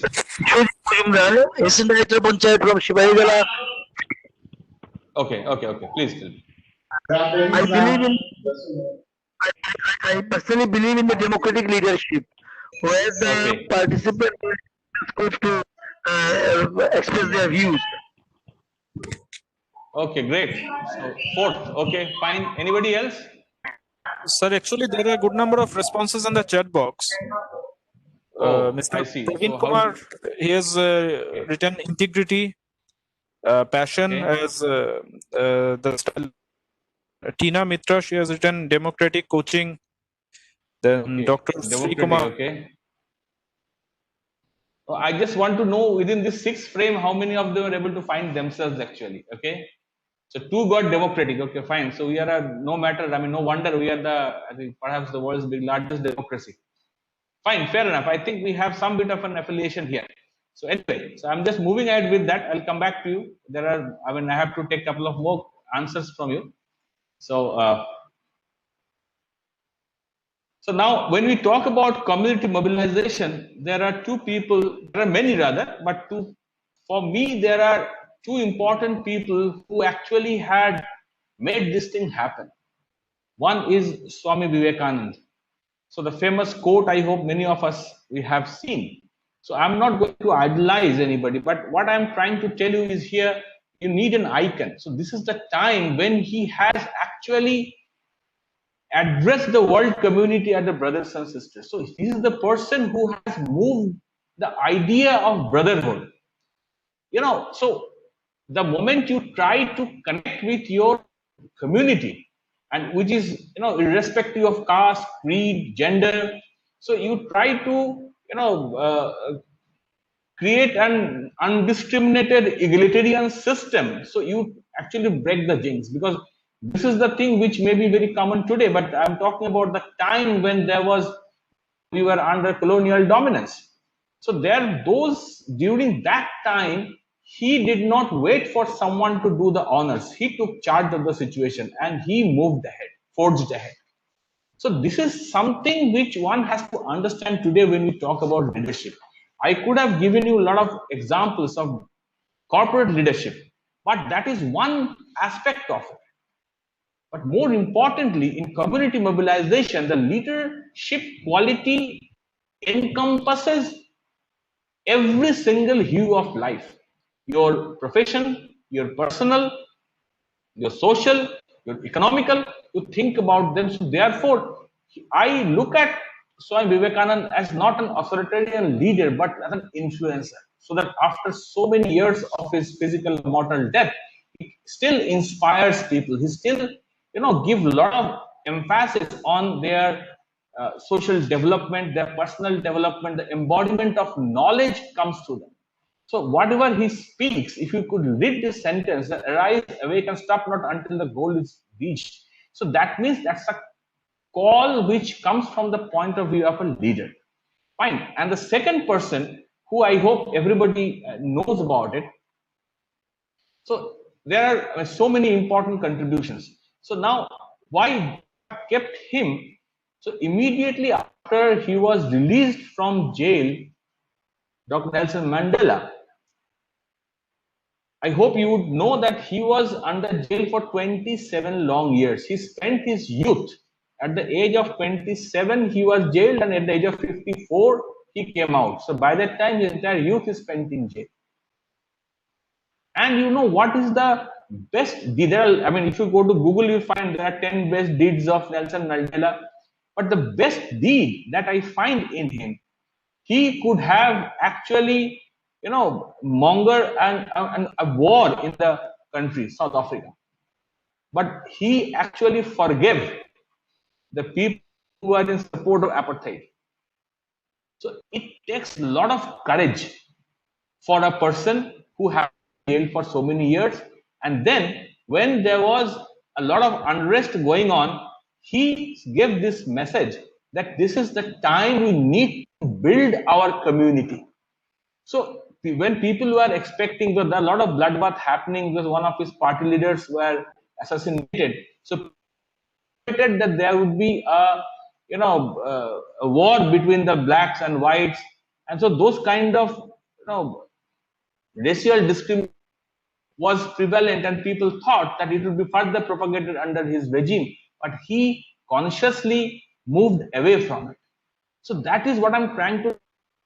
Assistant Director Panchayat from Shivayagala. Okay, please tell me. I believe in. I personally believe in the democratic leadership, where the participants are to express their views. Okay, great. So fourth, okay, fine. Anybody else? Sir, actually, there are a good number of responses in the chat box. Mr. I see. Praveen So Kumar, he has written integrity, passion as the style. Tina Mitra, she has written democratic coaching. Then Dr. Sri Kumar. Okay. I just want to know within this 6 frame, how many of them are able to find themselves actually. Okay. So 2 got democratic. Okay, fine. So we are no matter. I mean, no wonder we are I think perhaps the world's largest democracy. Fine, fair enough. I think we have some bit of an affiliation here. So anyway, so I'm just moving ahead with that. I'll come back to you. I have to take a couple of more answers from you. So, so now when we talk about community mobilization, there are many rather, but for me, there are two important people who actually had made this thing happen. One is Swami Vivekananda. So the famous quote, I hope many of us we have seen. So I'm not going to idolize anybody, but what I'm trying to tell you is here, you need an icon. So this is the time when he has actually addressed the world community and the brothers and sisters. So he is the person who has moved the idea of brotherhood. So the moment you try to connect with your community, and which is irrespective of caste, creed, gender, so you try to create an undiscriminated egalitarian system. So you actually break the jinx, because this is the thing which may be very common today, but I'm talking about the time when we were under colonial dominance. So during that time, he did not wait for someone to do the honors. He took charge of the situation and he moved ahead, forged ahead. So this is something which one has to understand today when we talk about leadership. I could have given you a lot of examples of corporate leadership, but that is one aspect of it. But more importantly, in community mobilization, the leadership quality encompasses every single hue of life: your profession, your personal, your social, your economical. You think about them. So therefore, I look at Swami Vivekananda as not an authoritarian leader, but as an influencer. So that after so many years of his physical mortal death, he still inspires people. He still, give a lot of emphasis on their social development, their personal development. The embodiment of knowledge comes to them. So whatever he speaks, if you could read this sentence, arise, awake, and stop not until the goal is reached. So that means that's a call which comes from the point of view of a leader. Fine. And the second person, who I hope everybody knows about it. So there are so many important contributions. So now, why kept him? So immediately after he was released from jail, Dr. Nelson Mandela, I hope you would know that he was under jail for 27 long years. He spent his youth. At the age of 27, he was jailed, and at the age of 54, he came out. So by that time, his entire youth is spent in jail. And you know what is the best deed? If you go to Google, you find there are 10 best deeds of Nelson Mandela. But the best deed that I find in him, he could have actually monger and a war in the country, South Africa. But he actually forgave the people who are in support of apartheid. So it takes a lot of courage for a person who has been jailed for so many years. And then when there was a lot of unrest going on, he gave this message that this is the time we need to build our community. So when people were expecting that there are a lot of bloodbath happening because one of his party leaders were assassinated, so that there would be a war between the blacks and whites, and so those kind of racial discrimination was prevalent, and people thought that it would be further propagated under his regime, but he consciously moved away from it. So that is what I'm trying to,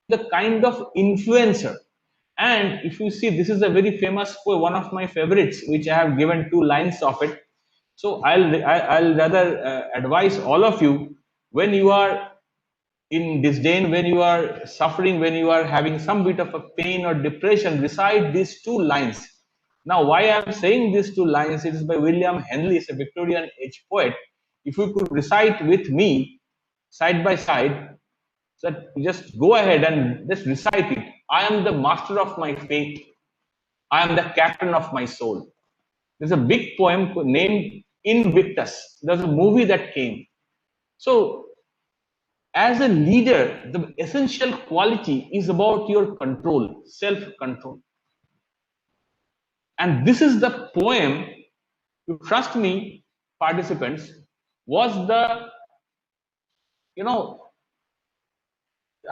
the kind of influencer. And if you see, this is a very famous quote, one of my favorites, which I have given 2 lines of it. So I'll rather advise all of you, when you are in disdain, when you are suffering, when you are having some bit of a pain or depression, recite these 2 lines. Now, why I'm saying these 2 lines, it is by William Henley, it's a Victorian age poet. If you could recite with me, side by side, so just go ahead and just recite it. I am the master of my fate. I am the captain of my soul. There's a big poem named Invictus. There's a movie that came. So as a leader, the essential quality is about your control, self-control. And this is the poem, you trust me, participants, was the, you know,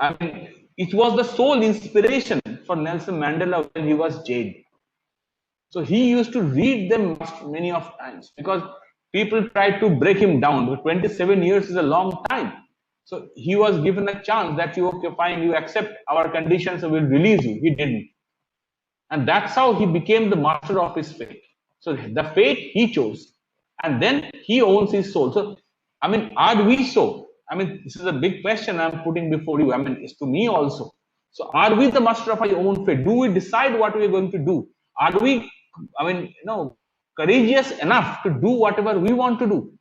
I mean, it was the sole inspiration for Nelson Mandela when he was jailed. So he used to read them many of times because people tried to break him down. 27 years is a long time. So he was given a chance that you, okay, fine, you accept our conditions, so we'll release you. He didn't. And that's how he became the master of his fate. So the fate he chose, and then he owns his soul. So, I mean, are we so? I mean, this is a big question I'm putting before you. I mean, it's to me also. So, are we the master of our own fate? Do we decide what we're going to do? Are we, I mean, courageous enough to do whatever we want to do?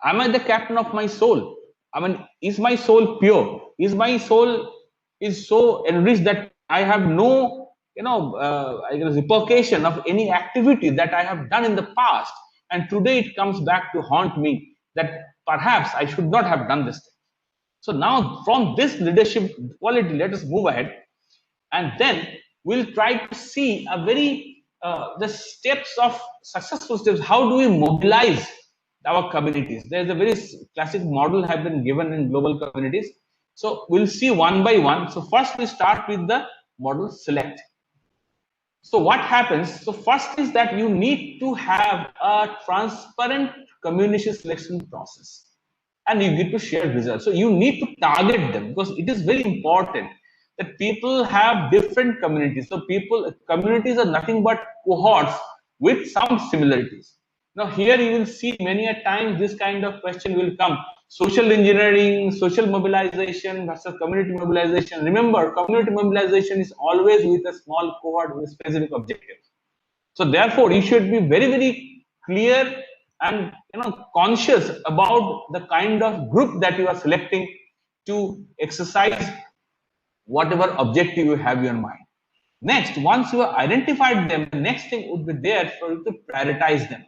Am I the captain of my soul? I mean, is my soul pure? Is my soul is so enriched that I have no, I guess, repercussion of any activity that I have done in the past, and today it comes back to haunt me that perhaps I should not have done this thing. So now, from this leadership quality, let us move ahead, and then we'll try to see a very the steps of successful steps. How do we mobilize our communities? There's a very classic model have been given in global communities, so we'll see one by one. So first we start with the model select. So what happens? So first is that you need to have a transparent community selection process, and you need to share results. So you need to target them because it is very important that people have different communities. So communities are nothing but cohorts with some similarities. Now here you will see many a time this kind of question will come: social engineering, social mobilization versus community mobilization. Remember, community mobilization is always with a small cohort with specific objectives. So therefore, you should be very, very clear and conscious about the kind of group that you are selecting to exercise whatever objective you have in your mind. Next, once you have identified them, the next thing would be there for you to prioritize them.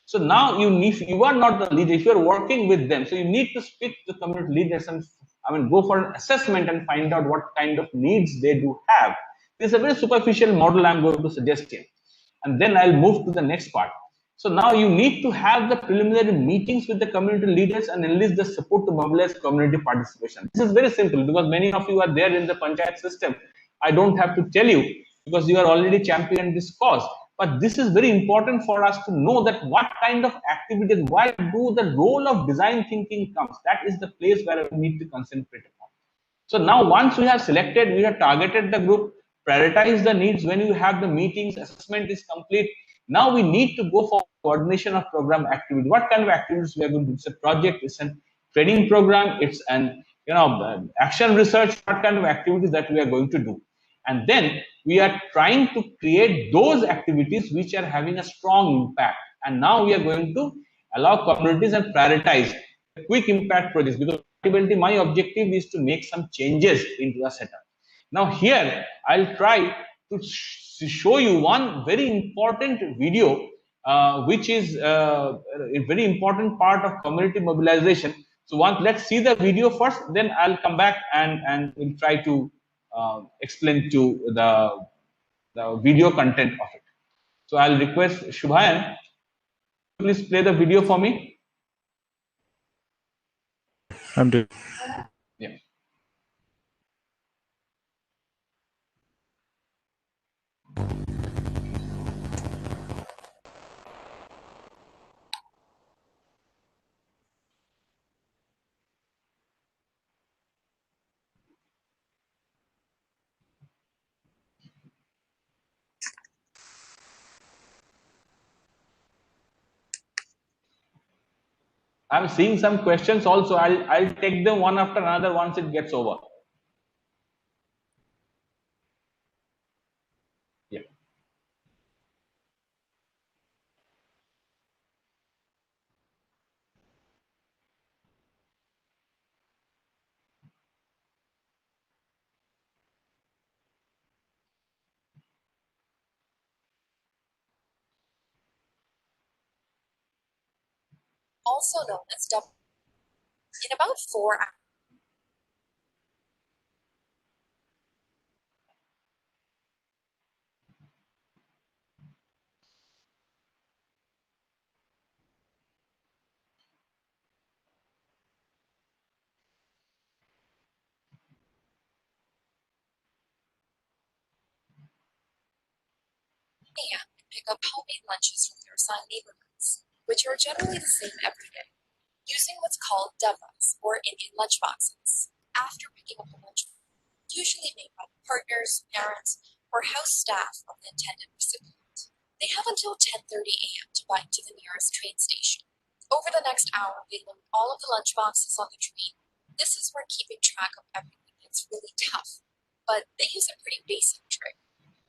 So now you are not the leader, if you are working with them, so you need to speak to community leaders and go for an assessment and find out what kind of needs they do have. This is a very superficial model I'm going to suggest here. And then I'll move to the next part. So now you need to have the preliminary meetings with the community leaders and enlist the support to mobilize community participation. This is very simple because many of you are there in the Panchayat system. I don't have to tell you because you are already championing this cause. But this is very important for us to know that what kind of activities, why do the role of design thinking comes. That is the place where we need to concentrate upon. So now once we have selected, we have targeted the group, prioritize the needs. When you have the meetings, assessment is complete. Now we need to go for coordination of program activity. What kind of activities we are going to do? It's a project, it's a training program, it's an action research, what kind of activities that we are going to do. And then we are trying to create those activities which are having a strong impact. And now we are going to allow communities and prioritize quick impact projects because ultimately my objective is to make some changes into the setup. Now here I'll try to show you one very important video which is a very important part of community mobilization. So let's see the video first, then I'll come back and we'll try to explain to the video content of it. So I'll request Shubhayan, please play the video for me. I'm doing. Yeah. I'm seeing some questions also. I'll take them one after another once it gets over. Yeah. also known as In about 4 hours, a.m. and pick up homemade lunches from their assigned neighborhoods, which are generally the same every day, using what's called devas, or Indian lunchboxes. After picking up the lunch, usually made by the partners, parents, or house staff of the intended recipient, they have until 10:30 a.m. to bike to the nearest train station. Over the next hour, they load all of the lunchboxes on the train. This is where keeping track of everything gets really tough, but they use a pretty basic trick.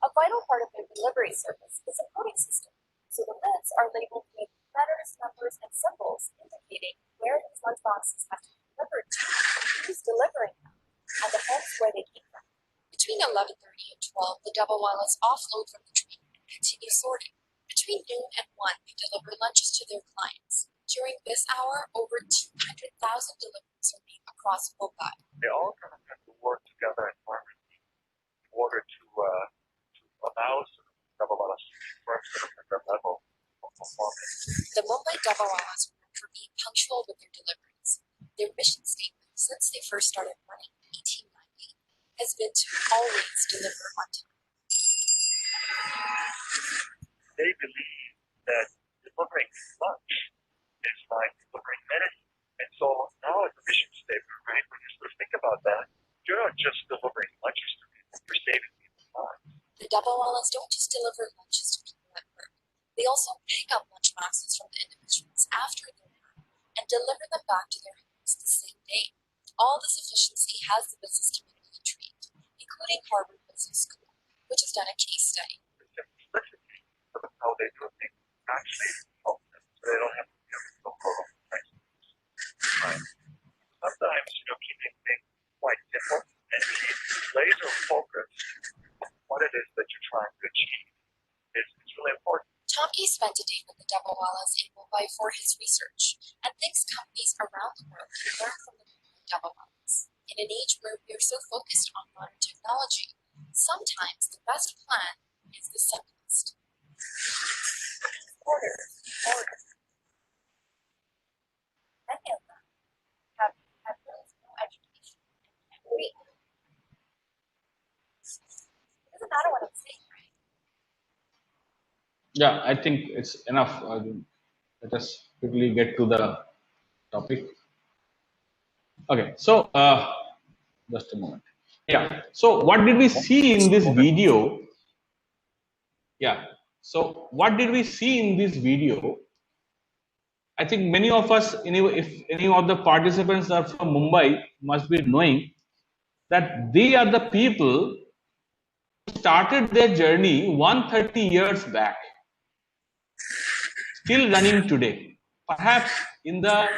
A vital part of their delivery service is a coding system, so the lids are labeled with letters, numbers, and symbols indicating where these lunchboxes have to be delivered to, who's delivering them, and the homes where they keep them. Between 11:30 and 12, the Dabawalas offload from the train and continue sorting. Between noon and 1, they deliver lunches to their clients. During this hour, over 200,000 deliveries are made across Mumbai. They all kind of have to work together in harmony in order to allow sort of Dabawalas to work sort of at their level of performance. The Mumbai Dabawalas are known for being punctual with their deliveries. Their mission statement, since they first started running in 1890, has been to always deliver on time. They believe that delivering lunch is like delivering medicine. And so now as a mission statement, right, when you sort of think about that, you're not just delivering lunches to people, you're saving people's lives. The Dabawalas don't just deliver lunches to people at work. They also pick up lunch boxes from the individuals after their work and deliver them back to their homes the same day. All this efficiency has the business community intrigued, including Harvard Business School, which has done a case study. The simplicity of how they do things actually helps them, so they don't have to deal with the whole crisis. Right. Sometimes, keeping things quite simple and keep laser focused on what it is that you're trying to achieve is really important. Tomke spent a day with the Dabawalas in Mumbai for his research and thinks companies around the world can learn from the Mumbai Dabawalas. In an age where we are so focused on modern technology, sometimes the best plan is the simplest. Order. Many of them have had little to no education and can't read. It doesn't matter what I'm saying, right? Yeah, I think it's enough. Let us quickly get to the topic. Okay, so just a moment. Yeah, so what did we see in this video? Yeah, so what did we see in this video? I think many of us, if any of the participants are from Mumbai, must be knowing that they are the people who started their journey 130 years back, still running today. Perhaps in the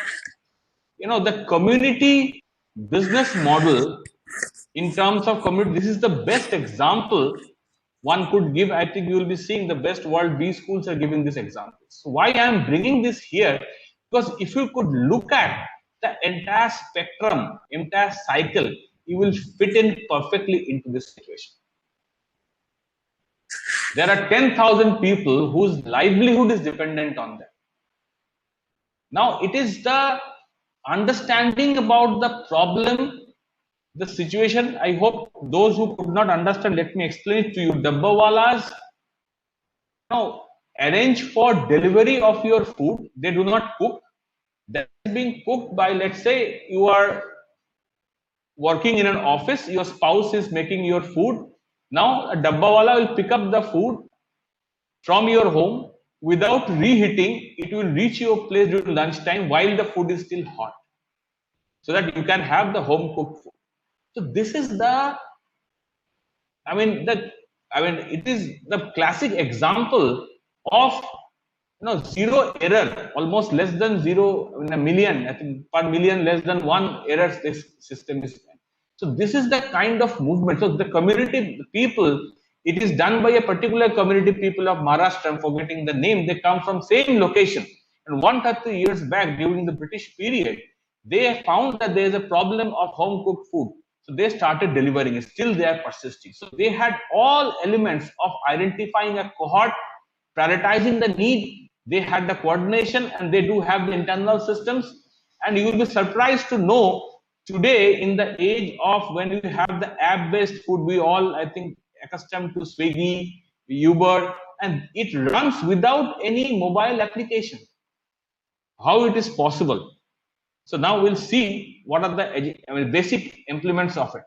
the community business model, in terms of community, this is the best example one could give. I think you will be seeing the best world B schools are giving this example. So why I am bringing this here? Because if you could look at the entire spectrum, entire cycle, you will fit in perfectly into this situation. There are 10,000 people whose livelihood is dependent on them. Now it is the understanding about the problem, the situation. I hope those who could not understand, let me explain it to you. Dabbawalas arrange for delivery of your food. They do not cook. That is being cooked by, let's say you are working in an office, your spouse is making your food. Now a dabbawala will pick up the food from your home without reheating. It will reach your place during lunchtime while the food is still hot, so that you can have the home cooked food. So this is the, it is the classic example of zero error, almost less than zero in a million. I think per million less than one error this system is. So this is the kind of movement. So the community people, it is done by a particular community people of Maharashtra. I'm forgetting the name. They come from same location, and 130 years back during the British period, They found that there is a problem of home cooked food. So they started delivering it. Still they are persisting. So they had all elements of identifying a cohort, prioritizing the need. They had the coordination, and they do have the internal systems. And you will be surprised to know today, in the age of when we have the app-based food, we all, I think, accustomed to Swiggy, Uber, and it runs without any mobile application. How it is possible? So now we'll see what are the basic implements of it.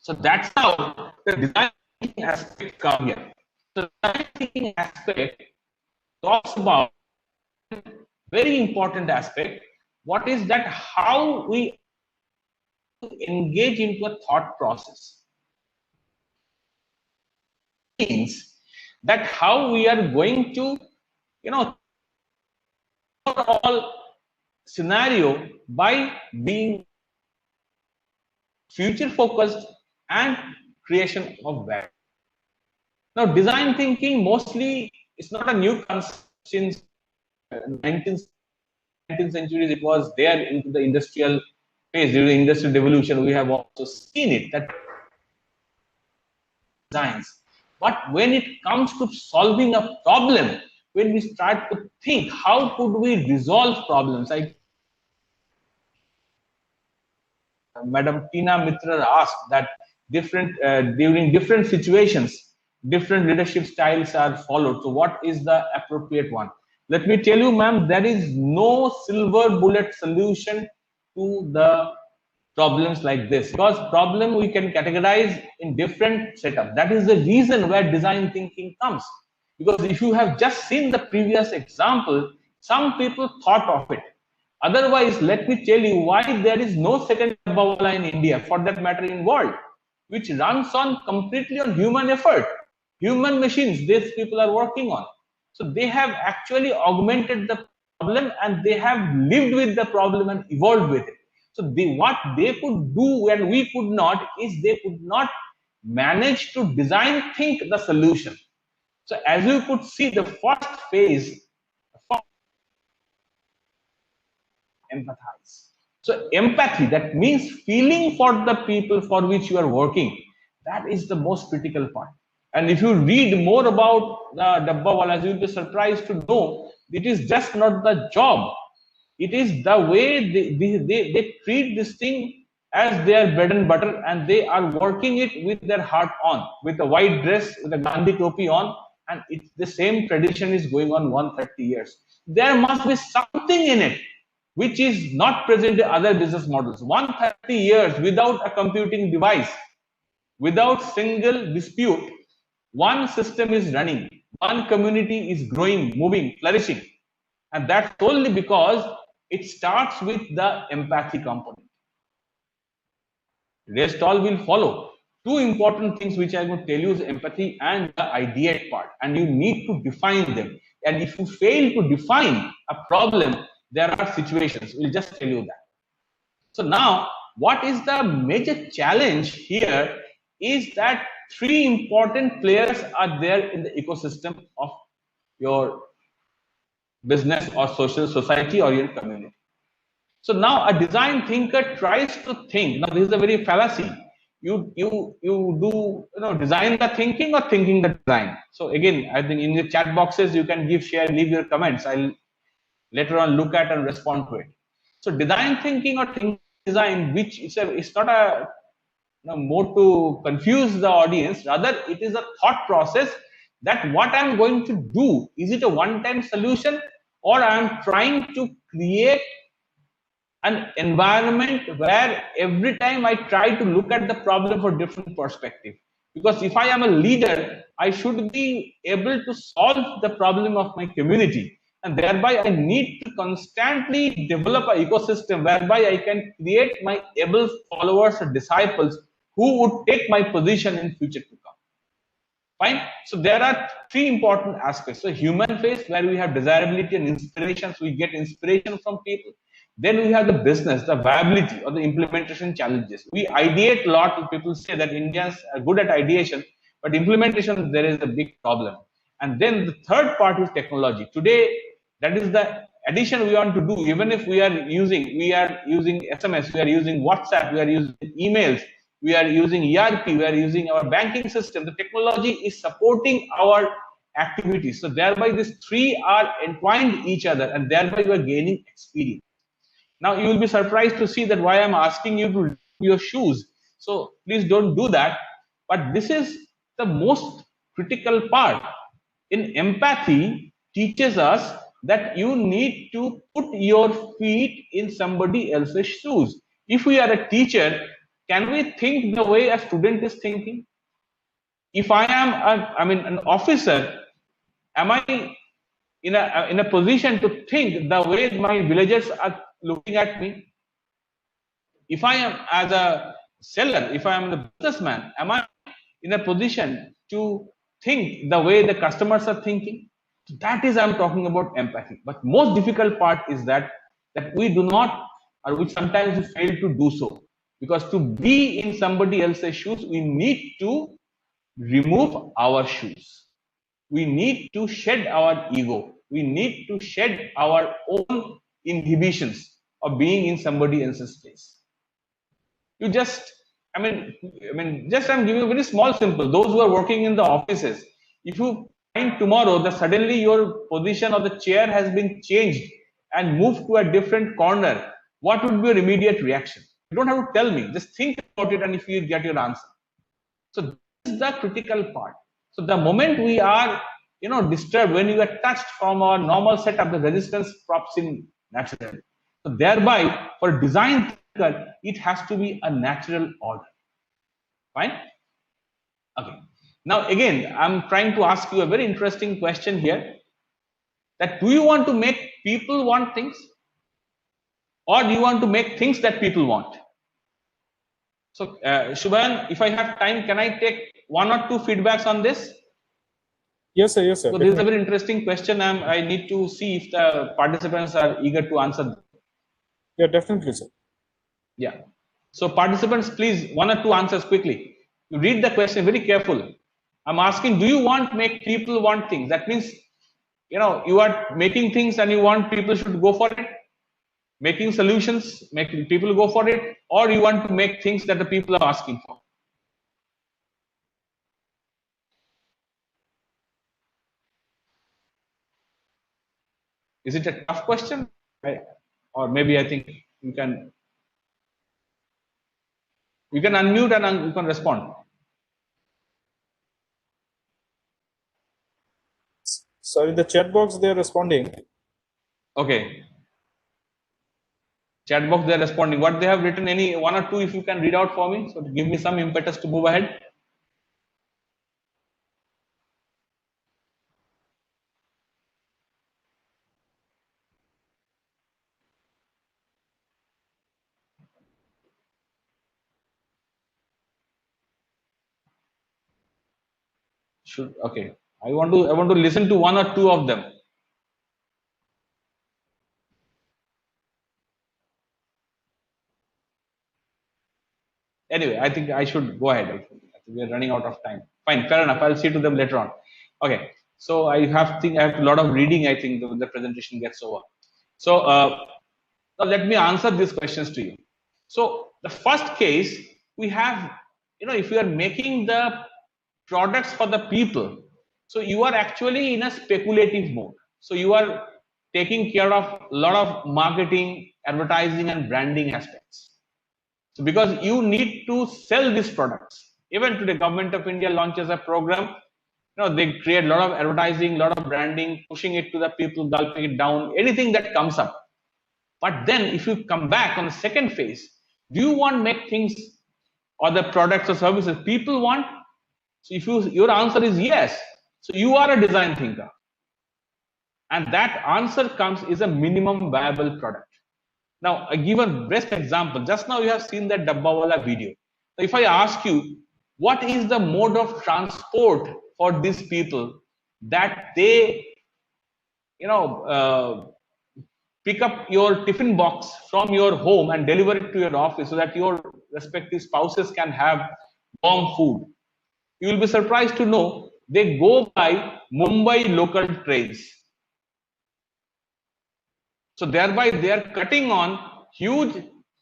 So that's how the design thinking aspect comes here. So the design thinking aspect talks about very important aspect. What is that? How we engage into a thought process. Means that how we are going to, overall scenario by being future focused and creation of value. Now, design thinking mostly is not a new concept. Since 19th centuries, it was there into the industrial phase. During the industrial revolution, we have also seen it, that designs. But when it comes to solving a problem, when we start to think how could we resolve problems, Madam Tina Mitra asked that during different situations, different leadership styles are followed. So what is the appropriate one? Let me tell you, ma'am, there is no silver bullet solution to the problems like this, because problem we can categorize in different setup. That is the reason where design thinking comes. Because if you have just seen the previous example, some people thought of it. Otherwise, let me tell you why there is no second Dabbawala in India, for that matter in world, which runs on completely on human effort, human machines these people are working on. So they have actually augmented the problem, and they have lived with the problem and evolved with it. So what they could do and we could not is they could not manage to design, think the solution. So as you could see, the first phase, empathize. So empathy, that means feeling for the people for which you are working. That is the most critical part. And if you read more about the Dabbawalas, you'll be surprised to know it is just not the job. It is the way they treat this thing as their bread and butter, and they are working it with their heart on, with a white dress, with a Gandhi topi on, and it's the same tradition is going on 130 years. There must be something in it which is not present in other business models. 130 years without a computing device, without single dispute, one system is running, one community is growing, moving, flourishing. And that's only because it starts with the empathy component. Rest all will follow. Two important things which I'm going to tell you is empathy and the ideate part. And you need to define them. And if you fail to define a problem, there are situations. We'll just tell you that. So now, what is the major challenge here is that three important players are there in the ecosystem of your business or social society or your community. So now a design thinker tries to think. Now this is a very fallacy. You do design the thinking or thinking the design. So again, I think in the chat boxes you can leave your comments. I'll later on look at and respond to it. So design thinking or thinking design, which it's not a more to confuse the audience. Rather, it is a thought process that what I'm going to do, is it a one-time solution, or I'm trying to create an environment where every time I try to look at the problem from different perspective. Because if I am a leader, I should be able to solve the problem of my community, and thereby I need to constantly develop an ecosystem whereby I can create my able followers or disciples who would take my position in future to come. Fine. So there are three important aspects. So human phase, where we have desirability and inspiration, so we get inspiration from people. Then we have the business, the viability or the implementation challenges. We ideate a lot. People say that Indians are good at ideation, but implementation, there is a big problem. And then the third part is technology. Today, that is the addition we want to do, even if we are using SMS, we are using WhatsApp, we are using emails, we are using ERP, we are using our banking system, the technology is supporting our activities. So thereby these three are entwined each other, and thereby you are gaining experience. Now you will be surprised to see that why I'm asking you to remove your shoes. So please don't do that. But this is the most critical part. In empathy, teaches us that you need to put your feet in somebody else's shoes. If we are a teacher, can we think the way a student is thinking? If I am an officer, am I in a position to think the way my villagers are looking at me? If I am as a seller, if I am the businessman, am I in a position to think the way the customers are thinking? That is, I'm talking about empathy. But most difficult part is that we do not, or we sometimes we fail to do so. Because to be in somebody else's shoes, we need to remove our shoes. We need to shed our ego. We need to shed our own inhibitions of being in somebody else's place. You just, just I'm giving a very small simple. Those who are working in the offices, if you find tomorrow that suddenly your position of the chair has been changed and moved to a different corner, what would be your immediate reaction? You don't have to tell me. Just think about it, and if you get your answer. So this is the critical part. So the moment we are, disturbed, when you are touched from our normal setup, the resistance drops in naturally. So thereby, for design thinker, it has to be a natural order. Fine? Okay. Now again, I'm trying to ask you a very interesting question here. That do you want to make people want things? Or do you want to make things that people want? So, Shubhan, if I have time, can I take one or two feedbacks on this? Yes, sir. Yes, sir. So this is a very interesting question. I need to see if the participants are eager to answer. Yeah, definitely, sir. Yeah. So participants, please, one or two answers quickly. You read the question very carefully. I'm asking, do you want make people want things? That means, you are making things and you want people should go for it. Making solutions, making people go for it, or you want to make things that the people are asking for. Is it a tough question? Or maybe I think you can unmute and you can respond. Sorry, the chat box, they're responding. Okay. Chat box, they're responding. What they have written, any one or two, if you can read out for me, so to give me some impetus to move ahead. Okay. I want to listen to one or two of them. Anyway, I think I should go ahead. I think we are running out of time. Fine, fair enough. I'll see to them later on. Okay. So I have a lot of reading. I think the presentation gets over. So now let me answer these questions to you. So the first case we have, if you are making the products for the people, so you are actually in a speculative mode. So you are taking care of a lot of marketing, advertising, and branding aspects. So because you need to sell these products. Even today, Government of India launches a program. They create a lot of advertising, a lot of branding, pushing it to the people, gulping it down, anything that comes up. But then if you come back on the second phase, do you want to make things or the products or services people want? So if your answer is yes, so you are a design thinker. And that answer is a minimum viable product. Now, I give a best example. Just now you have seen that Dabbawala video. So if I ask you, what is the mode of transport for these people that they, pick up your tiffin box from your home and deliver it to your office so that your respective spouses can have warm food. You will be surprised to know they go by Mumbai local trains. So thereby they are cutting on huge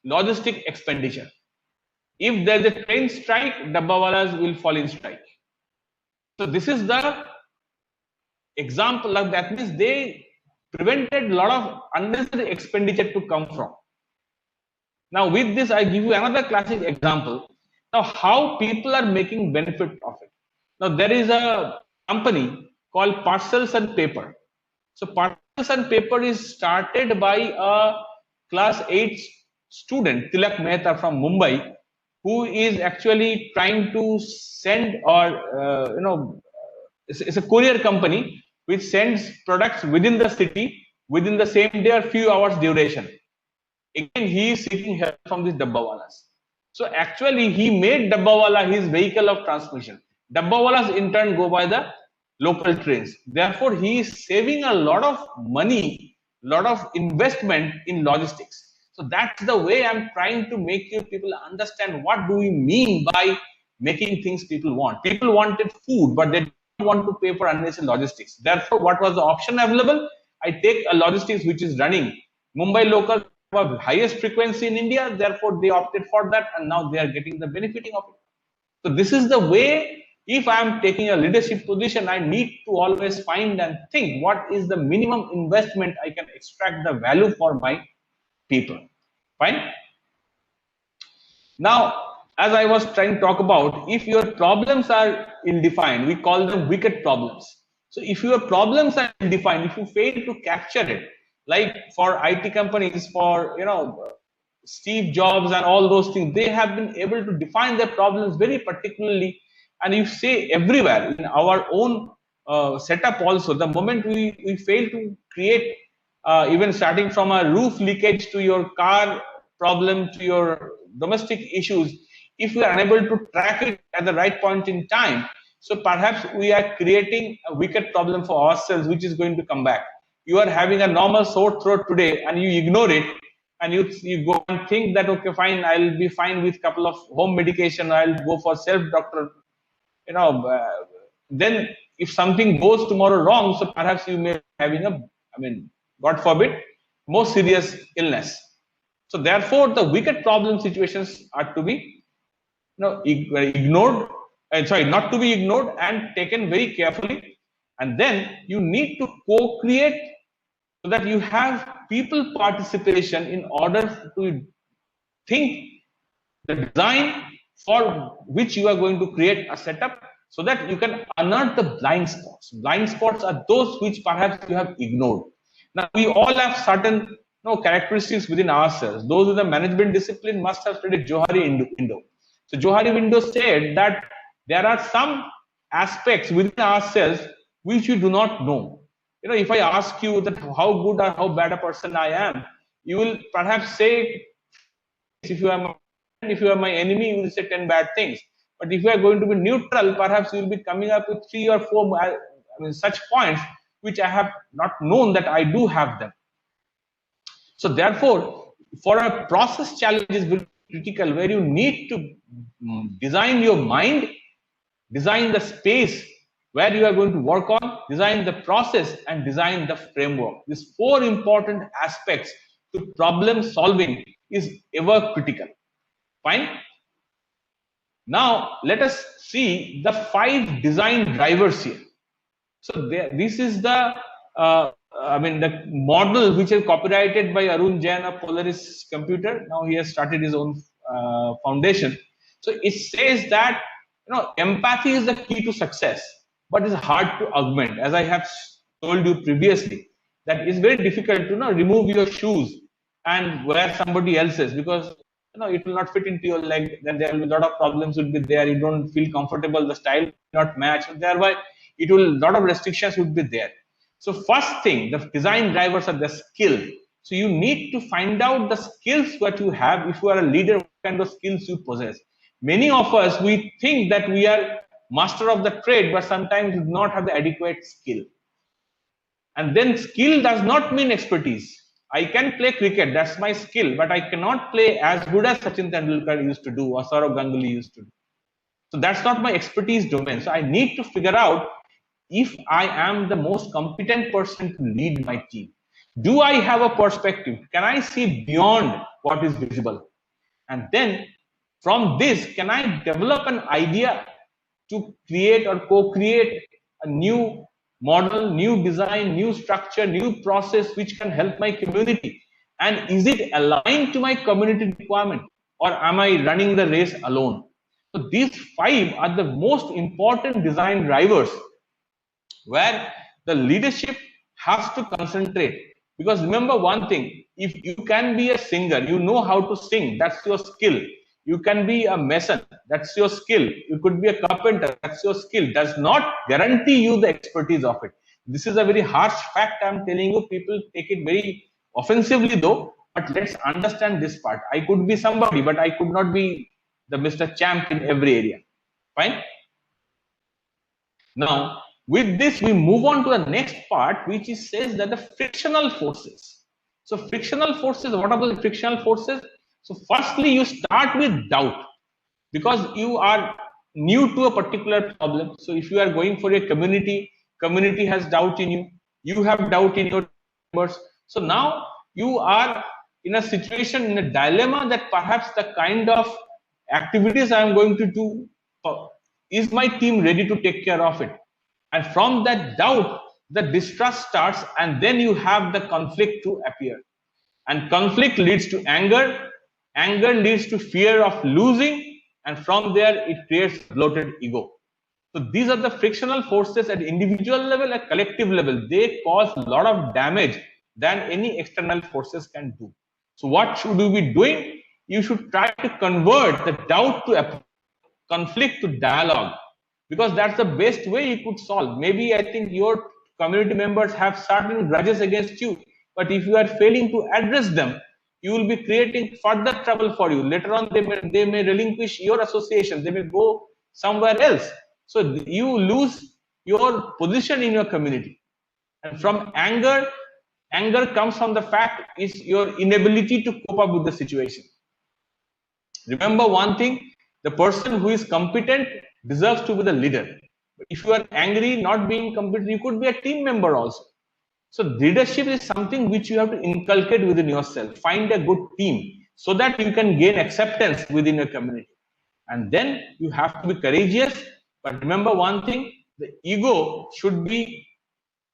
logistic expenditure. If there is a train strike, dabbawalas will fall in strike. So this is the example of that, means they prevented a lot of unnecessary expenditure to come from. Now with this, I give you another classic example. Now how people are making benefit of it. Now there is a company called Parcels and Paper. So Parcels and Paper is started by a class 8 student, Tilak Mehta from Mumbai, who is actually trying to send or it's a courier company which sends products within the city within the same day or few hours duration. Again, he is seeking help from these dabbawalas. So actually, he made dabbawala his vehicle of transmission. Dabbawalas in turn go by the local trains. Therefore, he is saving a lot of money, lot of investment in logistics. So that's the way I'm trying to make you people understand what do we mean by making things people want. People wanted food, but they don't want to pay for unnecessary logistics. Therefore, what was the option available? I take a logistics which is running. Mumbai local have highest frequency in India, therefore they opted for that, and now they are getting the benefiting of it. So this is the way. If I am taking a leadership position, I need to always find and think what is the minimum investment I can extract the value for my people. Fine. Now, as I was trying to talk about, if your problems are ill-defined, we call them wicked problems. So if your problems are ill-defined, if you fail to capture it, like for IT companies, for Steve Jobs and all those things, they have been able to define their problems very particularly, and you say everywhere in our own setup also, the moment we fail to create, even starting from a roof leakage to your car problem to your domestic issues, if we are unable to track it at the right point in time, so perhaps we are creating a wicked problem for ourselves, which is going to come back. You are having a normal sore throat today and you ignore it, and you go and think that, okay, fine, I'll be fine with couple of home medication, I'll go for self doctor, then if something goes tomorrow wrong, so perhaps you may be having a, God forbid, more serious illness. So therefore, the wicked problem situations are to be ignored, not to be ignored and taken very carefully. And then you need to co-create so that you have people participation in order to think the design for which you are going to create a setup, so that you can unearth the blind spots. Blind spots are those which perhaps you have ignored. Now, we all have certain characteristics within ourselves. Those with the management discipline must have studied Johari window. So Johari window said that there are some aspects within ourselves which you do not know. If I ask you that how good or how bad a person I am, you will perhaps say, if you are my enemy, you will say 10 bad things. But if you are going to be neutral, perhaps you will be coming up with 3 or 4 such points which I have not known that I do have them. So therefore, for a process challenge is very critical, where you need to design your mind, design the space where you are going to work on, design the process, and design the framework. These 4 important aspects to problem solving is ever critical. Fine. Now let us see the 5 design drivers here. So this is the the model which is copyrighted by Arun Jain of Polaris Computer. Now he has started his own foundation. So it says that empathy is the key to success, but it's hard to augment. As I have told you previously, that it's very difficult to remove your shoes and wear somebody else's, because it will not fit into your leg. Then there will be a lot of problems will be there. You don't feel comfortable. The style will not match. Thereby, a lot of restrictions would be there. So first thing, the design drivers are the skill. So you need to find out the skills that you have. If you are a leader, what kind of skills you possess. Many of us, we think that we are master of the trade, but sometimes we do not have the adequate skill. And then skill does not mean expertise. I can play cricket, that's my skill, but I cannot play as good as Sachin Tendulkar used to do or Saurav Ganguly used to do. So that's not my expertise domain. So I need to figure out if I am the most competent person to lead my team. Do I have a perspective? Can I see beyond what is visible? And then from this, can I develop an idea to create or co-create a new model, new design, new structure, new process which can help my community? And is it aligned to my community requirement, or am I running the race alone? So these 5 are the most important design drivers where the leadership has to concentrate. Because remember one thing, if you can be a singer, you know how to sing, that's your skill. You can be a mason, that's your skill. You could be a carpenter, that's your skill. Does not guarantee you the expertise of it. This is a very harsh fact I'm telling you. People take it very offensively though, but let's understand this part. I could be somebody, but I could not be the Mr. Champ in every area. Fine? Now, with this, we move on to the next part, which is says that the frictional forces. So, frictional forces, what are the frictional forces? So, firstly, you start with doubt because you are new to a particular problem. So, if you are going for a community, community has doubt in you, you have doubt in your members. So, now you are in a situation, in a dilemma that perhaps the kind of activities I am going to do, is my team ready to take care of it? And from that doubt, the distrust starts, and then you have the conflict to appear. And conflict leads to anger, anger leads to fear of losing, and from there it creates bloated ego. So these are the frictional forces at individual level, at collective level. They cause a lot of damage than any external forces can do. So what should we be doing? You should try to convert the doubt to a conflict to dialogue, because that's the best way you could solve. Maybe I think your community members have certain grudges against you, but if you are failing to address them, you will be creating further trouble for you. Later on, they may relinquish your association, they may go somewhere else. So you lose your position in your community. And from anger, anger comes from the fact is your inability to cope up with the situation. Remember one thing, the person who is competent deserves to be the leader. But if you are angry, not being competent, you could be a team member also. So leadership is something which you have to inculcate within yourself. Find a good team so that you can gain acceptance within your community. And then you have to be courageous. But remember one thing, the ego should be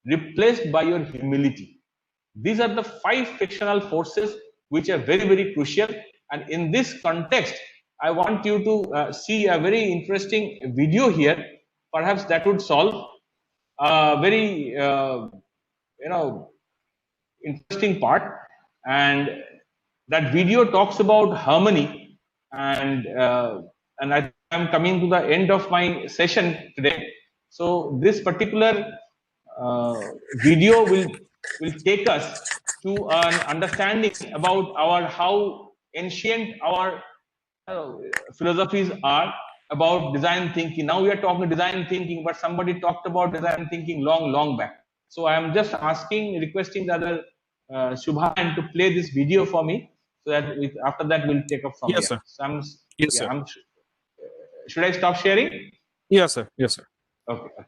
replaced by your humility. These are the 5 frictional forces which are very, very crucial. And in this context, I want you to see a very interesting video here. Perhaps that would solve a very, interesting part. And that video talks about harmony. And I'm coming to the end of my session today. So this particular video will take us to an understanding about our how ancient our philosophies are about design thinking. Now we are talking design thinking, but somebody talked about design thinking long back. So I am just requesting the other Shubhan to play this video for me, so that after that we'll take up from Yes, here. sir. So Yes, sir. Should I stop sharing? Yes, sir. Yes, sir. Okay.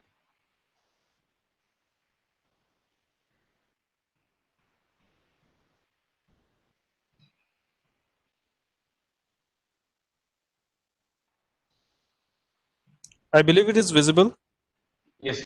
I believe it is visible. Yes.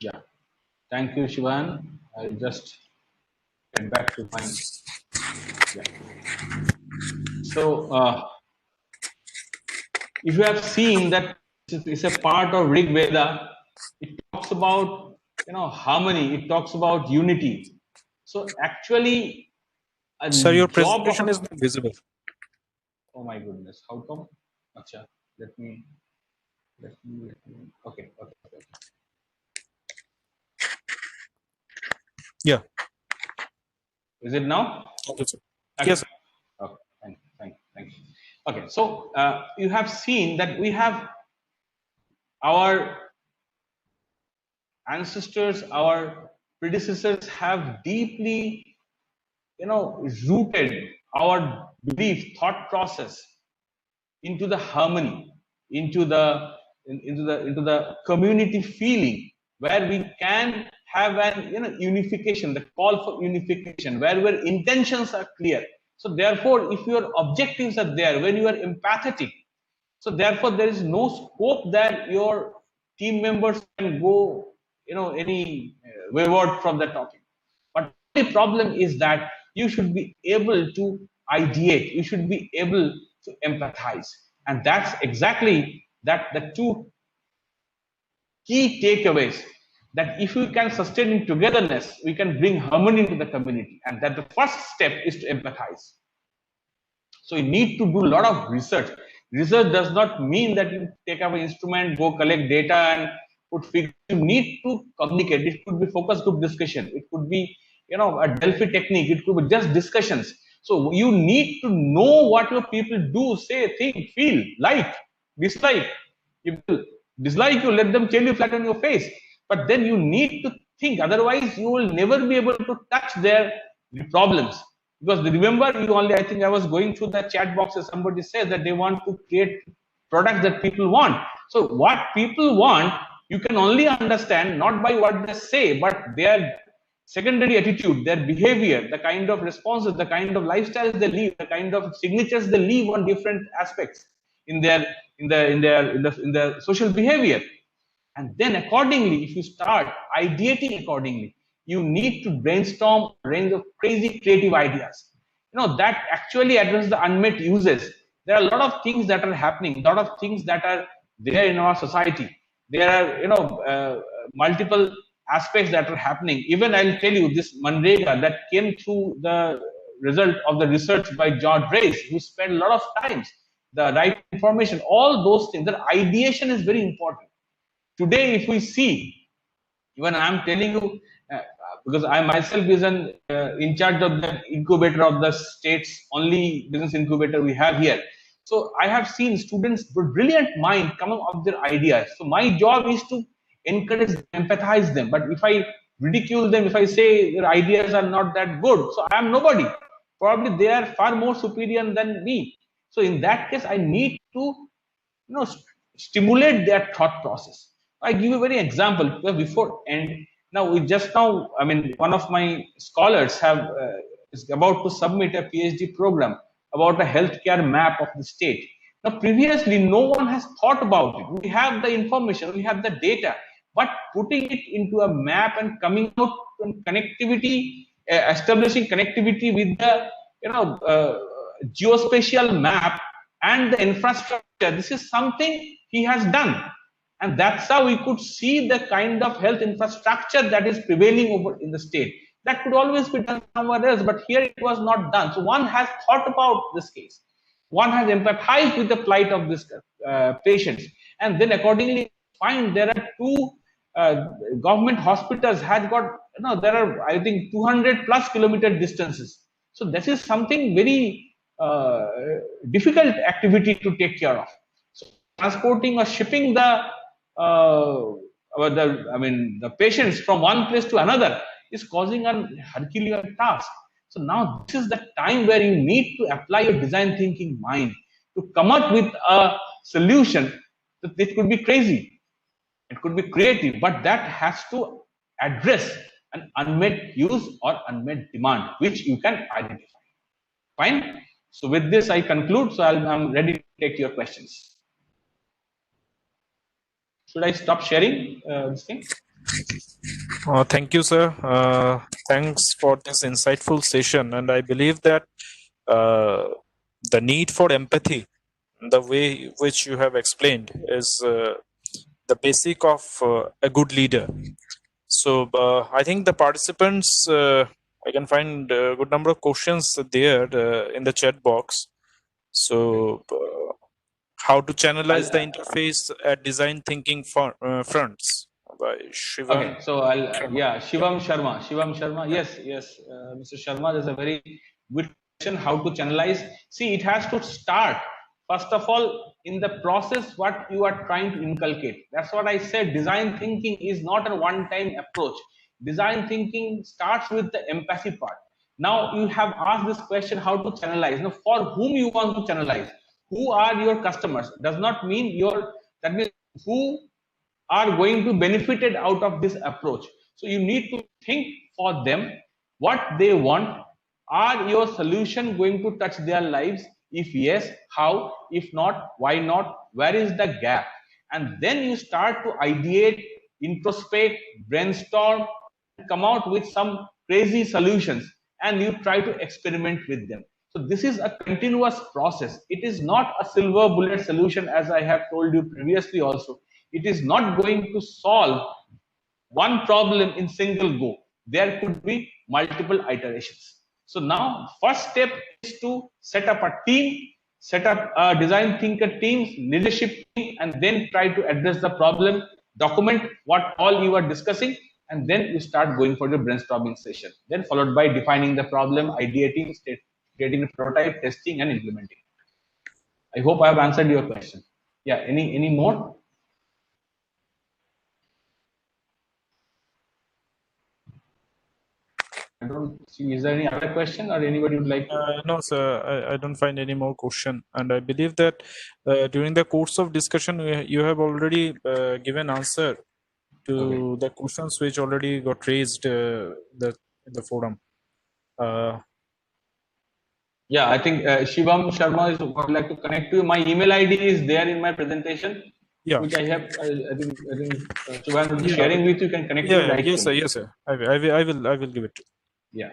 Yeah. Thank you, Shivan. I'll just get back to my. Yeah. So, if you have seen that it's a part of Rig Veda, it talks about harmony. It talks about unity. So actually, a Sir, your job of presentation is not visible. oh my goodness, how come? Acha, let me. Okay. Yeah. Is it now? Okay, sir. Okay. Yes. Okay. Thank you. Okay. So you have seen that we have our ancestors, our predecessors have deeply, rooted our belief, thought process into the harmony, into the community feeling, where we can have an unification, the call for unification, where intentions are clear. So therefore, if your objectives are there, when you are empathetic, so therefore there is no scope that your team members can go any wayward from the topic. But the problem is that you should be able to ideate, you should be able to empathize, and that's exactly that the two key takeaways, that if we can sustain in togetherness, we can bring harmony into the community, and that the first step is to empathize. So you need to do a lot of research. Research does not mean that you take up an instrument, go collect data and put figures. You need to communicate. It could be focus group discussion. It could be, a Delphi technique. It could be just discussions. So you need to know what your people do, say, think, feel, like, dislike. If they dislike you, let them tell you flat on your face. But then you need to think. Otherwise, you will never be able to touch their problems. Because remember, I think I was going through the chat boxes, somebody says that they want to create products that people want. So what people want, you can only understand not by what they say, but their secondary attitude, their behavior, the kind of responses, the kind of lifestyles they live, the kind of signatures they leave on different aspects in their social behavior. And then accordingly, if you start ideating accordingly, you need to brainstorm a range of crazy creative ideas, that actually address the unmet uses. There are a lot of things that are happening, a lot of things that are there in our society. There are, multiple aspects that are happening. Even I'll tell you this Manrega that came through the result of the research by George Race, who spent a lot of times, the right information, all those things. The ideation is very important. Today, if we see, even I'm telling you, because I myself is in charge of the incubator of the state's only business incubator we have here. So I have seen students with brilliant mind come up with their ideas. So my job is to encourage, empathize them. But if I ridicule them, if I say their ideas are not that good, so I am nobody. Probably they are far more superior than me. So in that case, I need to stimulate their thought process. I give you a very example before and now I mean, one of my scholars is about to submit a PhD program about a healthcare map of the state. Now, previously, no one has thought about it. We have the information, we have the data, but putting it into a map and coming out and connectivity, establishing connectivity with the geospatial map and the infrastructure, this is something he has done. And that's how we could see the kind of health infrastructure that is prevailing over in the state. That could always be done somewhere else, but here it was not done. So one has thought about this case. One has empathized with the plight of this patients. And then accordingly find there are two government hospitals had got, there are, I think, 200 plus kilometer distances. So this is something very difficult activity to take care of. So transporting or shipping the patients from one place to another is causing a Herculean task. So now this is the time where you need to apply your design thinking mind to come up with a solution. It could be crazy, it could be creative, but that has to address an unmet use or unmet demand, which you can identify. Fine. So with this, I conclude. So I'm ready to take your questions. Should I stop sharing this thing? Thank you, sir. Thanks for this insightful session. And I believe that the need for empathy, the way which you have explained, is the basic of a good leader. So I think the participants, I can find a good number of questions there in the chat box. So how to channelize the interface at design thinking fronts by Shivam. Okay, so Shivam Sharma. Yes, Mr. Sharma, there's a very good question. How to channelize? See, it has to start first of all in the process what you are trying to inculcate. That's what I said. Design thinking is not a one-time approach. Design thinking starts with the empathy part. Now you have asked this question: how to channelize? Now, for whom you want to channelize? Who are your customers? Does not mean that means who are going to benefited out of this approach. So you need to think for them what they want. Are your solution going to touch their lives? If yes, how? If not, why not? Where is the gap? And then you start to ideate, introspect, brainstorm, come out with some crazy solutions, and you try to experiment with them. So this is a continuous process. It is not a silver bullet solution, as I have told you previously also. It is not going to solve one problem in single go. There could be multiple iterations. So now first step is to set up a team, set up a design thinker teams, leadership team, and then try to address the problem, document what all you are discussing, and then you start going for the brainstorming session. Then followed by defining the problem, ideating, creating a prototype, testing, and implementing. I hope I have answered your question. Yeah, any more? I don't see. Is there any other question or anybody would like to? No, sir, I don't find any more question. And I believe that during the course of discussion, you have already given answer to the questions which already got raised in the forum. Yeah, I think Shivam Sharma would like to connect to you. My email ID is there in my presentation, yeah, which I have. I think Shivam will be sharing with you. You can connect to right. Yes, sir. Yes, sir. I will give it to you. Yeah.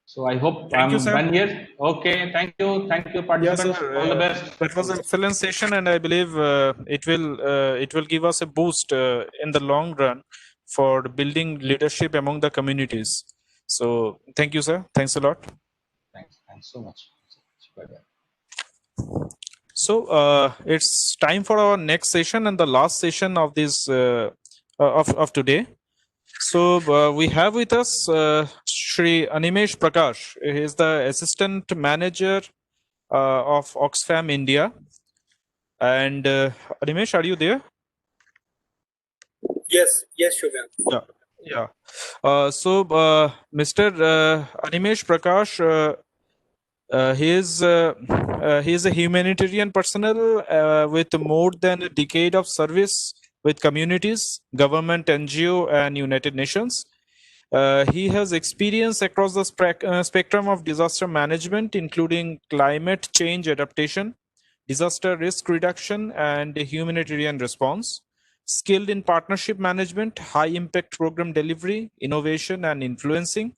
So I hope Thank you, I'm sir. done here. Okay. Thank you, participants. Yes, all the best. That was an excellent session, and I believe it will give us a boost in the long run for building leadership among the communities. So thank you, sir. Thanks a lot. Thanks so much. Bye-bye. So it's time for our next session and the last session of this of today. So we have with us Shri Animesh Prakash. He is the assistant manager of Oxfam India. And Animesh, are you there? Yes, Shubham. Yeah. So Mr. Animesh Prakash, he is a humanitarian personnel with more than a decade of service with communities, government, NGO, and United Nations. He has experience across the spectrum of disaster management, including climate change adaptation, disaster risk reduction, and humanitarian response. Skilled in partnership management, high impact program delivery, innovation, and influencing.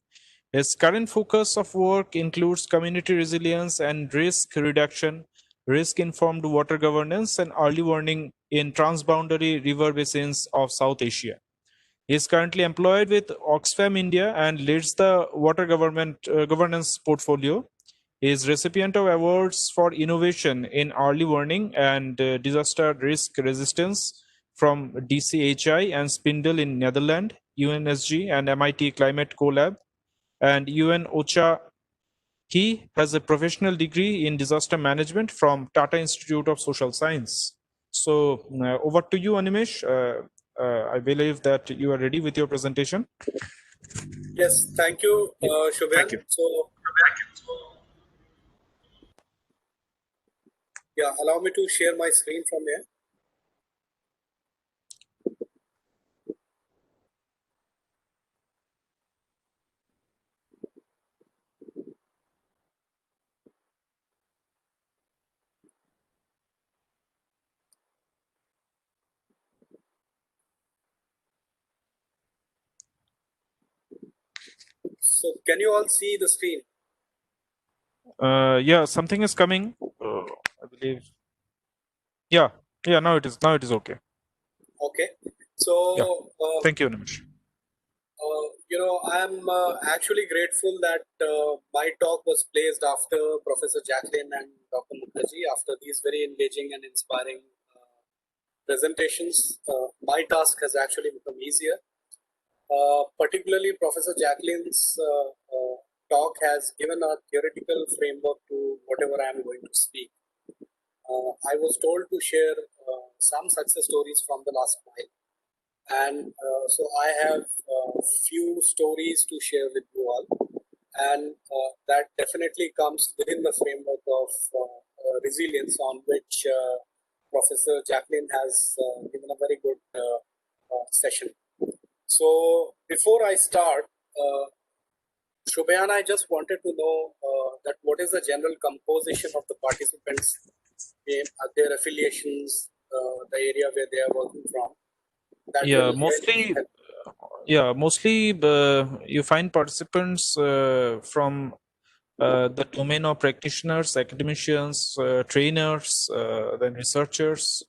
His current focus of work includes community resilience and risk reduction, risk-informed water governance, and early warning in transboundary river basins of South Asia. He is currently employed with Oxfam India and leads the water governance portfolio. He is recipient of awards for innovation in early warning and disaster risk resistance from DCHI and Spindle in Netherlands, UNSG and MIT Climate Collab, and UN OCHA He has a professional degree in disaster management from Tata Institute of Social Science. So over to you, Animesh. I believe that you are ready with your presentation. Yes, thank you, Shubhan. Thank you. So, yeah, allow me to share my screen from here. So, can you all see the screen? Yeah, something is coming. I believe. Yeah, now it is. Now it is okay. Okay. So, Yeah. Thank you, Animesh. I'm actually grateful that my talk was placed after Professor Jacqueline and Dr. Mukherjee. After these very engaging and inspiring presentations, my task has actually become easier. Particularly, Professor Jacqueline's talk has given a theoretical framework to whatever I am going to speak. I was told to share some success stories from the last mile. And so I have a few stories to share with you all. And that definitely comes within the framework of resilience, on which Professor Jacqueline has given a very good session. So before I start, Shubhayan, I just wanted to know that what is the general composition of the participants, their affiliations, the area where they are working from. That Yeah, will mostly. help. Mostly you find participants from the domain of practitioners, academicians, trainers, then researchers,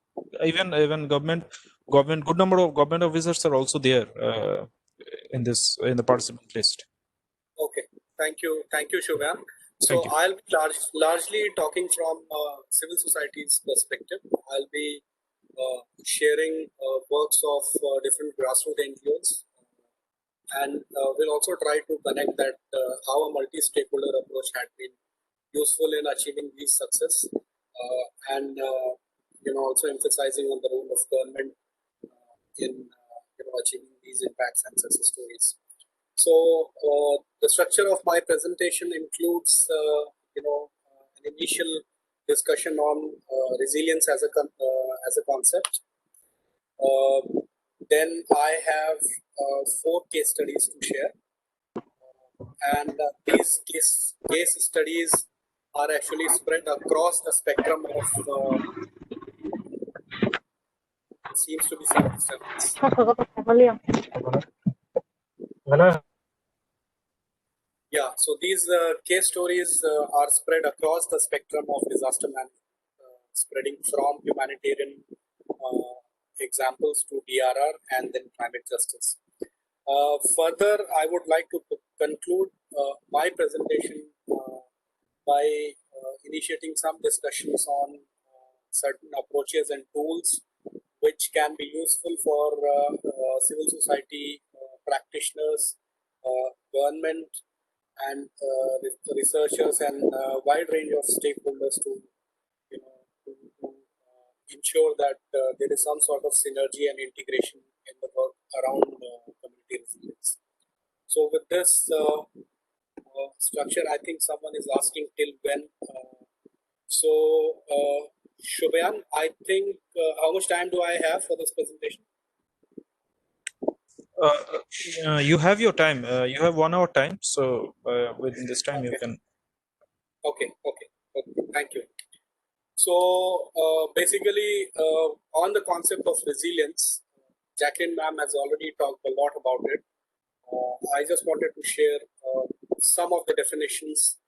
even government. Good number of government officers are also there in the participant list. Okay, thank you, Shubham. Thank So you. I'll be largely talking from civil society's perspective. I'll be sharing works of different grassroots NGOs, and we'll also try to connect that how a multi-stakeholder approach had been useful in achieving these success, and also emphasizing on the role of government in achieving these impacts and success stories. So the structure of my presentation includes, an initial discussion on resilience as a concept. Then I have 4 case studies to share, and these case studies are actually spread across the spectrum of. Seems to be some disturbance. Yeah, so these case stories are spread across the spectrum of disaster management, spreading from humanitarian examples to DRR and then climate justice. Further, I would like to conclude my presentation by initiating some discussions on certain approaches and tools which can be useful for civil society practitioners, government, and researchers, and a wide range of stakeholders to, to ensure that there is some sort of synergy and integration in the work around community resilience. So with this structure, I think someone is asking till when. Shubhayan, I think how much time do I have for this presentation? You have your time. You have 1 hour time. So within this time, Okay. you can. Okay. Thank you. So basically, on the concept of resilience, Jacqueline ma'am has already talked a lot about it. I just wanted to share some of the definitions,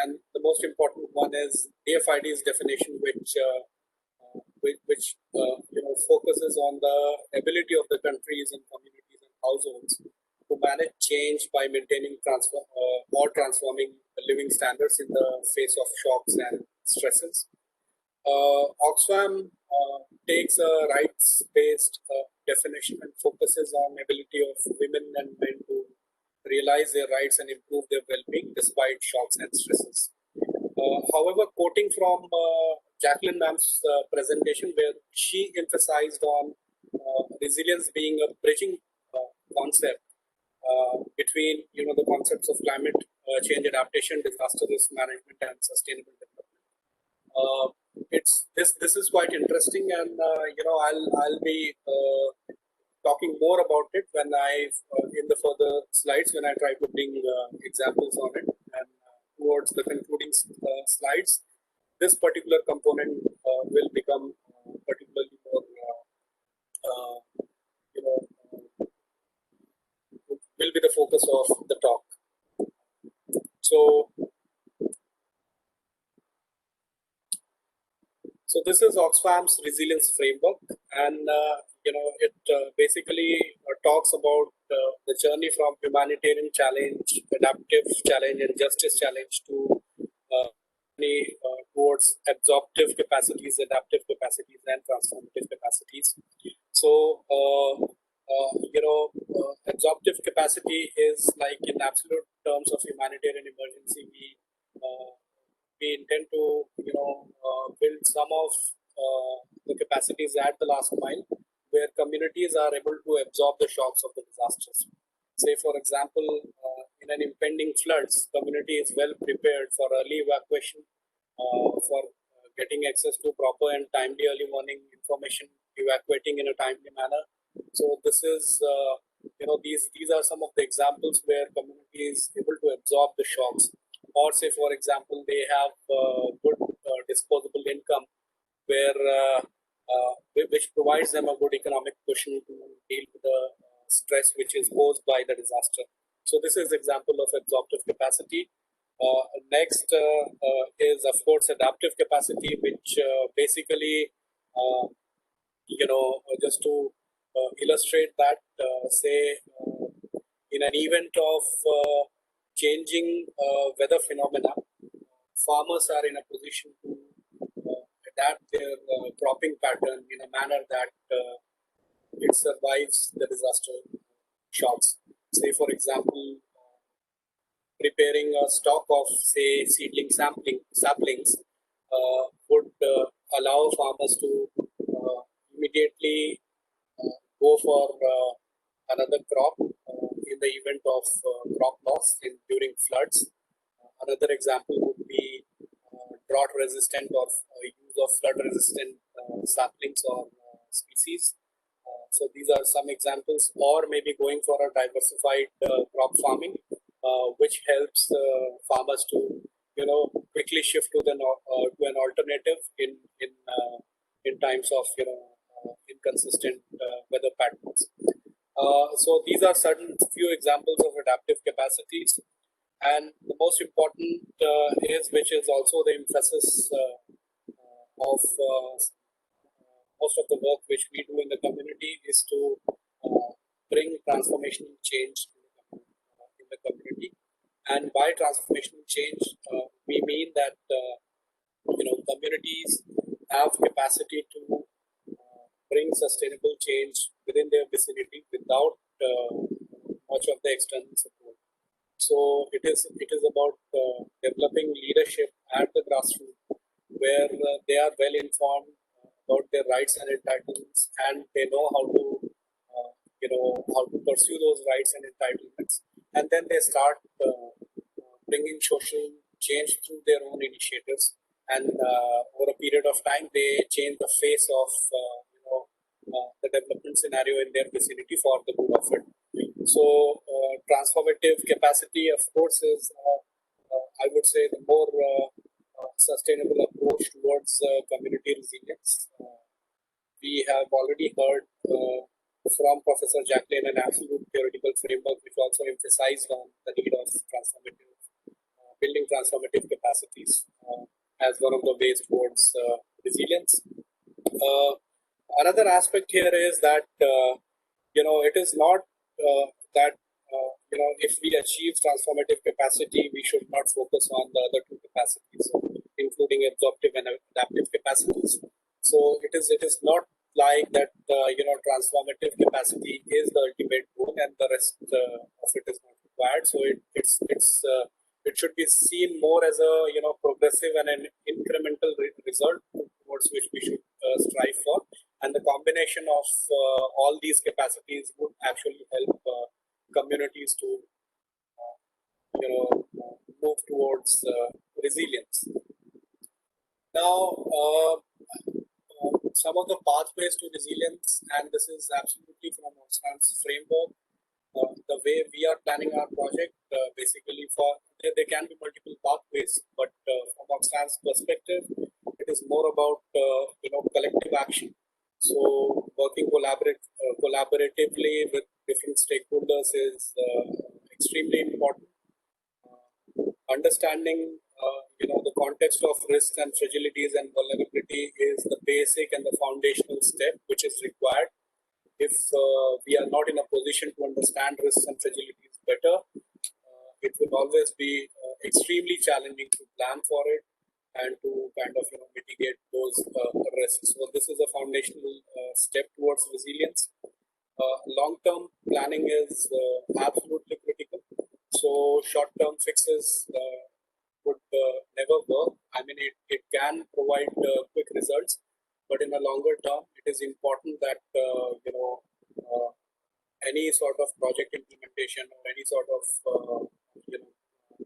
and the most important one is DFID's definition, which focuses on the ability of the countries and communities and households to manage change by maintaining or transforming living standards in the face of shocks and stresses. Oxfam takes a rights-based definition and focuses on ability of women and men to realize their rights and improve their well-being despite shocks and stresses. However, quoting from Jacqueline Ma'am's presentation, where she emphasized on resilience being a bridging concept between the concepts of climate change adaptation, disaster risk management, and sustainable development. This is quite interesting, and I'll be talking more about it when I in the further slides when I try to bring examples on it, and towards the concluding slides, this particular component will become particularly more you know will be the focus of the talk. So this is Oxfam's resilience framework, and it basically talks about the journey from humanitarian challenge, adaptive challenge, and justice challenge to towards absorptive capacities, adaptive capacities, and transformative capacities. So absorptive capacity is like in absolute terms of humanitarian emergency, we intend to build some of the capacities at the last mile, where communities are able to absorb the shocks of the disasters. Say, for example, in an impending floods, community is well prepared for early evacuation, for getting access to proper and timely early warning information, evacuating in a timely manner. So this is these are some of the examples where community is able to absorb the shocks. Or say, for example, they have good disposable income, where which provides them a good economic cushion to deal with the stress which is posed by the disaster. So this is example of absorptive capacity. Next is, of course, adaptive capacity, which basically, just to illustrate that, say, in an event of changing weather phenomena, farmers are in a position to adapt their cropping pattern in a manner that it survives the disaster shocks. Say, for example, preparing a stock of, say, seedling saplings would allow farmers to immediately go for another crop in the event of crop loss during floods. Another example would be drought resistant or use of flood resistant saplings or species. So these are some examples, or maybe going for a diversified crop farming, which helps farmers to quickly shift to an alternative in times of inconsistent weather patterns. So these are certain few examples of adaptive capacities, and the most important which is also the emphasis of most of the work which we do in the community, is to bring transformational change in the community. And by transformational change, we mean that communities have capacity to bring sustainable change within their vicinity without much of the external support. So it is about developing leadership at the grassroots, where they are well informed about their rights and entitlements, and they know how to pursue those rights and entitlements, and then they start bringing social change through their own initiatives, and over a period of time they change the face of the development scenario in their vicinity for the good of it. So transformative capacity, of course, is I would say the more sustainable approach towards community resilience. We have already heard from Professor Jacqueline an absolute theoretical framework which also emphasized on the need of building transformative capacities as one of the ways towards resilience. Another aspect here is that it is not that if we achieve transformative capacity, we should not focus on the other two capacities, including absorptive and adaptive capacities. So it is not like that. Transformative capacity is the ultimate goal, and the rest of it is not required. So it should be seen more as a progressive and an incremental result towards which we should strive for. And the combination of all these capacities would actually help communities to move towards resilience. Now, some of the pathways to resilience, and this is absolutely from Oxfam's framework. The way we are planning our project, basically there can be multiple pathways, but from Oxfam's perspective, it is more about collective action. So working collaboratively with different stakeholders is extremely important. Understanding the context of risks and fragilities and vulnerability is the basic and the foundational step which is required. If we are not in a position to understand risks and fragilities better, it will always be extremely challenging to plan for it and to kind of mitigate those risks. So this is a foundational step towards resilience. Long-term planning is absolutely critical. So short-term fixes would never work. I mean, it can provide quick results, but in a longer term, it is important that any sort of project implementation or any sort of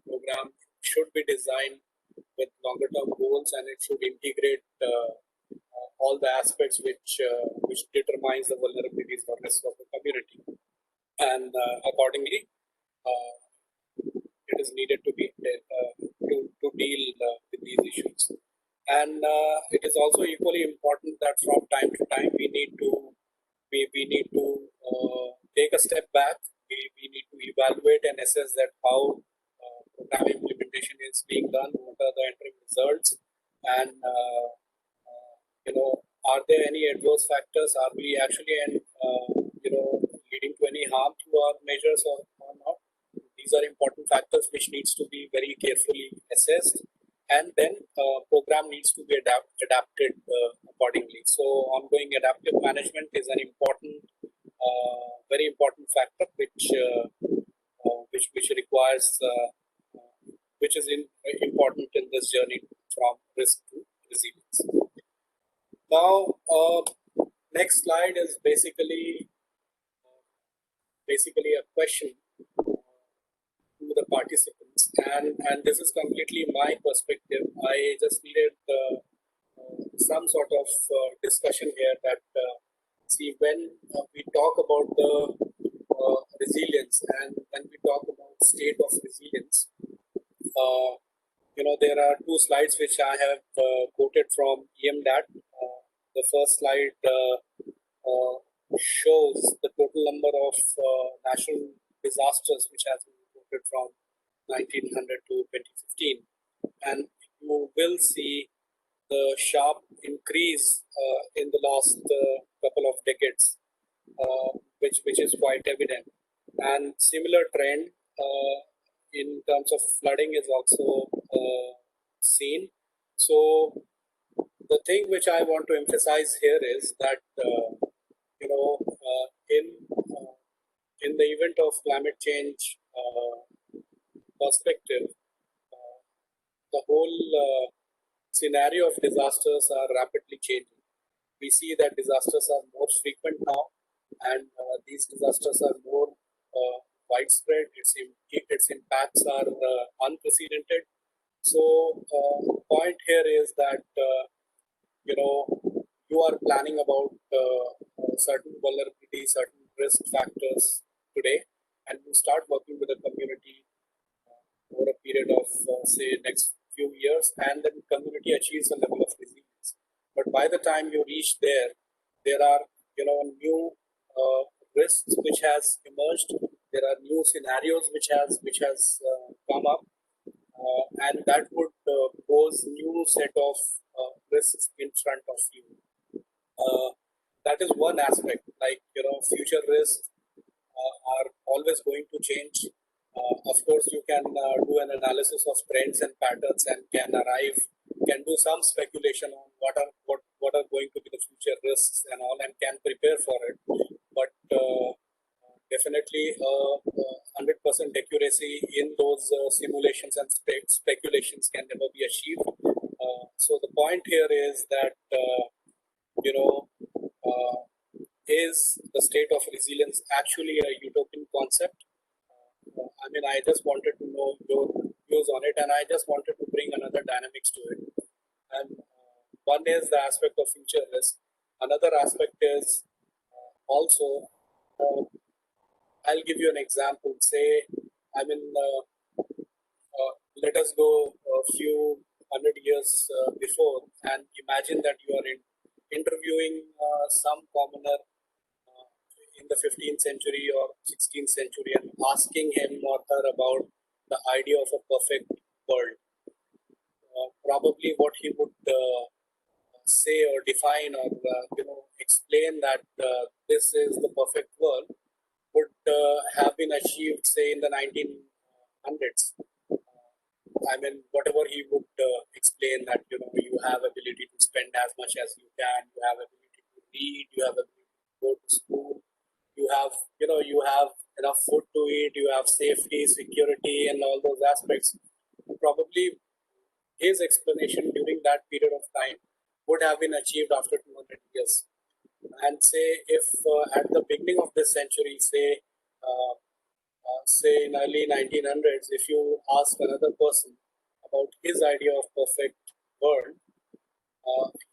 program should be designed with longer term goals, and it should integrate all the aspects which determines the vulnerabilities or risks of the community, and accordingly it is needed to be to deal with these issues. And it is also equally important that from time to time we need to take a step back. We need to evaluate and assess that how program implementation is being done, what are the interim results, and are there any adverse factors? Are we actually leading to any harm to our measures or not? These are important factors which needs to be very carefully assessed, and then program needs to be adapted accordingly. So ongoing adaptive management is an important, very important factor which requires, which is important in this journey from risk to resilience. Now, next slide is basically a question to the participants, and this is completely my perspective. I just needed some sort of discussion here that see, when we talk about the resilience and when we talk about state of resilience, there are two slides which I have quoted from EMDAT. The first slide shows the total number of natural disasters which has been reported from 1900 to 2015, and you will see the sharp increase in the last couple of decades, which is quite evident. And similar trend in terms of flooding is also seen. So the thing which I want to emphasize here is that in the event of climate change perspective, the whole scenario of disasters are rapidly changing. We see that disasters are more frequent now, and these disasters are more widespread. Its impacts are unprecedented. So point here is that you are planning about certain vulnerabilities, certain risk factors today, and you start working with the community over a period of say next few years, and then community achieves a level of resilience. But by the time you reach there are new risks which has emerged. There are new scenarios which has come up, and that would pose new set of risks in front of you. That is one aspect. Like future risks are always going to change. Of course, you can do an analysis of trends and patterns and can do some speculation on what are going to be the future risks and all, and can prepare for it. But definitely 100% accurate accuracy in those simulations and speculations can never be achieved. So the point here is that, is the state of resilience actually a utopian concept? I mean, I just wanted to know your views on it, and I just wanted to bring another dynamics to it. And one is the aspect of future risk. Another aspect is also, I'll give you an example. Say, I mean, let us go a few hundred years before and imagine that you are interviewing some commoner in the 15th century or 16th century and asking him or her about the idea of a perfect world. Probably what he would say or define or explain that this is the perfect world would have been achieved, say, in the 1900s. I mean, whatever he would explain that you have ability to spend as much as you can, you have ability to read, you have ability to go to school, you have enough food to eat, you have safety, security, and all those aspects. Probably his explanation during that period of time would have been achieved after 200 years. And say if at the beginning of this century, say in early 1900s, if you ask another person about his idea of perfect world,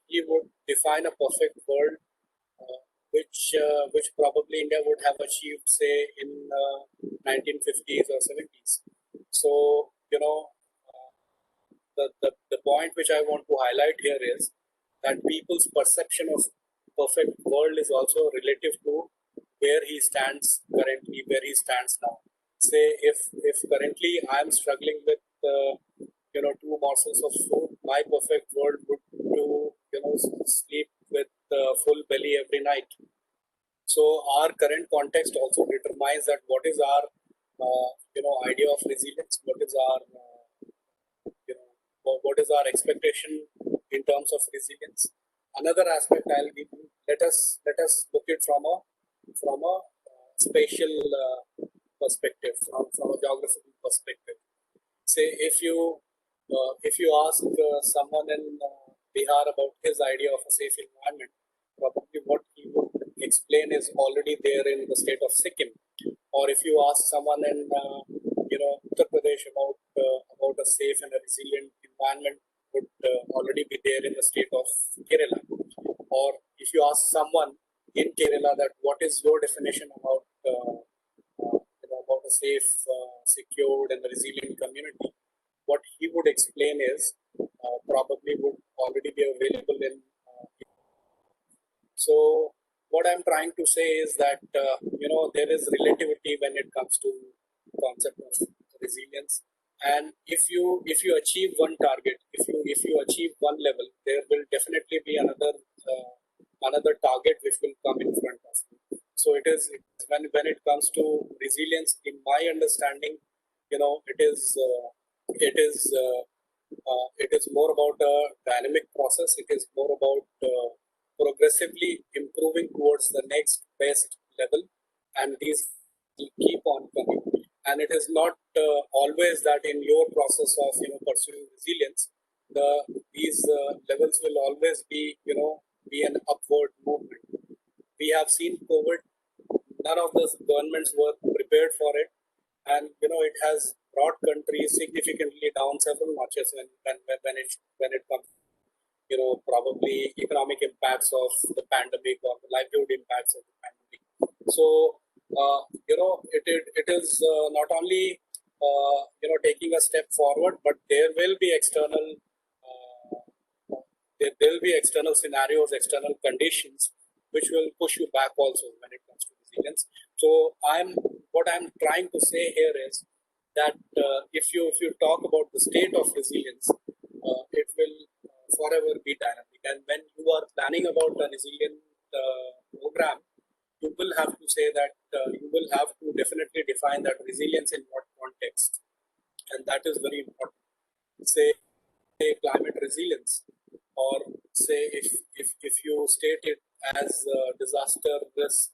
he would define a perfect world which probably India would have achieved, say, in 1950s or 70s. So, the point which I want to highlight here is that people's perception of perfect world is also relative to where he stands currently, where he stands now. Say if currently I'm struggling with two morsels of food, my perfect world would to sleep with full belly every night. So our current context also determines that what is our idea of resilience, what is our what is our expectation in terms of resilience. Another aspect I'll give you, let us look it from a spatial perspective, from a geographical perspective. Say if you ask someone in Bihar about his idea of a safe environment, probably what he would explain is already there in the state of Sikkim. Or if you ask someone in Uttar Pradesh about a safe and a resilient environment, would already be there in the state of Kerala. Or if you ask someone in Kerala that what is your definition about about a safe, secured, and resilient community, what he would explain is probably would already be available in. So what I'm trying to say is that there is relativity when it comes to concept of resilience, and if you achieve one target, if you achieve one level, there will definitely be another target which will come in front of you. So it is when it comes to resilience, in my understanding, it is more about a dynamic process. It is more about progressively improving towards the next best level, and these will keep on coming. And it is not always that in your process of pursuing resilience, these levels will always be an upward movement. We have seen COVID. None of the governments were prepared for it, and it has brought countries significantly down several notches when it comes probably economic impacts of the pandemic or the livelihood impacts of the pandemic. So it is not only taking a step forward, but there will be external scenarios, external conditions which will push you back also when it comes to resilience. So what I'm trying to say here is that if you talk about the state of resilience, it will forever be dynamic. And when you are planning about a resilient program, you will have to say that you will have to definitely define that resilience in what context, and that is very important. Say climate resilience, or say if you state it as disaster risk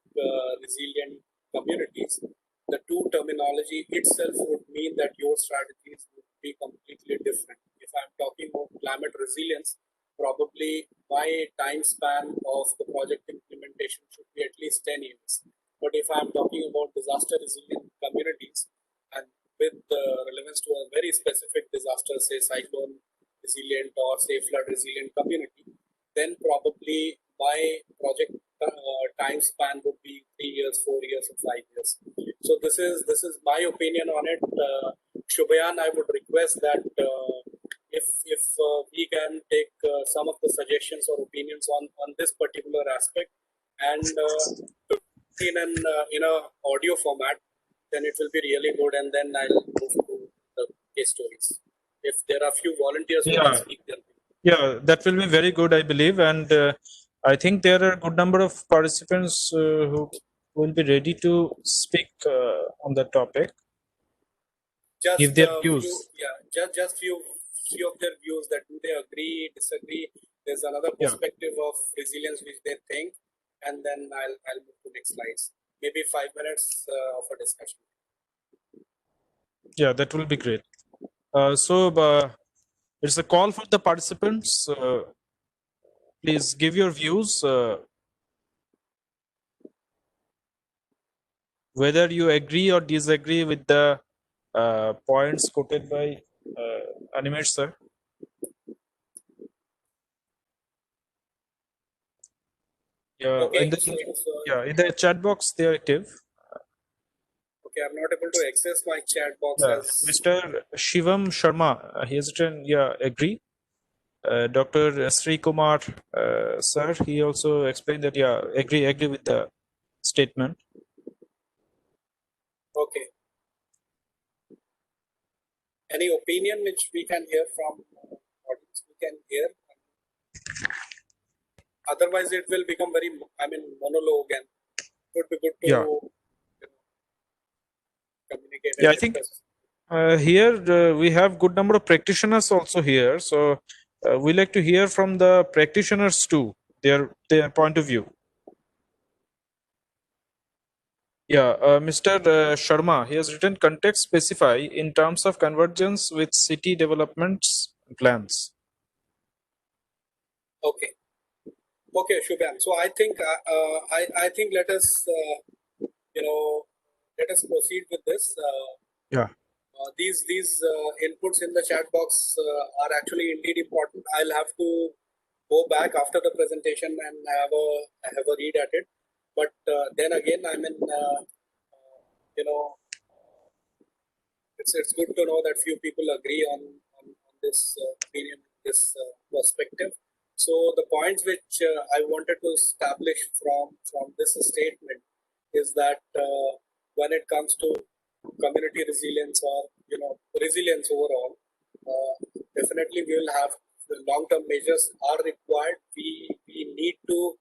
resilient communities, the two terminology itself would mean that your strategies would be completely different. If I'm talking about climate resilience, probably my time span of the project implementation should be at least 10 years. But if I'm talking about disaster resilient communities and with the relevance to a very specific disaster, say cyclone resilient or say flood resilient community, then probably my project time span would be 3 years, 4 years, or 5 years. So this is my opinion on it. Shubhayan, I would request that if we can take some of the suggestions or opinions on this particular aspect and in a audio format, then it will be really good, and then I'll move to the case stories. If there are few volunteers who can speak, then yeah, that will be very good, I believe, and I think there are a good number of participants who will be ready to speak on the topic. Give just their few, views. just few of their views, that do they agree, disagree. There's another Yeah. perspective of resilience which they think, and then I'll move to next slides. Maybe 5 minutes of a discussion. Yeah, that will be great. So it's a call for the participants. Please give your views, whether you agree or disagree with the points quoted by Animesh sir. Yeah, Okay, in the, in the chat box they are active. okay, I'm not able to access my chat box Yeah, as Mr. Shivam Sharma, he has written, yeah, agree. Dr. Sri Kumar, sir, he also explained that, yeah, agree with the statement. okay. Any opinion which we can hear from audience? We can hear. Otherwise, it will become very, monologue, and it would be good to communicate and Yeah, I think here we have good number of practitioners also here. So we like to hear from the practitioners too, their point of view. Yeah, Mr. Sharma, he has written context specify in terms of convergence with city developments plans. Okay. Okay, Shubham. So I think I think let us let us proceed with this. Yeah. These inputs in the chat box are actually indeed important. I'll have to go back after the presentation and have a read at it. But then again, it's good to know that few people agree on this opinion, this perspective. So the points which I wanted to establish from this statement is that when it comes to community resilience or resilience overall, definitely we will have the long-term measures are required. We need to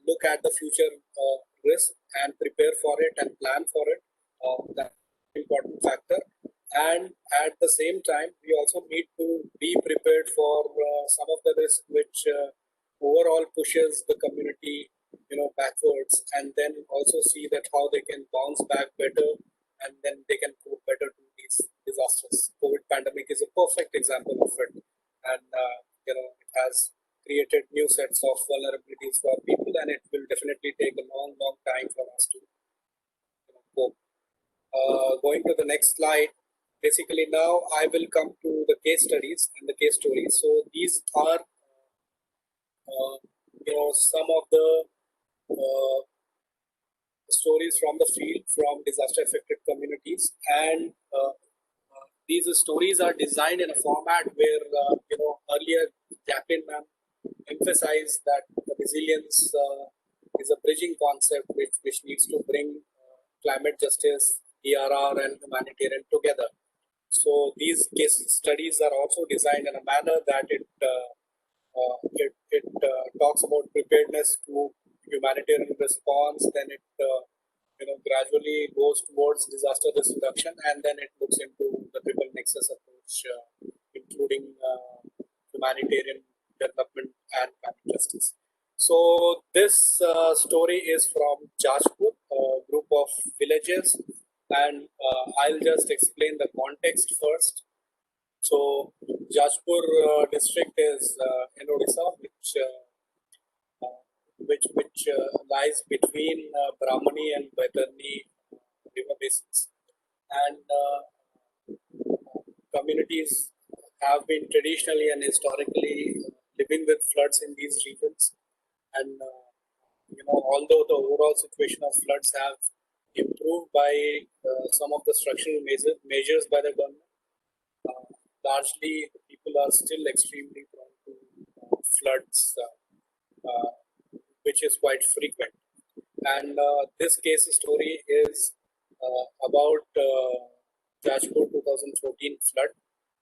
look at the future risk and prepare for it and plan for it. That's an important factor. And at the same time, we also need to be prepared for some of the risk which overall pushes the community, backwards, and then also see that how they can bounce back better, and then they can cope better to these disasters. COVID pandemic is a perfect example of it, and it has created new sets of vulnerabilities for people, and it will definitely take a long time for us to cope. Going to the next slide. Basically, now I will come to the case studies and the case stories. So these are, some of the stories from the field, from disaster-affected communities, and these stories are designed in a format where, earlier Jacqueline ma'am emphasized that the resilience is a bridging concept which needs to bring climate justice, ERR, and humanitarian together. So these case studies are also designed in a manner that it talks about preparedness to humanitarian response, then it gradually goes towards disaster risk reduction, and then it looks into the triple nexus approach, including humanitarian development and climate justice. So this story is from Jashpur, a group of villages and I'll just explain the context first. So Jajpur district is in Odisha, which lies between Brahmani and Baitarni river basins, and communities have been traditionally and historically living with floods in these regions, and although the overall situation of floods have improved by some of the structural measures by the government, largely people are still extremely prone to floods, which is quite frequent. And this case story is about Jajpur 2014 flood,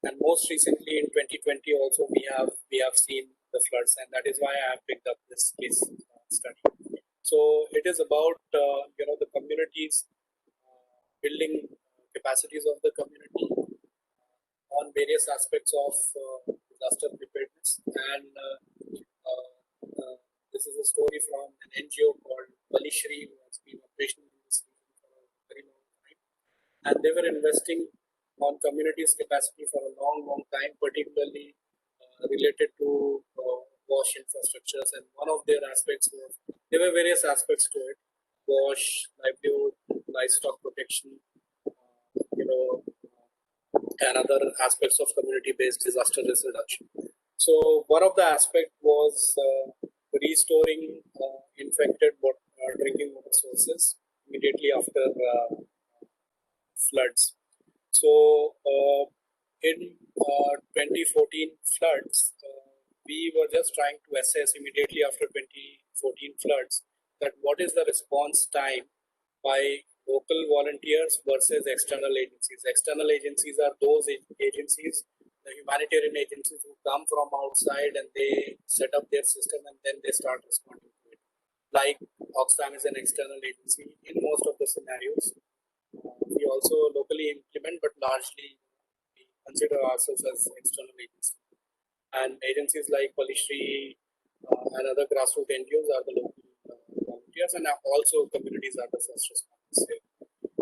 and most recently in 2020 also we have seen the floods, and that is why I have picked up this case study. So it is about the communities, building capacities of the community on various aspects of disaster preparedness, and this is a story from an NGO called Balishri, who has been operational in this region for a very long time, and they were investing on communities' capacity for a long time, particularly related to wash infrastructures. And one of their aspects was, there were various aspects to it: wash, livelihood, livestock protection, and other aspects of community-based disaster risk reduction. So one of the aspects was restoring infected drinking water sources immediately after floods. So in 2014 floods, we were just trying to assess immediately after 2014 floods that what is the response time by local volunteers versus external agencies. External agencies are those agencies, the humanitarian agencies, who come from outside and they set up their system and then they start responding to it. Like Oxfam is an external agency in most of the scenarios. We also locally implement, but largely we consider ourselves as external agencies. And agencies like Palishri and other grassroots NGOs are the local volunteers, and also communities are the first responders here.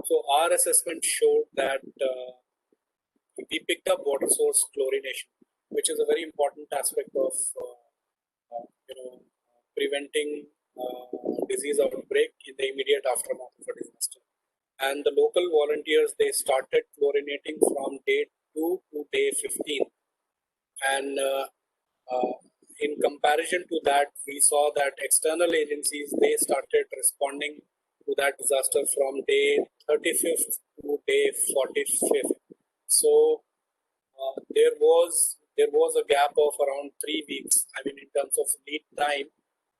So our assessment showed that we picked up water source chlorination, which is a very important aspect of preventing disease outbreak in the immediate aftermath of a disaster. And the local volunteers, they started chlorinating from day 2 to day 15. And in comparison to that, we saw that external agencies, they started responding to that disaster from day 35th to day 45th. So there was a gap of around 3 weeks. I mean, in terms of lead time,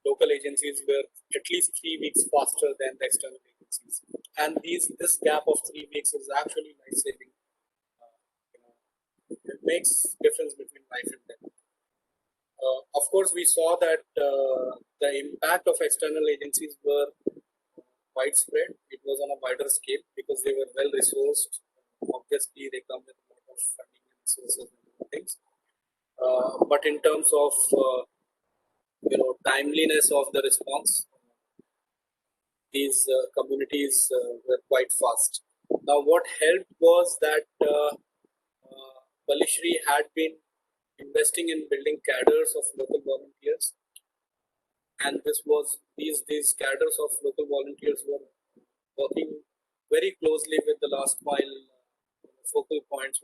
local agencies were at least 3 weeks faster than the external agencies. And this gap of 3 weeks is actually life-saving. It makes difference between life and death. Of course, we saw that the impact of external agencies were widespread. It was on a wider scale because they were well resourced. Obviously, they come with a lot of funding and resources and things. But in terms of timeliness of the response, these communities were quite fast. Now, what helped was that Balishri had been investing in building cadres of local volunteers, and these cadres of local volunteers were working very closely with the last mile focal points,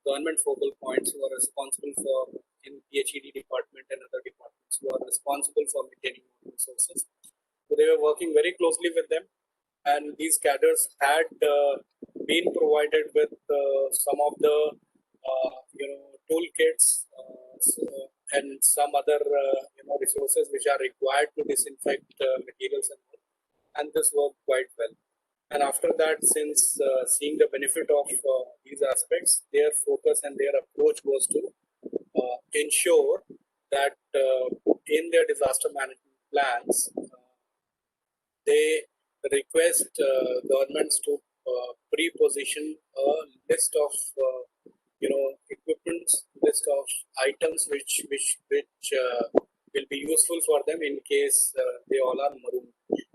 government focal points who are responsible for, in PHED department and other departments, who are responsible for maintaining water resources. So they were working very closely with them, and these cadres had been provided with some of the toolkits and some other resources which are required to disinfect materials and this worked quite well. And after that, since seeing the benefit of these aspects, their focus and their approach was to ensure that in their disaster management plans, they request governments to pre-position a list of equipments, list of items which will be useful for them in case they all are marooned.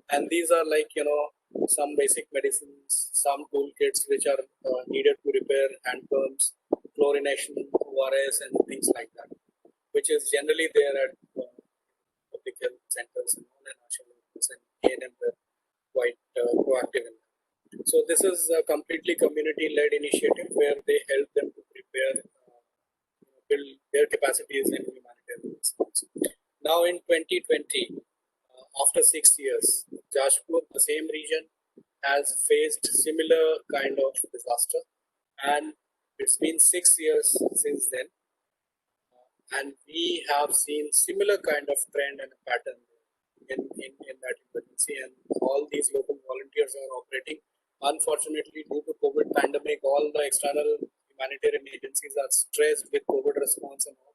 And these are like some basic medicines, some toolkits which are needed to repair hand pumps, chlorination, ORS, and things like that, which is generally there at public health centers and all, and Asha workers and A&M were quite proactive in that. So this is a completely community-led initiative where they help them to prepare, build their capacities in humanitarian response. Now in 2020, after 6 years, Jashpur, the same region, has faced similar kind of disaster, and it's been 6 years since then, and we have seen similar kind of trend and pattern in that emergency, and all these local volunteers are operating. Unfortunately, due to COVID pandemic, all the external humanitarian agencies are stressed with COVID response and all.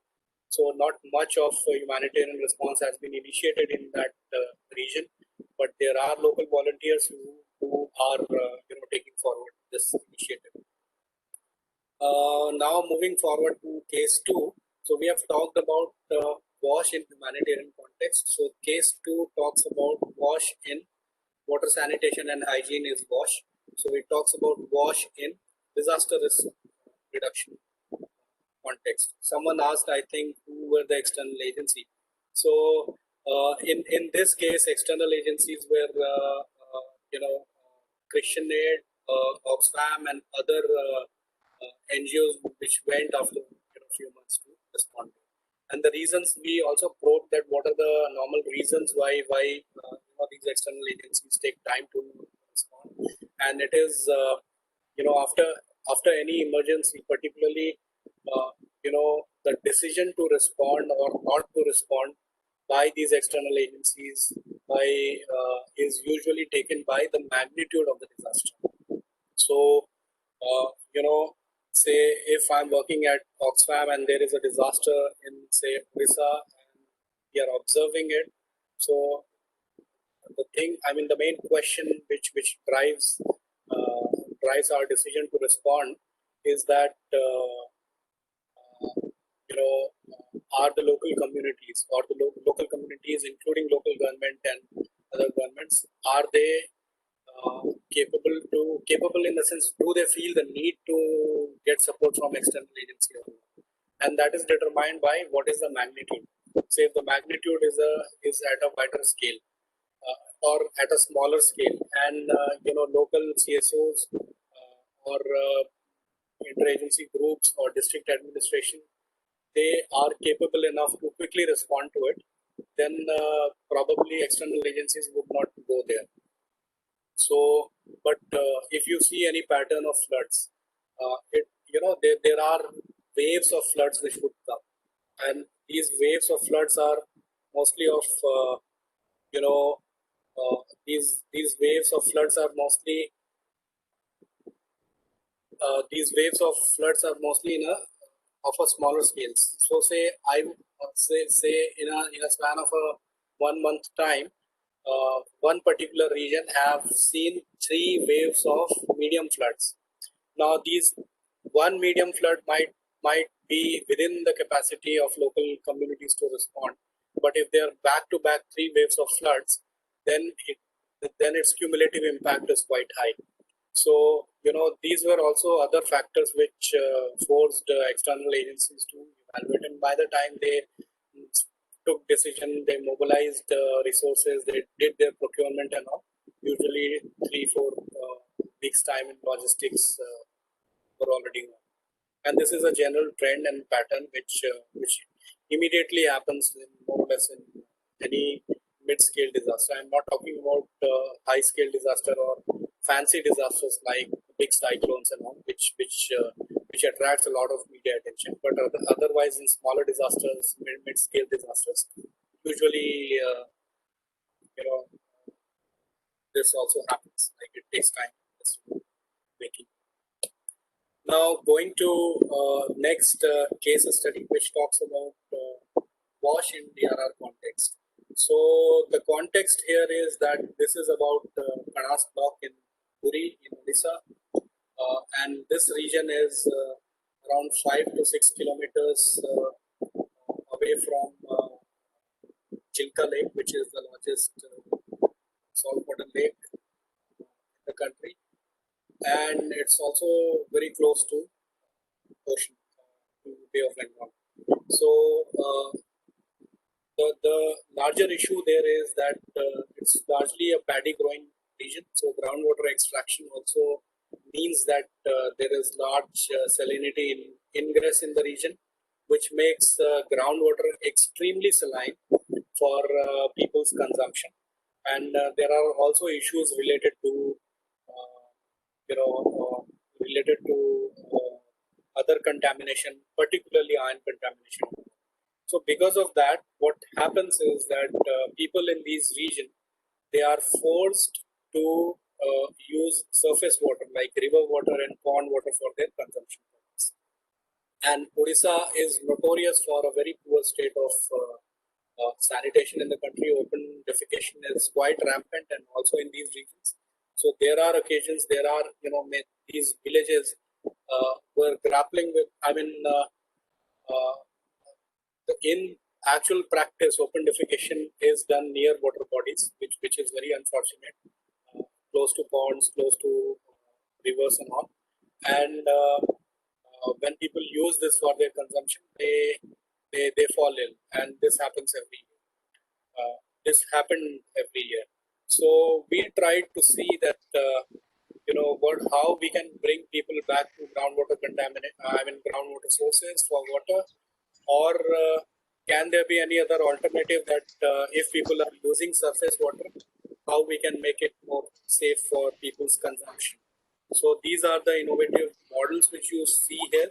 So not much of humanitarian response has been initiated in that region, but there are local volunteers who are taking forward this initiative. Now moving forward to case 2. So we have talked about WASH in humanitarian context. So case 2 talks about WASH in water sanitation and hygiene is WASH. So it talks about WASH in disaster risk reduction context. Someone asked, I think, who were the external agency. So in this case, external agencies were Christian Aid, Oxfam, and other NGOs which went after a few months to respond. And the reasons, we also probed that what are the normal reasons why these external agencies take time to respond. And it is after any emergency, particularly the decision to respond or not to respond by these external agencies is usually taken by the magnitude of the disaster. So say if I'm working at Oxfam and there is a disaster in say Orissa and we are observing it, so the main question which drives our decision to respond is that are the local communities or the local communities, including local government and other governments, are they capable in the sense, do they feel the need to get support from external agency or not? And that is determined by what is the magnitude. Say if the magnitude is at a wider scale or at a smaller scale, and local CSOs or interagency groups or district administration, they are capable enough to quickly respond to it, then probably external agencies would not go there. So, but if you see any pattern of floods, there are waves of floods which would come, and these waves of floods are mostly of these waves of floods are mostly of a smaller scales. So say I say in a span of a 1 month time, one particular region have seen 3 waves of medium floods. Now these one medium flood might be within the capacity of local communities to respond, but if they are back to back 3 waves of floods, then its cumulative impact is quite high. So these were also other factors which forced external agencies to evaluate, and by the time they took decision, they mobilized resources, they did their procurement and all. Usually 3-4 weeks time in logistics were already on. And this is a general trend and pattern which immediately happens in more or less in any mid-scale disaster. I'm not talking about high-scale disaster or fancy disasters like big cyclones and all, which attracts a lot of media attention. But otherwise, in smaller disasters, mid-scale disasters, usually this also happens. Like it takes time. Now going to next case study, which talks about WASH in DRR context. So the context here is that this is about Kanas block in Puri in Odisha, and this region is around 5 to 6 kilometers away from Chilka Lake, which is the largest saltwater lake country, and it's also very close to ocean, to Bay of Bengal. So the larger issue there is that it's largely a paddy growing region. So groundwater extraction also means that there is large salinity in ingress in the region, which makes groundwater extremely saline for people's consumption. And there are also issues related to, related to other contamination, particularly ion contamination. So because of that, what happens is that people in these regions, they are forced to use surface water like river water and pond water for their consumption purposes. And Odisha is notorious for a very poor state of sanitation in the country. Open defecation is quite rampant, and also in these regions. So there are occasions, there are these villages were grappling with. In actual practice, open defecation is done near water bodies, which is very unfortunate, close to ponds, close to rivers and all. And when people use this for their consumption, they fall ill, and this happens every year. This happened every year. So we tried to see that how we can bring people back to groundwater sources for water, or can there be any other alternative that if people are using surface water, how we can make it more safe for people's consumption. So these are the innovative models which you see here.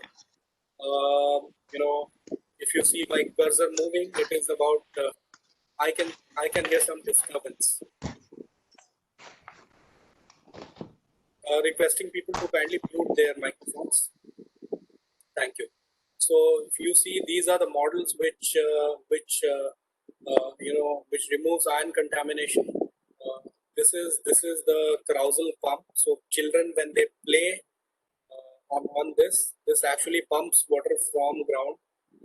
If you see my cursor moving, it is about I can hear some disturbance. Requesting people to kindly mute their microphones. Thank you. So if you see, these are the models which removes ion contamination. This is the carousel pump. So children, when they play on this actually pumps water from ground,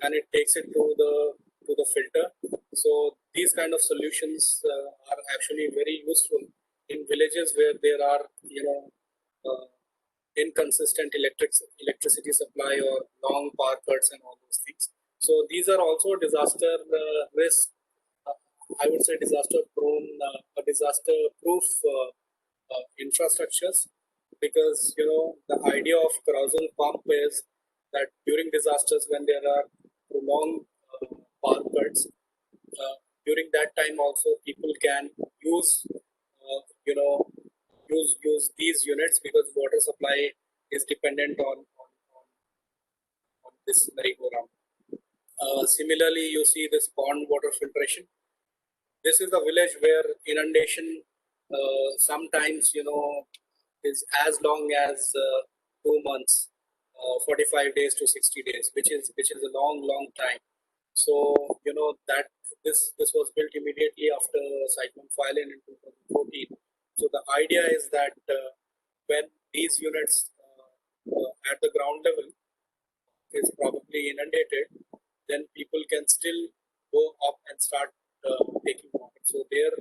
and it takes it to the filter. So these kind of solutions are actually very useful in villages where there are inconsistent electricity supply or long power cuts and all those things. So these are also disaster risk. I would say disaster prone, disaster proof infrastructures, because the idea of carousel pump is that during disasters, when there are prolonged power cuts, during that time also people can use use these units, because water supply is dependent on this merry-go-round. Similarly, you see this pond water filtration. This is the village where inundation sometimes is as long as 2 months, 45 days to 60 days, which is a long time. So that this was built immediately after Cyclone Philin in 2014. So the idea is that when these units at the ground level is probably inundated, then people can still go up and start taking water. So their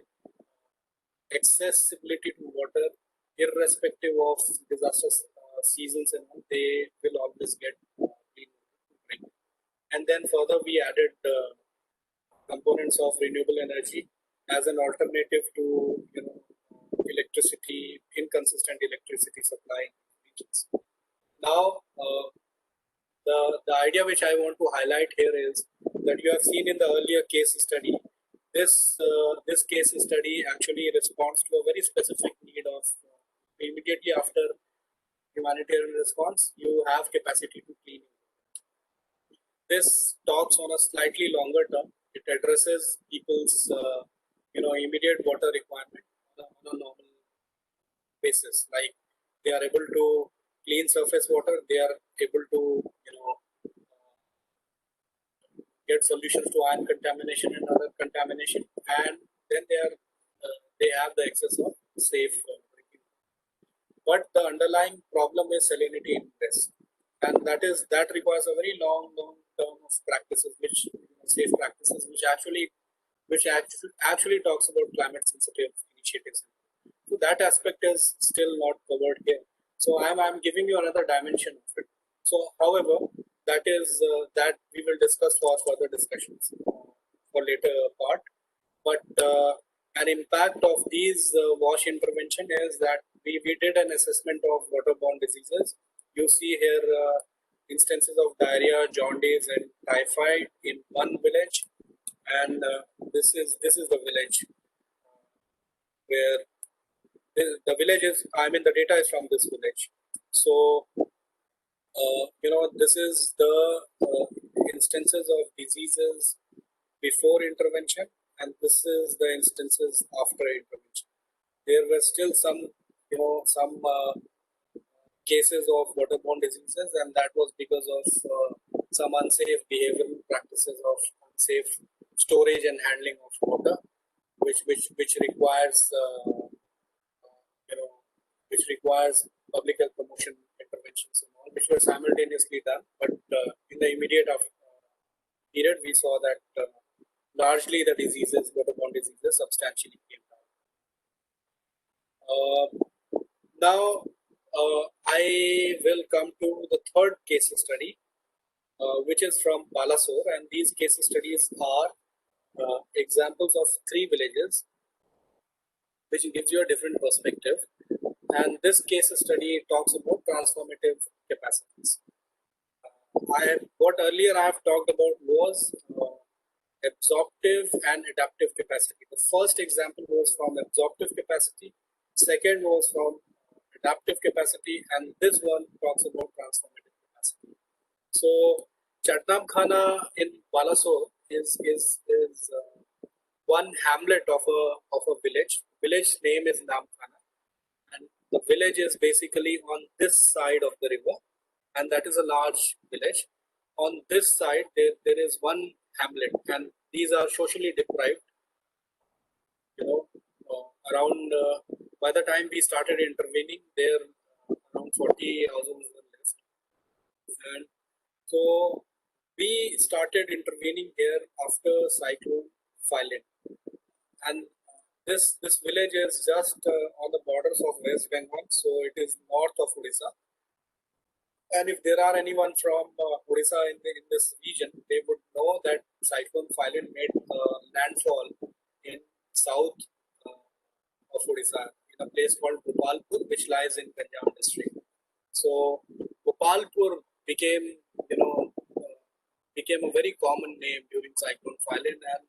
accessibility to water, irrespective of disaster seasons, and they will always get clean water to drink. And then further, we added components of renewable energy as an alternative to electricity, inconsistent electricity supply in regions. Now, the idea which I want to highlight here is that you have seen in the earlier case study, this case study actually responds to a very specific need of immediately after humanitarian response, you have capacity to clean. This talks on a slightly longer term. It addresses people's immediate water requirement on a normal basis. Like they are able to clean surface water, they are able to get solutions to ion contamination and other contamination, and then they have the access of safe drinking. But the underlying problem is salinity in this, and that requires a very long term of practices, which safe practices, which actually talks about climate sensitive initiatives. So that aspect is still not covered here. So I'm giving you another dimension of it. So, however, that is that we will discuss for further discussions for later part. But an impact of these wash intervention is that we did an assessment of waterborne diseases. You see here instances of diarrhea, jaundice, and typhoid in one village, and this is the village where the village is. I mean, the data is from this village. So this is the instances of diseases before intervention, and this is the instances after intervention. There were still some cases of waterborne diseases, and that was because of some unsafe behavioral practices of unsafe storage and handling of water, which requires which requires public health promotion interventions and all, which were simultaneously done. But in the immediate period, we saw that largely the diseases, waterborne diseases, substantially came down. Now, I will come to the third case study, which is from Balasore, and these case studies are examples of 3 villages, which gives you a different perspective. And this case study talks about transformative capacities. What earlier I have talked about was absorptive and adaptive capacity. The first example was from absorptive capacity, second was from adaptive capacity, and this one talks about transformative capacity. So Chatnam Khana in Balasore is one hamlet of a village. Village name is Namkhana, and the village is basically on this side of the river, and that is a large village. On this side, there is one hamlet, and these are socially deprived. Around by the time we started intervening, there around 40 households were left, and so we started intervening here after cyclone Phyllis, and this village is just on the borders of West Bengal, so it is north of Odisha. And if there are anyone from Odisha in this region, they would know that cyclone Phyllis made landfall in south of Odisha, in a place called Gopalpur, which lies in Panchayat district. So Gopalpur became a very common name during cyclone Phyllis, and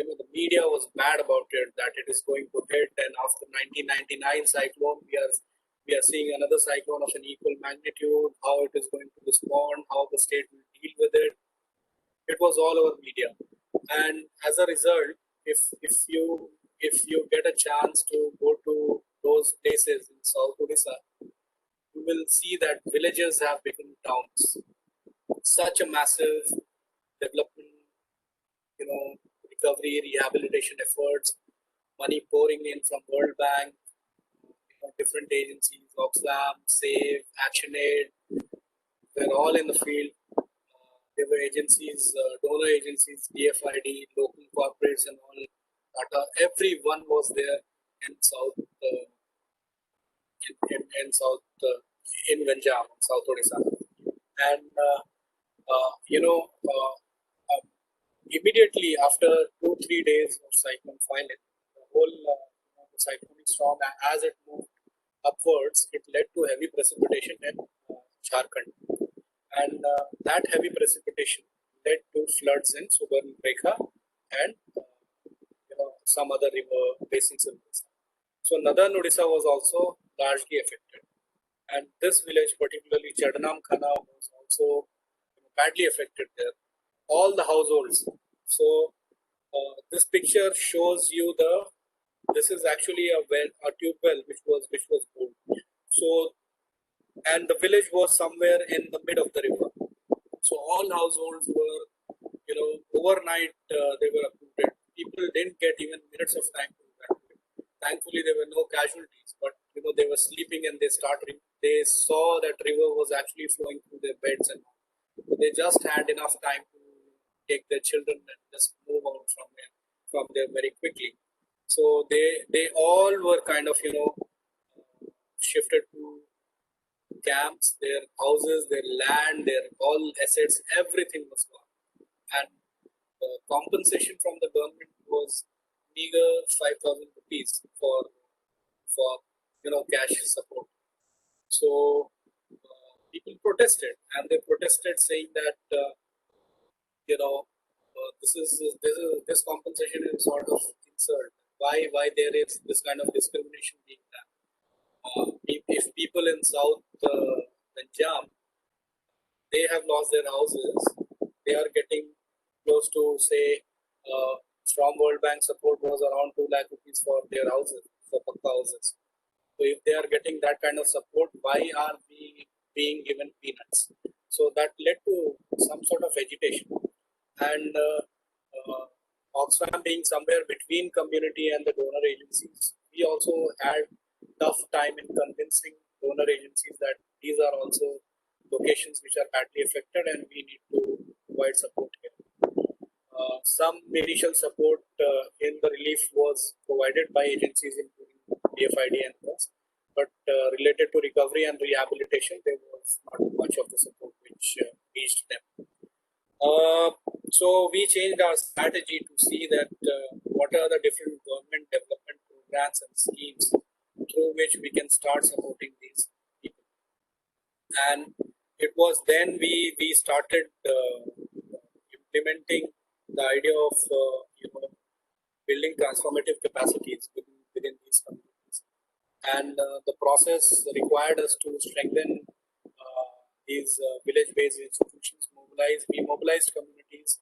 the media was mad about it, that it is going to hit. And after 1999 cyclone, we are seeing another cyclone of an equal magnitude. How it is going to respond, how the state will deal with it. It was all over media, and as a result, if you get a chance to go to those places in South Odisha, you will see that villages have become towns. Such a massive development, recovery, rehabilitation efforts, money pouring in from World Bank, different agencies, Oxfam, SAVE, ActionAid, they're all in the field. There were agencies, donor agencies, DFID, local corporates, and all. Everyone was there in South, in Ganjam, South Odisha, and immediately after 2-3 days of cyclone Phyllis, the whole cyclonic storm, as it moved upwards, it led to heavy precipitation in Jharkhand, and that heavy precipitation led to floods in Subarnarekha and some other river basins in Odisha. So northern Odisha was also largely affected, and this village, particularly Chadnam Khana, was also badly affected there. All the households. So this picture shows you this is actually a tube well which was pulled. So, and the village was somewhere in the mid of the river. So all households were, overnight they were uprooted. People didn't get even minutes of time to evacuate. Thankfully, there were no casualties, but they were sleeping, and they saw that river was actually flowing through their beds, and they just had enough time to take their children and just move out from there very quickly. So they all were kind of shifted to camps, their houses, their land, their all assets, everything was gone. And compensation from the government was meager 5,000 rupees for cash support. So people protested, and they protested saying that this compensation is sort of insult. Why there is this kind of discrimination being done? If people in South Punjab, they have lost their houses, they are getting close to say from World Bank support was around 2 lakh rupees for their houses, for Pakka houses. So if they are getting that kind of support, why are we being given peanuts? So that led to some sort of agitation. And Oxfam being somewhere between community and the donor agencies, we also had tough time in convincing donor agencies that these are also locations which are badly affected and we need to provide support here. Some initial support in the relief was provided by agencies including DFID and others, but related to recovery and rehabilitation, there was not much of the support which reached them. So we changed our strategy to see that what are the different government development programs and schemes through which we can start supporting these people. And it was then we started implementing the idea of building transformative capacities within these communities. And the process required us to strengthen these village-based institutions. We mobilized communities,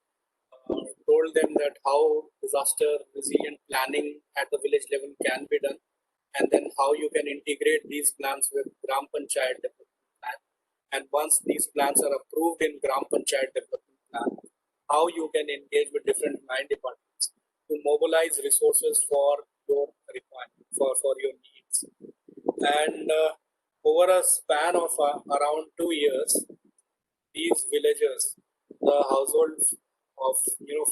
told them that how disaster resilient planning at the village level can be done, and then how you can integrate these plans with Gram Panchayat development plan. And once these plans are approved in Gram Panchayat development plan, how you can engage with different line departments to mobilize resources for your requirement, for your needs. And over a span of around 2 years, these villagers, the households of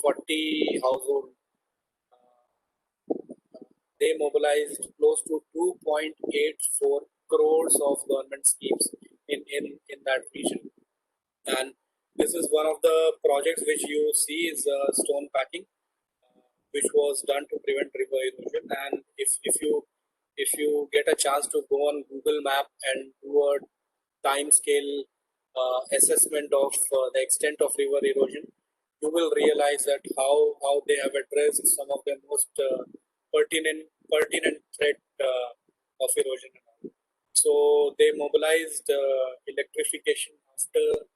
40 households, they mobilized close to 2.84 crores of government schemes in that region. And this is one of the projects which you see is stone packing, which was done to prevent river erosion. And if you get a chance to go on Google Map and do a time scale assessment of the extent of river erosion, you will realize that how they have addressed some of the most pertinent threat of erosion. So they mobilized electrification after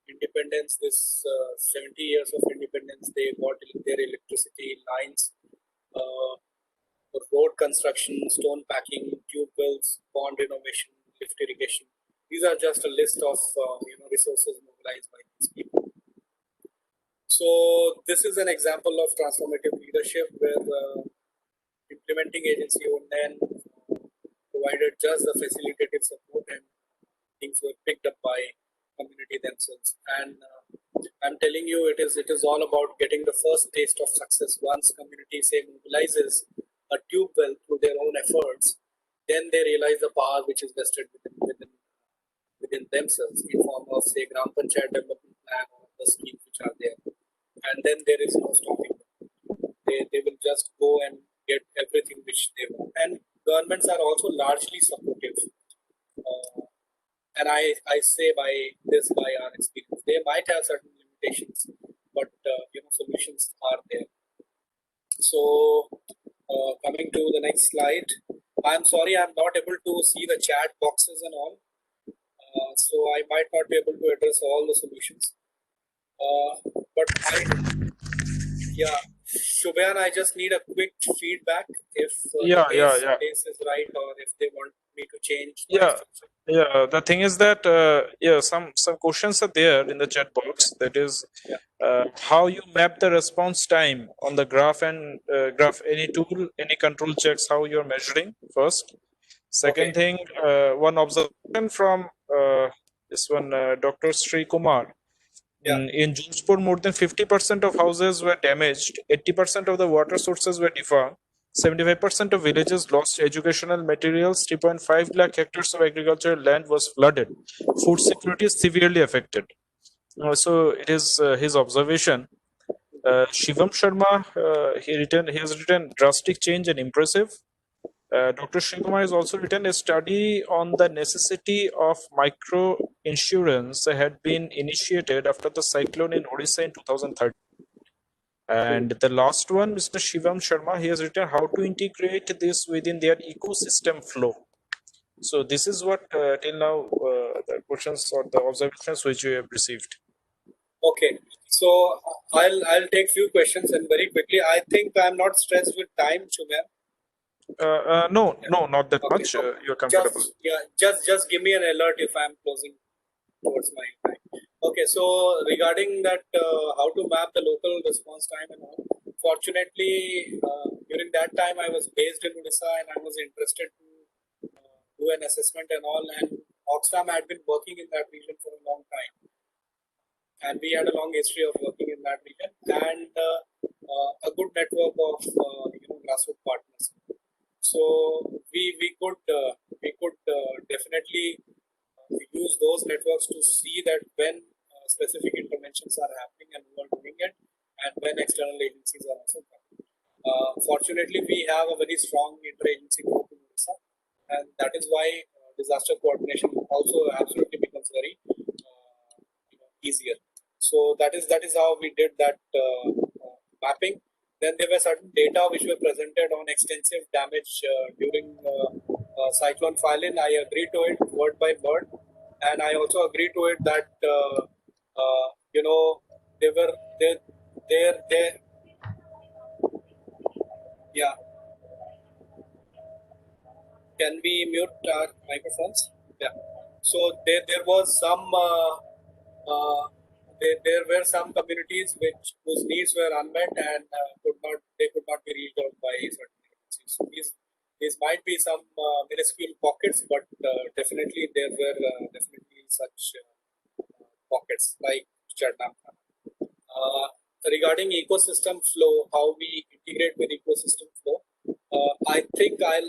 independence. This 70 years of independence, they got their electricity lines, road construction, stone packing, tube wells, pond renovation, lift irrigation. These are just a list of resources mobilized by these people. So this is an example of transformative leadership where implementing agency would then provided just the facilitative support and things were picked up by community themselves. And I'm telling you, it is all about getting the first taste of success. Once community say mobilizes a tube well through their own efforts, then they realize the power which is vested within themselves in form of say Gram Panchayat development plan or the schemes which are there. And then there is no stopping them. They will just go and get everything which they want. And governments are also largely supportive. And I say by our experience, they might have certain limitations, but solutions are there. So coming to the next slide, I'm sorry I'm not able to see the chat boxes and all, so I might not be able to address all the solutions. But Shubhan, I just need a quick feedback if the pace is right or if they want me to change my structure. The thing is that some questions are there in the chat box. That is how you map the response time on the graph and graph, any tool, any control checks, how you're measuring first. Second thing, one observation from this one, Dr. Sri Kumar. In Jodhpur, more than 50% of houses were damaged, 80% of the water sources were defunct, 75% of villages lost educational materials. 3.5 lakh hectares of agricultural land was flooded. Food security is severely affected. So it is his observation. Shivam Sharma, he has written drastic change and impressive. Dr. Srikumar has also written a study on the necessity of micro insurance had been initiated after the cyclone in Odisha in 2013. And the last one, Mr. Shivam Sharma, he has written how to integrate this within their ecosystem flow. So this is what till now the questions or the observations which we have received. Okay, so I'll take few questions and very quickly. I think I'm not stressed with time, Shumer. No, not that Okay, much. so You're comfortable. just give me an alert if I'm closing towards my time. Okay, so regarding that, how to map the local response time and all. Fortunately, during that time I was based in Odisha and I was interested to do an assessment and all. And Oxfam had been working in that region for a long time, and we had a long history of working in that region and a good network of grassroots partners. So we could definitely use those networks to see that when specific interventions are happening and who are doing it, and when external agencies are also coming. Fortunately, we have a very strong interagency group in Odisha, and that is why disaster coordination also absolutely becomes very easier. So that is how we did that mapping. Then there were certain data which were presented on extensive damage during Cyclone Philin. I agree to it word by word, and I also agree to it that they were there. Yeah, can we mute our microphones? Yeah. So there was some. There were some communities whose needs were unmet and could not be reached out by certain agencies. So these might be some minuscule pockets, but definitely there were definitely such pockets like Chardam. Regarding ecosystem flow, how we integrate with ecosystem flow, I think I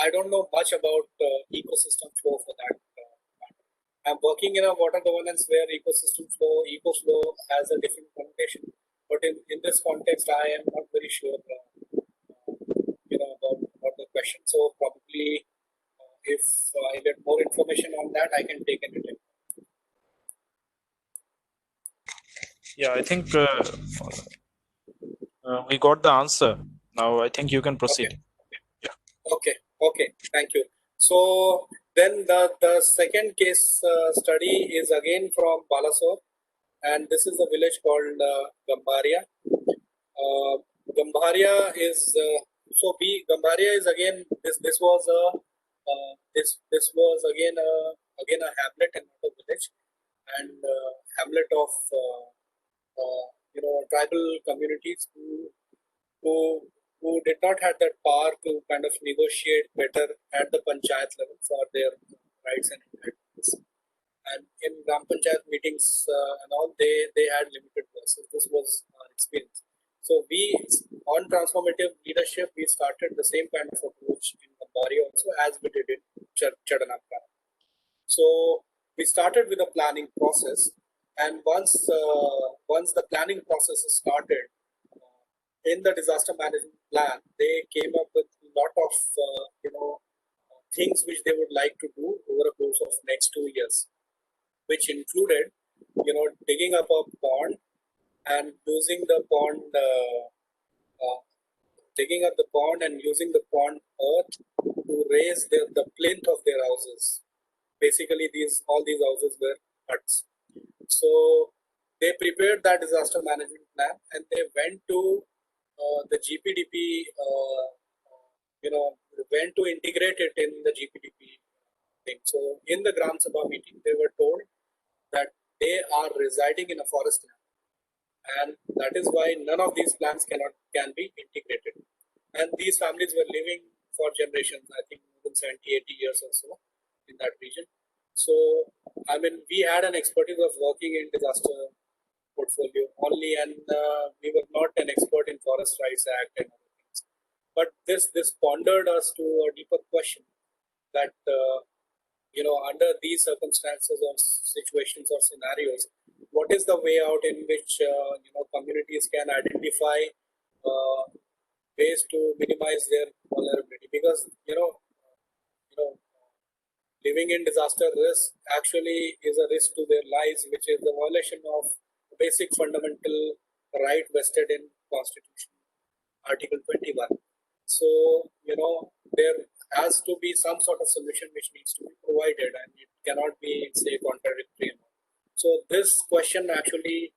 don't know much about ecosystem flow for that. I'm working in a water governance where eco flow has a different connotation. But in this context, I am not very sure, about the question. So probably, if I get more information on that, I can take it. Yeah, I think we got the answer. Now I think you can proceed. Okay. Okay. Thank you. So then the second case study is again from Balasore, and this is a village called Gambaria. Gambaria is Gambaria is again this was again a hamlet and not a village, and hamlet of tribal communities who did not have that power to kind of negotiate better at the panchayat level for their rights and entitlements. And in Gram Panchayat meetings and all, they had limited voices. This was our experience. So on transformative leadership, we started the same kind of approach in Gambari also as we did in Chadanapara. So we started with a planning process, and once the planning process is started, in the disaster management plan, they came up with a lot of things which they would like to do over a course of next 2 years, which included digging up a pond and using the pond, digging up the pond and using the pond earth to raise the plinth of their houses. Basically, all these houses were huts. So they prepared that disaster management plan and they went to the GPDP, went to integrate it in the GPDP thing. So in the Gram Sabha meeting, they were told that they are residing in a forest land, and that is why none of these plans can be integrated. And these families were living for generations, I think more than 70, 80 years or so in that region. So, I mean, we had an expertise of working in disaster portfolio only, and we were not an expert in Forest Rights Act and other things. But this pondered us to a deeper question that under these circumstances or situations or scenarios, what is the way out in which communities can identify ways to minimize their vulnerability? Because living in disaster risk actually is a risk to their lives, which is the violation of basic fundamental right vested in Constitution, Article 21. So, there has to be some sort of solution which needs to be provided, and it cannot be, say, contradictory. So, this question actually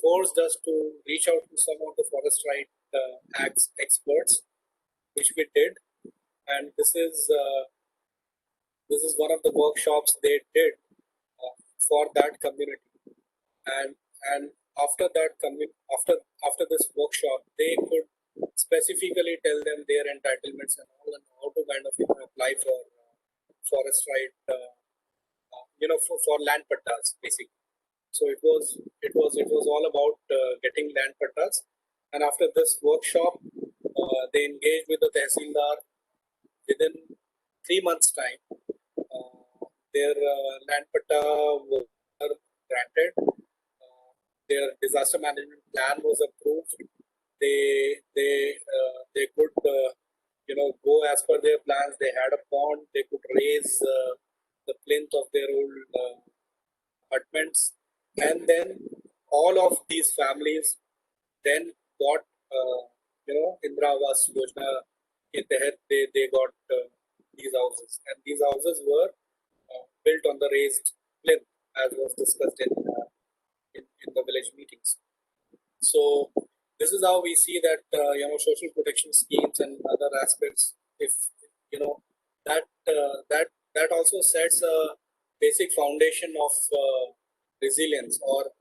forced us to reach out to some of the Forest Right Acts experts, which we did, and this is one of the workshops they did for that community, and after that after this workshop, they could specifically tell them their entitlements and all, and how to kind of apply for forest right, for land pattas basically. So it was all about getting land pattas, and after this workshop, they engaged with the tehsildar. Within 3 months' time, their land patta were granted. Their disaster management plan was approved. They could go as per their plans. They had a pond. They could raise the plinth of their old apartments, and then all of these families then got Indra Awas Yojana in the head. They got these houses, and these houses were built on the raised plinth, as was discussed in the village meetings. So this is how we see that social protection schemes and other aspects, if that also sets a basic foundation of resilience, or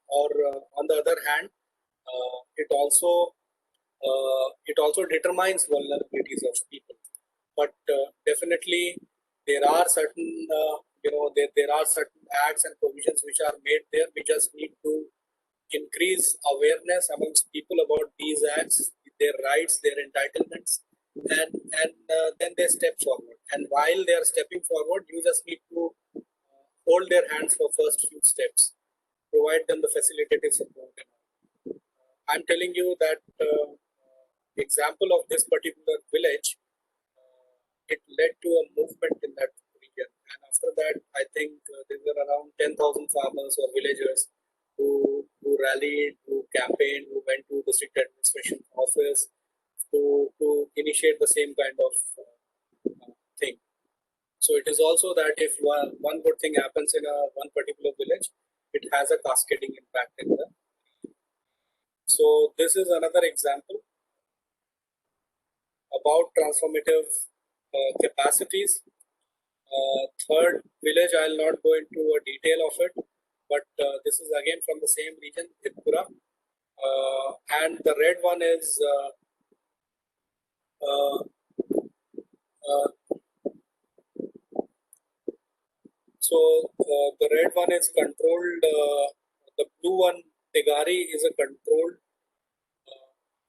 on the other hand, it also determines vulnerabilities of people. But definitely there are certain there are certain acts and provisions which are made there. We just need to increase awareness amongst people about these acts, their rights, their entitlements, and then they step forward. And while they are stepping forward, you just need to hold their hands for first few steps, provide them the facilitative support. I'm telling you that example of this particular village, it led to a movement in that region. And after that, I think there were around 10,000 farmers or villagers who rallied, who campaigned, who went to the district administration office to initiate the same kind of thing. So it is also that if one good thing happens in one particular village, it has a cascading impact in the. So this is another example about transformative capacities. Third village, I'll not go into a detail of it, but this is again from the same region, Tripura. And the red one is the red one is controlled. The blue one, Tegari, is a controlled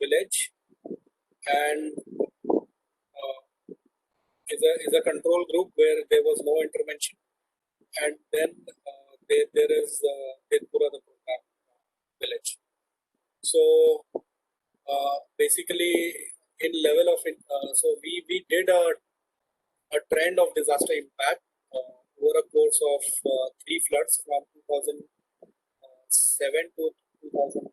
village, and is a control group where there was no intervention. And then there is Tirpura, the program village. So basically, in level of so we did a trend of disaster impact over a course of 3 floods from 2007 to 2015.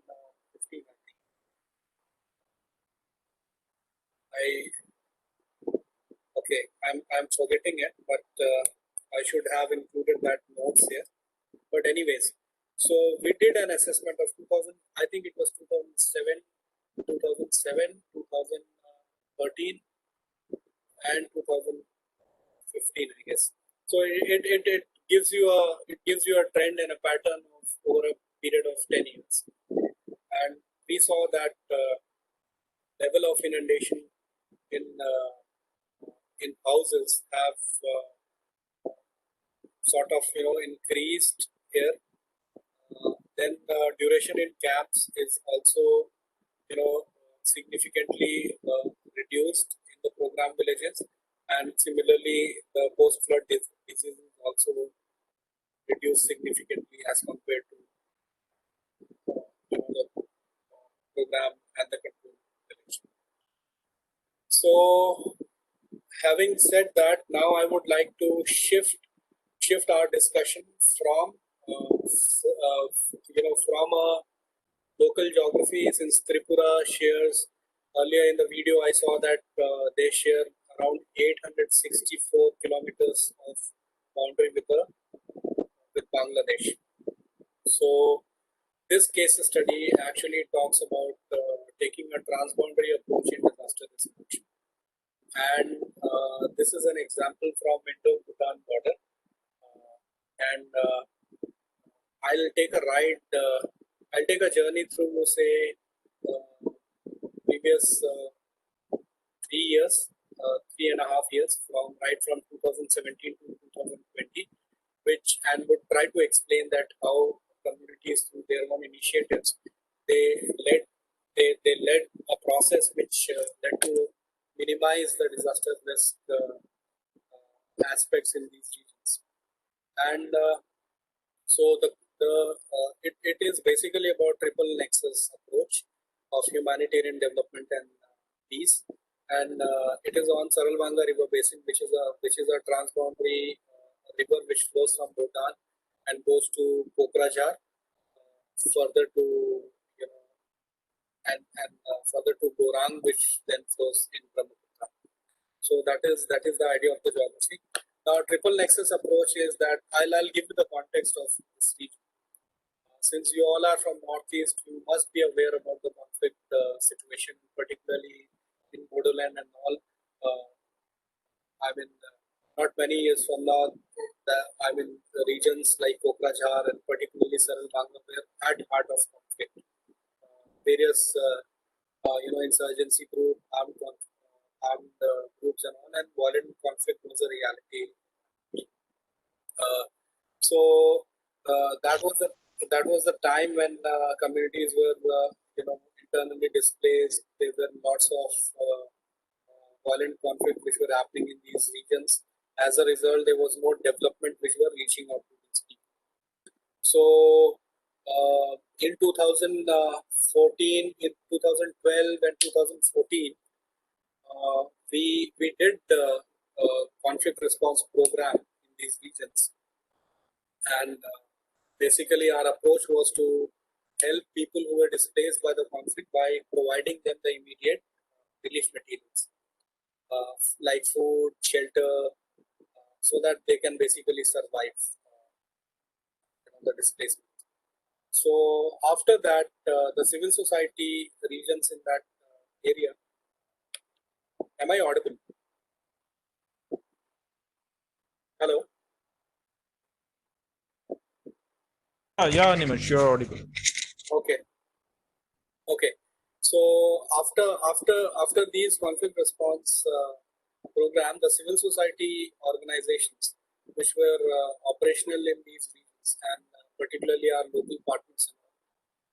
I'm forgetting it, but I should have included that notes here. But anyways, so we did an assessment of 2000. I think it was 2007, 2013, and 2015, I guess. So it gives you a trend and a pattern of over a period of 10 years, and we saw that level of inundation in houses have sort of increased here. Then the duration in camps is also, significantly reduced in the program villages, and similarly, the post-flood diseases also reduced significantly as compared to the program and the control village. So, having said that, now I would like to shift our discussion from from a local geography, since Tripura shares, earlier in the video I saw that they share around 864 kilometers of boundary with Bangladesh. So this case study actually talks about taking a transboundary approach in disaster response. And this is an example from Indo-Bhutan border. And I'll take a ride, I'll take a journey through, say, previous 3.5 years, right from 2017 to 2020, and would try to explain that how communities, through their own initiatives, they led a process which led to minimize the disaster risk aspects in these regions. And so it is basically about triple nexus approach of humanitarian development and peace, and it is on Saralbanga River Basin, which is a transboundary river which flows from Bhutan and goes to Kokrajhar, further to further to Gorang, which then flows in Brahmaputra. So that is the idea of the geography. Now, triple nexus approach is that I'll give you the context of this region. Since you all are from Northeast, you must be aware about the conflict situation, particularly in Bodoland and all. Not many years from now, the regions like Kokrajhar and particularly Saralbanga were at heart of conflict. Various, insurgency group, armed groups and all, and violent conflict was a reality. That was the time when communities were internally displaced. There were lots of violent conflict which were happening in these regions. As a result, there was more development which were reaching out to these people. So in 2014, in 2012 and 2014, we did the conflict response program in these regions, and basically our approach was to help people who were displaced by the conflict by providing them the immediate relief materials like food, shelter, so that they can basically survive the displacement. So after that, the civil society regions in that area. Am I audible? Hello. Yeah, Nimish, you're audible. Okay. So after these conflict response program, the civil society organizations which were operational in these regions, and particularly our local partners,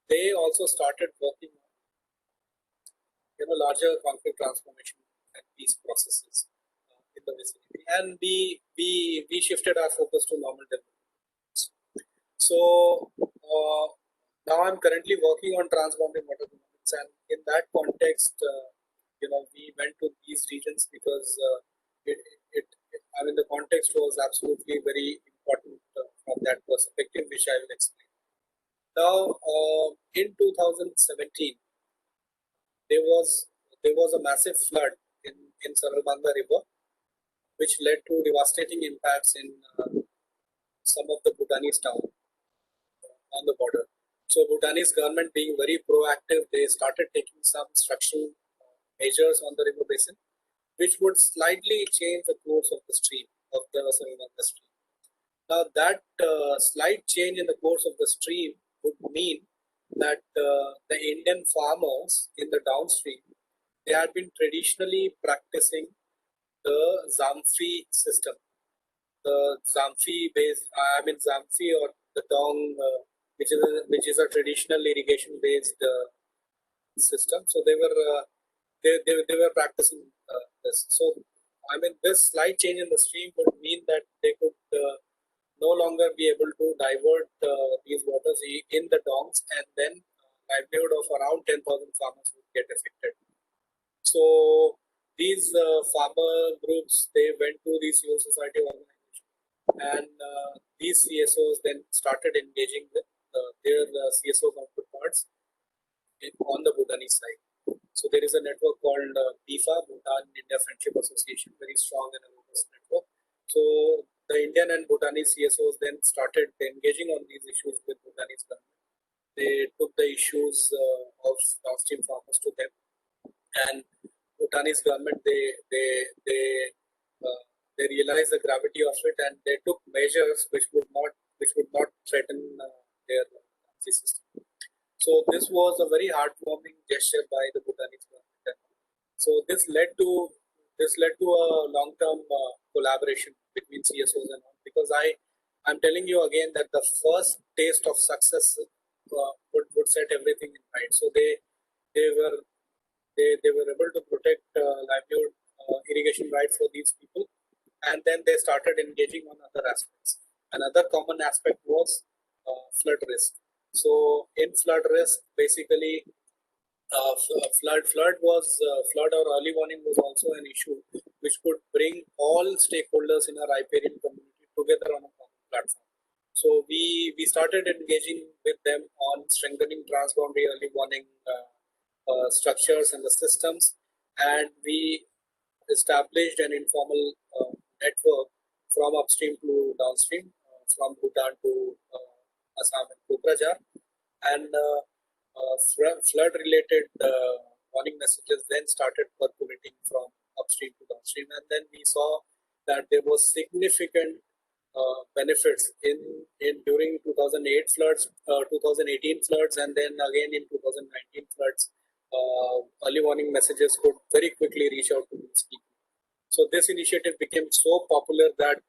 they also started working on larger conflict transformation and peace processes in the vicinity, and we shifted our focus to normal development. So now I'm currently working on transboundary water governance, and in that context, we went to these regions because the context was absolutely very important from that perspective, which I will explain. Now, in 2017, there was a massive flood in Saralbanga River, which led to devastating impacts in some of the Bhutanese towns on the border. So Bhutanese government, being very proactive, they started taking some structural measures on the river basin, which would slightly change the course of the stream, of the Saralbanga stream. Now that slight change in the course of the stream would mean that the Indian farmers in the downstream, they had been traditionally practicing the Zamfi system. The Zamfi based, Zamfi or the Dong which is a traditional irrigation based system. So they were practicing this. So I mean, this slight change in the stream would mean that they could no longer be able to divert these waters in the dongs, and then livelihood of around 10,000 farmers would get affected. So these farmer groups, they went to the civil society organization, and these CSOs then started engaging with their CSO counterparts on the Bhutanese side. So there is a network called BIFA, Bhutan India Friendship Association, very strong and a robust network. So the Indian and Bhutanese CSOs then started engaging on these issues with Bhutanese government. They took the issues of downstream farmers to them, and Bhutanese government they realized the gravity of it, and they took measures which would not threaten their currency system. So this was a very heartwarming gesture by the Bhutanese government. So this led to a long-term collaboration between CSOs and all, because I'm telling you again that the first taste of success would set everything in right. So they were able to protect livelihood irrigation rights for these people, and then they started engaging on other aspects. Another common aspect was flood risk. So in flood risk, basically, flood or early warning was also an issue which could bring all stakeholders in a riparian community together on a common platform. So we started engaging with them on strengthening transboundary early warning structures and the systems, and we established an informal network from upstream to downstream, from Bhutan to Assam and Kokrajhar, and flood-related warning messages then started percolating from upstream to downstream, and then we saw that there was significant benefits in during 2008 floods, 2018 floods, and then again in 2019 floods. Early warning messages could very quickly reach out to these people. So this initiative became so popular that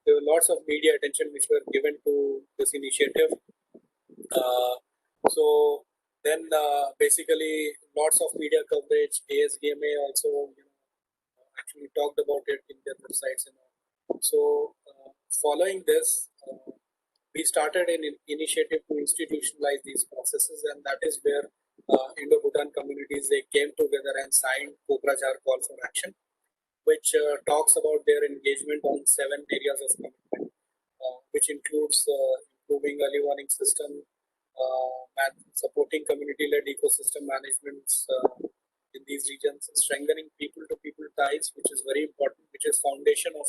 there were lots of media attention which were given to this initiative. So then basically lots of media coverage. ASDMA also actually talked about it in their websites and all. So following this, we started an initiative to institutionalize these processes, and that is where Indo-Bhutan communities, they came together and signed Kokrajhar Call for Action, which talks about their engagement on 7 areas of commitment, which includes improving early warning system, and supporting community-led ecosystem managements in these regions, strengthening people-to-people ties, which is very important, which is foundation of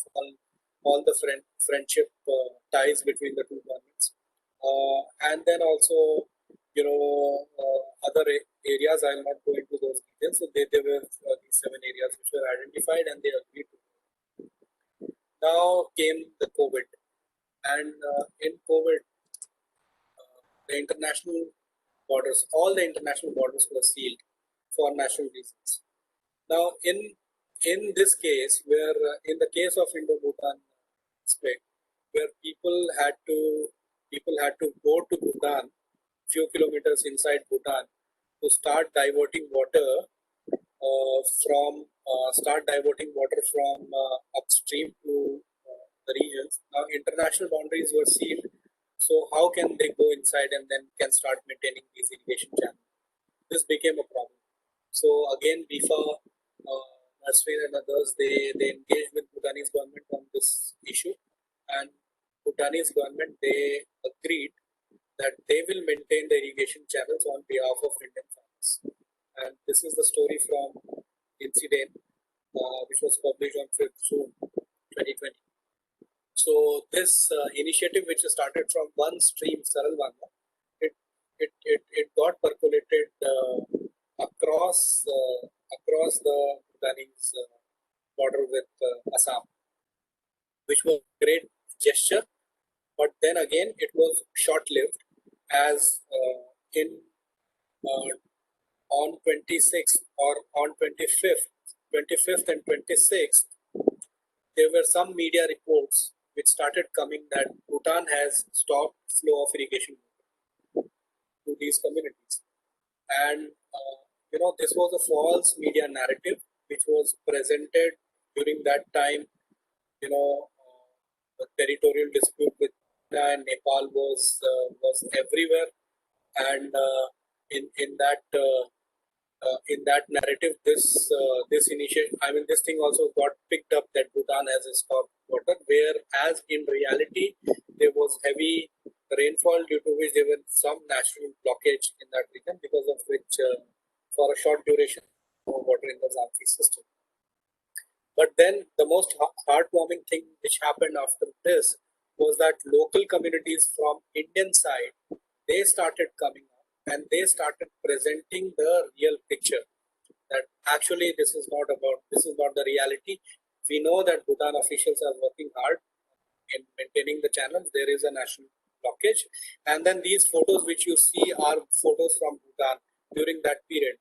all the friendship ties between the two governments, and then also other areas. I'll not go into those details. So they were these 7 areas which were identified, and they agreed to. Now came the COVID, and in COVID, the international borders, all the international borders were sealed for national reasons. Now, in this case, where in the case of Indo-Bhutan aspect, where people had to go to Bhutan, few kilometers inside Bhutan, to start diverting water from upstream to the regions. Now, international boundaries were sealed. So how can they go inside and then can start maintaining these irrigation channels? This became a problem. So again, BIFA, Nursery and others, they engaged with Bhutanese government on this issue, and Bhutanese government, they agreed that they will maintain the irrigation channels on behalf of Indian farmers. And this is the story from Incident, which was published on 5th June 2020. So this initiative, which started from one stream, Saralvanga, it got percolated across the Bhutanese border with Assam, which was a great gesture. But then again, it was short-lived, as on 26th or on 25th and 26th, there were some media reports which started coming that Bhutan has stopped flow of irrigation. these communities. And this was a false media narrative which was presented during that time. The territorial dispute with China and Nepal was everywhere, and in that narrative, this initiative, this thing also got picked up that Bhutan has a stop water, whereas in reality there was heavy rainfall due to which there was some natural blockage in that region, because of which for a short duration no water in the Zamfi system. But then the most heartwarming thing which happened after this was that local communities from Indian side, they started coming up and they started presenting the real picture, that actually this is not the reality. We know that Bhutan officials are working hard in maintaining the channels. There is a national blockage, and then these photos which you see are photos from Bhutan during that period,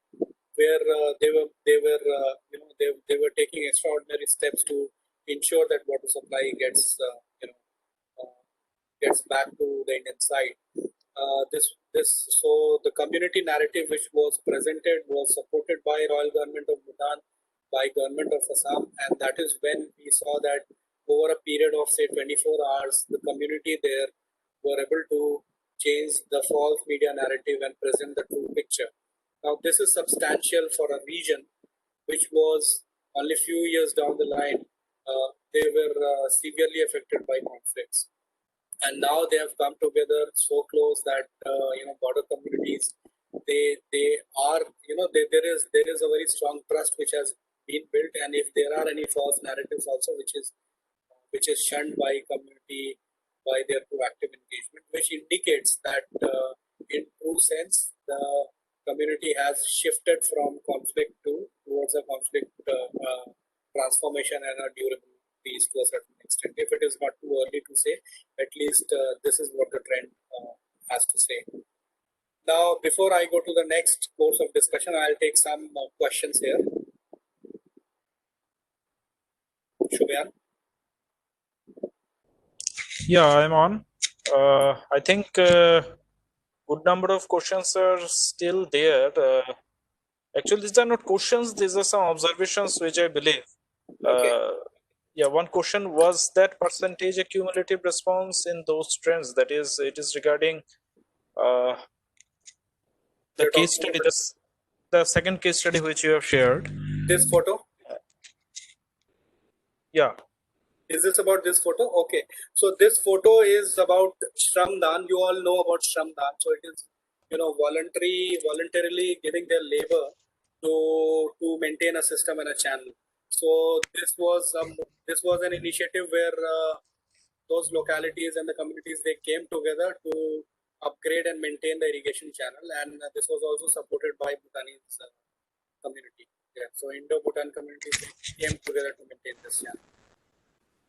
where they were taking extraordinary steps to ensure that water supply gets back to the Indian side. So the community narrative which was presented was supported by Royal Government of Bhutan, by Government of Assam, and that is when we saw that over a period of say 24 hours, the community there were able to change the false media narrative and present the true picture. Now this is substantial for a region which was only few years down the line, they were severely affected by conflicts. And now they have come together so close that border communities, there is a very strong trust which has been built, and if there are any false narratives also which is shunned by community by their proactive engagement, which indicates that in true sense the community has shifted from conflict towards a conflict transformation and a durable peace to a certain extent. If it is not too early to say, at least this is what the trend has to say. Now, before I go to the next course of discussion, I'll take some questions here. Shubhyan? Yeah, I'm on. I think good number of questions are still there. Actually, these are not questions, these are some observations which I believe. Okay. Yeah, one question was that percentage accumulative response in those trends. That is, it is regarding the case study, the second case study which you have shared. This photo? Yeah. Is this about this photo? Okay. So this photo is about Shramdan. You all know about Shramdan. So it is, voluntarily giving their labor to maintain a system and a channel. So this was an initiative where those localities and the communities, they came together to upgrade and maintain the irrigation channel, and this was also supported by Bhutanese community. Yeah. So Indo-Bhutan communities, they came together to maintain this channel.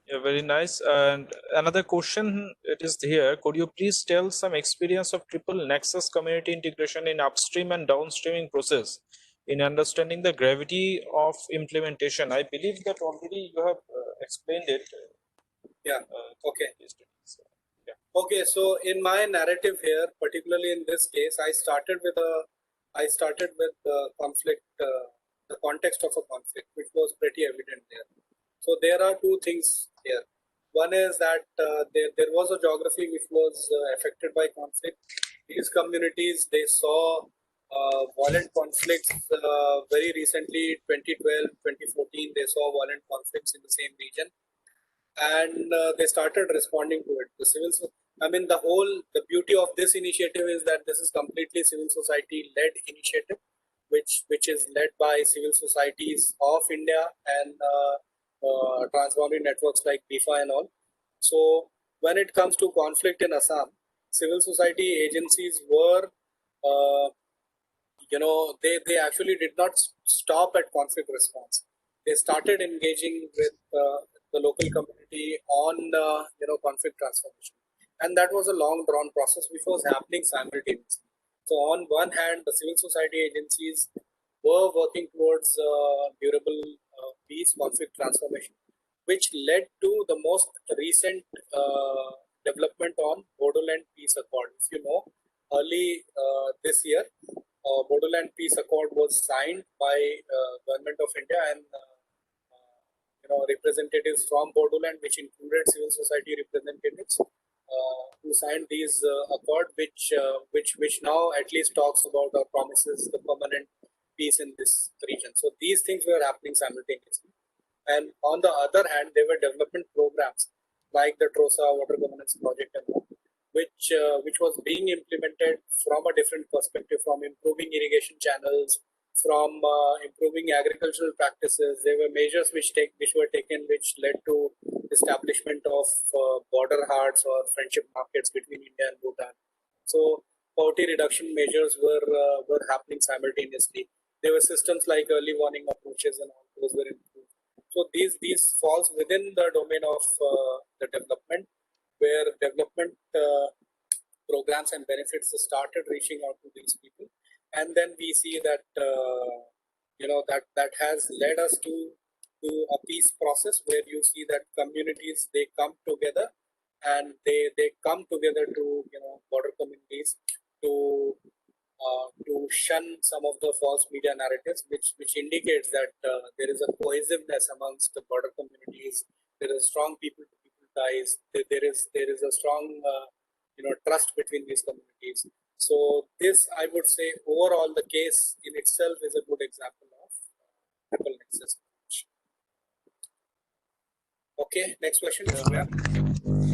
Yeah, very nice. And another question, it is here. Could you please tell some experience of triple nexus community integration in upstream and downstreaming process in understanding the gravity of implementation? I believe that already you have explained it. Yeah. Okay. Yeah. Okay. So in my narrative here, particularly in this case, I started with the conflict, the context of a conflict, which was pretty evident there. So there are two things here. One is that there was a geography which was affected by conflict. These communities, they saw violent conflicts very recently, 2012, 2014, they saw violent conflicts in the same region, and they started responding to it. The beauty of this initiative is that this is completely civil society led initiative, which is led by civil societies of India and transboundary networks like BIFA and all. So when it comes to conflict in Assam, civil society agencies were, they actually did not stop at conflict response. They started engaging with the local community on conflict transformation, and that was a long drawn process which was happening simultaneously. So on one hand, the civil society agencies were working towards durable peace, conflict transformation, which led to the most recent development on Bodoland Peace Accord. If you know, early this year, Bodoland Peace Accord was signed by Government of India and representatives from Bodoland, which included civil society representatives, who signed these accord, which now at least talks about or promises the permanent peace in this region. So these things were happening simultaneously. And on the other hand, there were development programs like the TROSA Water Governance Project, and all, which was being implemented from a different perspective, from improving irrigation channels, from improving agricultural practices. There were measures which were taken, which led to establishment of border hearts or friendship markets between India and Bhutan. So poverty reduction measures were happening simultaneously. There were systems like early warning approaches, and all those were improved. So these falls within the domain of the development, where development programs and benefits started reaching out to these people, and then we see that that has led us to a peace process where you see that communities, they come together, and they come together to border communities to shun some of the false media narratives, which indicates that there is a cohesiveness amongst the border communities. There is strong people-to-people ties. There is a strong trust between these communities. So this, I would say, overall, the case in itself is a good example of triple nexus. Okay, next question.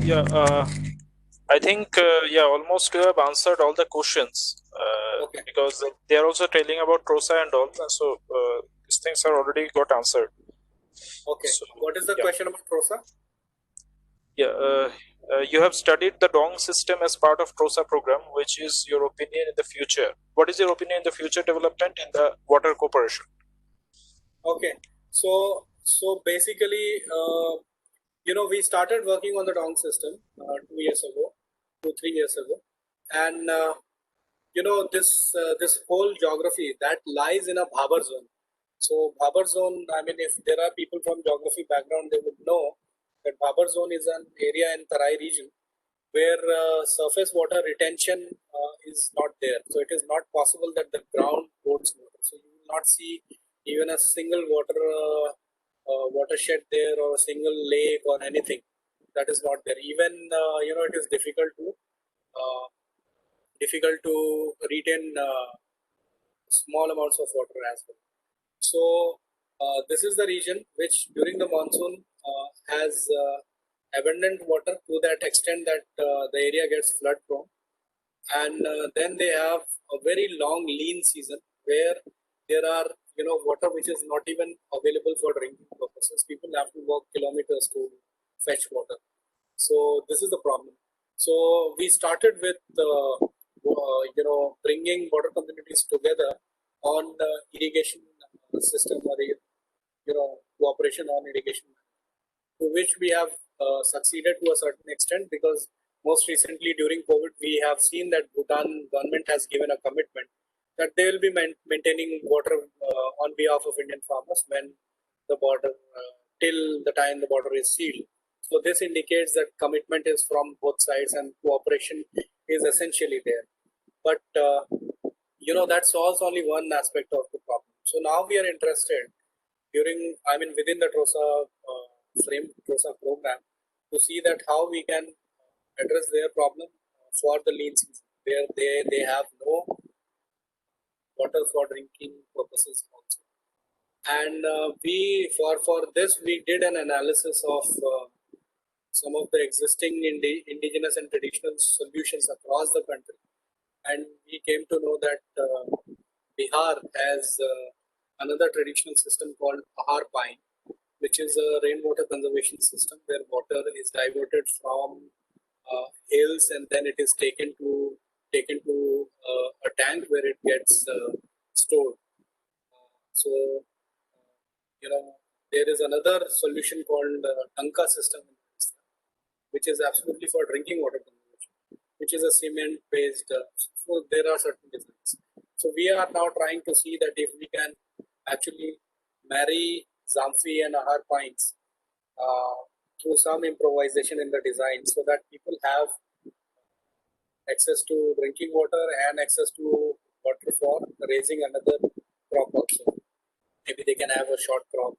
Yeah, I think almost you have answered all the questions. Okay. Because they are also telling about TROSA and all, so these things are already got answered. Okay. So, what is the question about TROSA? Yeah, you have studied the DONG system as part of TROSA program. Which is your opinion in the future? What is your opinion in the future development in the water cooperation? Okay, so basically, we started working on the DONG system 2 years ago, 3 years ago, and this whole geography that lies in a Bhabar zone. So Bhabar zone, I mean, if there are people from geography background, they would know that Bhabar zone is an area in Tarai region where surface water retention is not there. So it is not possible that the ground holds water. So you will not see even a single watershed there, or a single lake or anything. That is not there. Even it is difficult to retain small amounts of water as well. So this is the region which during the monsoon has abundant water to that extent that the area gets flood prone, and then they have a very long lean season where there are water which is not even available for drinking purposes. People have to walk kilometers to fetch water. So this is the problem. So we started with bringing water communities together on the irrigation system, or cooperation on irrigation, to which we have succeeded to a certain extent, because most recently during COVID we have seen that Bhutan government has given a commitment that they will be maintaining water on behalf of Indian farmers when the border till the time the border is sealed. So this indicates that commitment is from both sides and cooperation is essentially there. But that solves only one aspect of the problem. So now we are interested within the TROSA program, to see that how we can address their problem for the lean season, where they have no water for drinking purposes also. And for this we did an analysis of some of the existing indigenous and traditional solutions across the country, and we came to know that Bihar has another traditional system called Ahar Pine, which is a rainwater conservation system where water is diverted from hills, and then it is taken to a tank where it gets stored. So there is another solution called Tanka system, which is absolutely for drinking water conservation, which is a cement based. So there are certain designs. So we are now trying to see that if we can actually marry Zamfi and Ahar pines through some improvisation in the design, so that people have access to drinking water and access to water for raising another crop also. Maybe they can have a short crop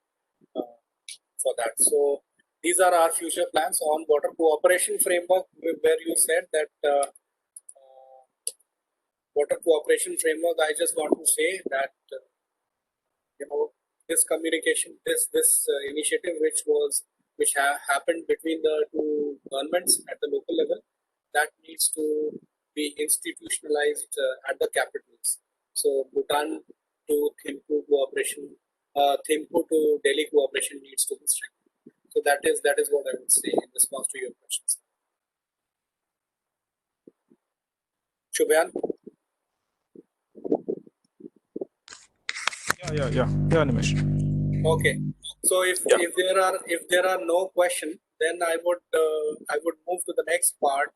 for that. So these are our future plans on water cooperation framework, where you said that water cooperation framework. I just want to say that this communication, this initiative, which happened between the two governments at the local level, that needs to be institutionalized at the capitals. So Bhutan to Thimphu cooperation, Thimphu to Delhi cooperation needs to be strengthened. So that is what I would say in response to your questions. Shubhyan? Yeah, Nimesh. Okay. So if there are no questions, then I would move to the next part,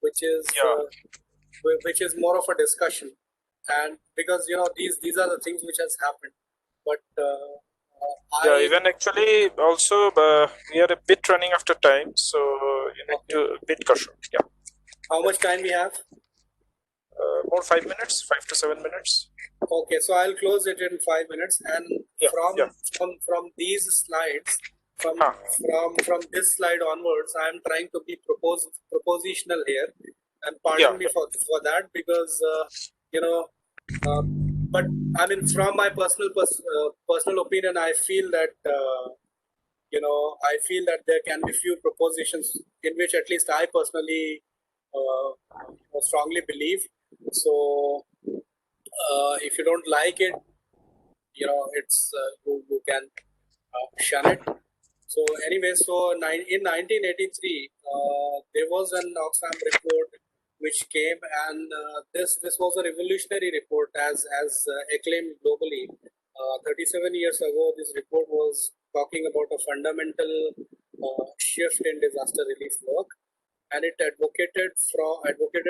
which is more of a discussion, and because these are the things which has happened, but Even actually also we are a bit running after time, so you need to bit caution. Yeah. How much time we have? More 5 minutes, 5 to 7 minutes. Okay, so I'll close it in 5 minutes, and from these slides, from this slide onwards, I am trying to be propositional here, and pardon me for that, because but I mean, from my personal opinion, I feel that there can be few propositions in which at least I personally strongly believe. So if you don't like it, it's you can shun it. So anyway, so in 1983, there was an Oxfam report which came, and this was a revolutionary report as acclaimed globally. 37 years ago, this report was talking about a fundamental shift in disaster relief work, and it advocated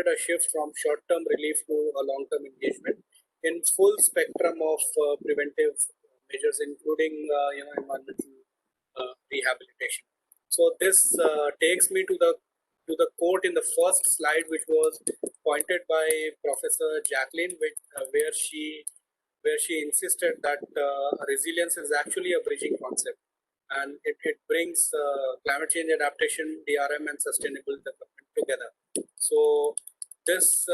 a shift from short-term relief to a long-term engagement in full spectrum of preventive measures, including environmental rehabilitation. So this takes me to the quote in the first slide, which was pointed by Professor Jacqueline, where she insisted that resilience is actually a bridging concept, and it brings climate change adaptation, DRM, and sustainable development together. So this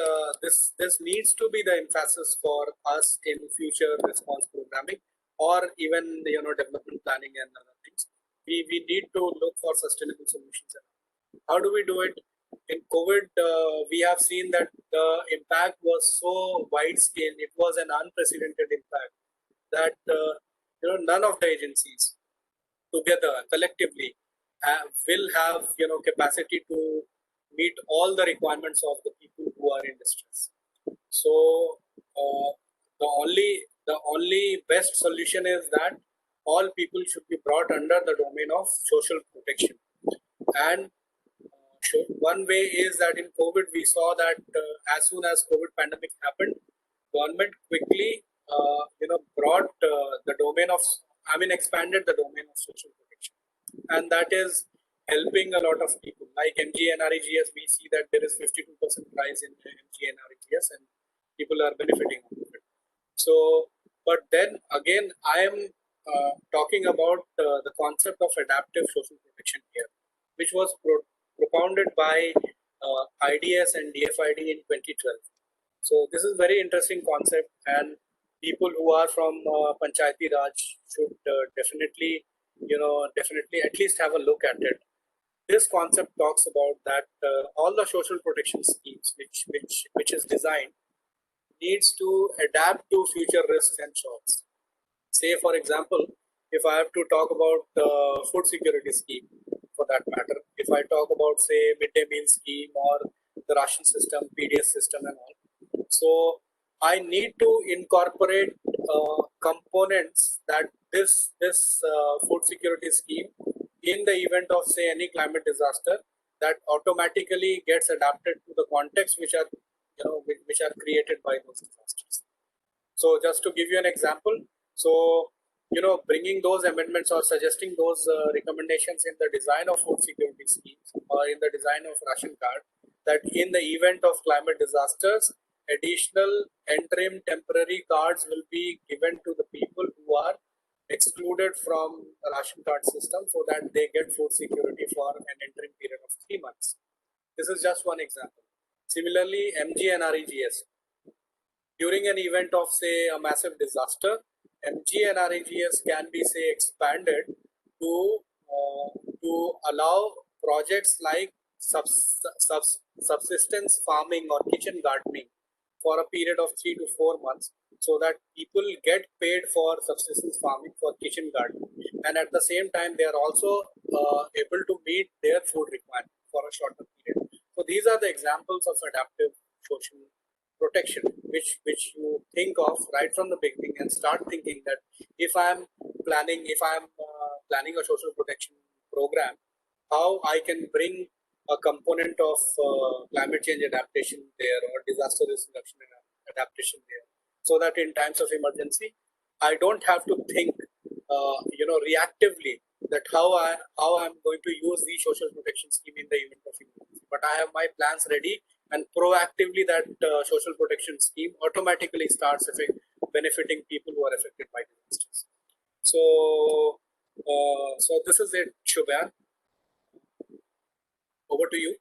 needs to be the emphasis for us in future response programming, or even development planning and other things. We need to look for sustainable solutions. How do we do it? In COVID, we have seen that the impact was so wide scale. It was an unprecedented impact that none of the agencies together collectively will have capacity to meet all the requirements of the people who are in distress. So the only best solution is that all people should be brought under the domain of social protection. And one way is that in COVID we saw that as soon as COVID pandemic happened, government quickly brought the domain of expanded the domain of social protection, and that is helping a lot of people. Like MGNREGS, we see that there is 52% rise in MGNREGS, and people are benefiting from it. So, but then again, I am talking about the concept of adaptive social protection here, which was propounded by IDS and DFID in 2012. So this is very interesting concept, and people who are from Panchayat Raj should definitely at least have a look at it. This concept talks about that all the social protection schemes which is designed needs to adapt to future risks and shocks. Say, for example, if I have to talk about food security scheme, for that matter, if I talk about, say, midday meal scheme or the ration system, PDS system and all, so I need to incorporate components that this food security scheme, in the event of, say, any climate disaster, that automatically gets adapted to the context which are created by those disasters. So just to give you an example, so bringing those amendments or suggesting those recommendations in the design of food security schemes or in the design of ration card, that in the event of climate disasters, additional interim temporary cards will be given to the people who are excluded from the ration card system so that they get food security for an interim period of 3 months. This is just one example. Similarly, MGNREGS. During an event of, say, a massive disaster, MGNREGS can be, say, expanded to allow projects like subsistence farming or kitchen gardening for a period of 3 to 4 months, so that people get paid for subsistence farming for kitchen gardening, and at the same time they are also able to meet their food requirement for a shorter period. So these are the examples of adaptive social protection which you think of right from the beginning, and start thinking that if I'm planning a social protection program, how I can bring a component of climate change adaptation there, or disaster risk reduction and adaptation there, so that in times of emergency I don't have to think reactively that how I'm going to use the social protection scheme in the event of emergency, but I have my plans ready, and proactively that social protection scheme automatically starts benefiting people who are affected by disasters. So this is it, Shubhan. Over to you.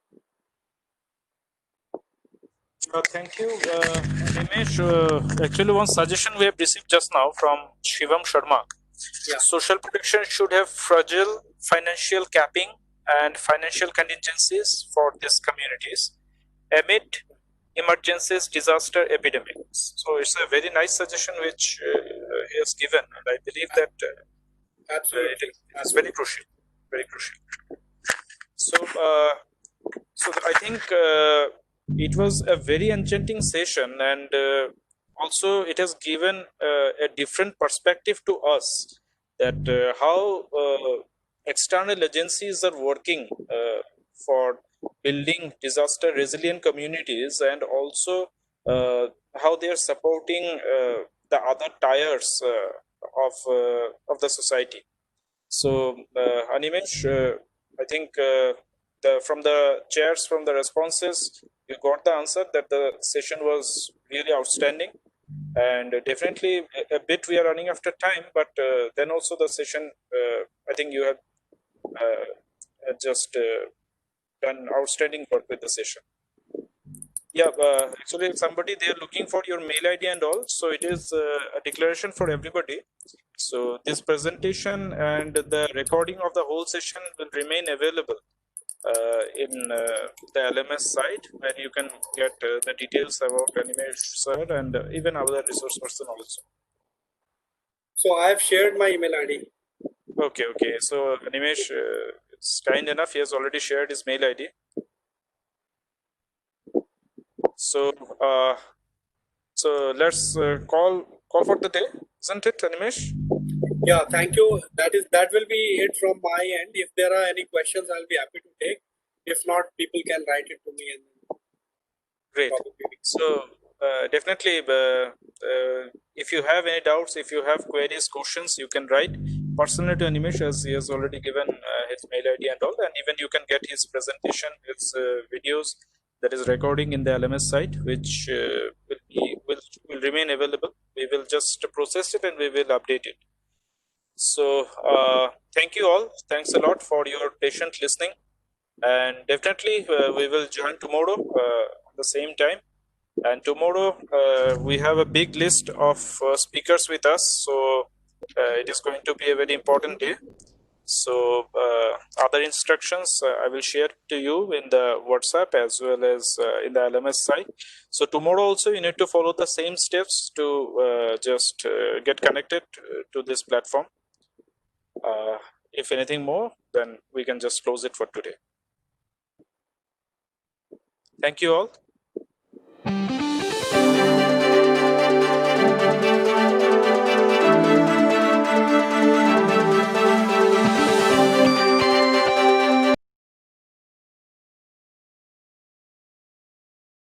Thank you, Nimesh. Actually, one suggestion we have received just now from Shivam Sharma. Yeah. Social protection should have fragile financial capping and financial contingencies for these communities amid emergencies, disaster, epidemics. So it's a very nice suggestion which he has given, and I believe that Absolutely. it is very crucial. Very crucial. So I think it was a very enchanting session, and also it has given a different perspective to us, that how external agencies are working for building disaster resilient communities, and also how they are supporting the other tiers of the society. So, Animesh, I think from the chairs, from the responses, you got the answer that the session was really outstanding, and definitely a bit we are running after time, but then also the session, I think you have just done outstanding work with the session. Yeah, actually somebody, they are looking for your mail ID and all, so it is a declaration for everybody. So this presentation and the recording of the whole session will remain available in the LMS site, where you can get the details about Animesh sir and even other resource person also. So I have shared my email ID. Okay. So Animesh, it's kind enough. He has already shared his mail ID. So let's call for the day, isn't it, Animesh? Yeah, thank you. That will be it from my end. If there are any questions, I'll be happy to take. If not, people can write it to me. And great. So definitely, if you have any doubts, if you have queries, questions, you can write personally to Animesh, as he has already given his mail ID and all, and even you can get his presentation, his videos, that is recording in the LMS site, which will remain available. We will just process it and we will update it. So thank you all. Thanks a lot for your patient listening, and definitely we will join tomorrow at the same time. And tomorrow we have a big list of speakers with us, so it is going to be a very important day. So other instructions I will share to you in the WhatsApp as well as in the LMS site. So tomorrow also you need to follow the same steps to just get connected to this platform. If anything more, then we can just close it for today. Thank you all.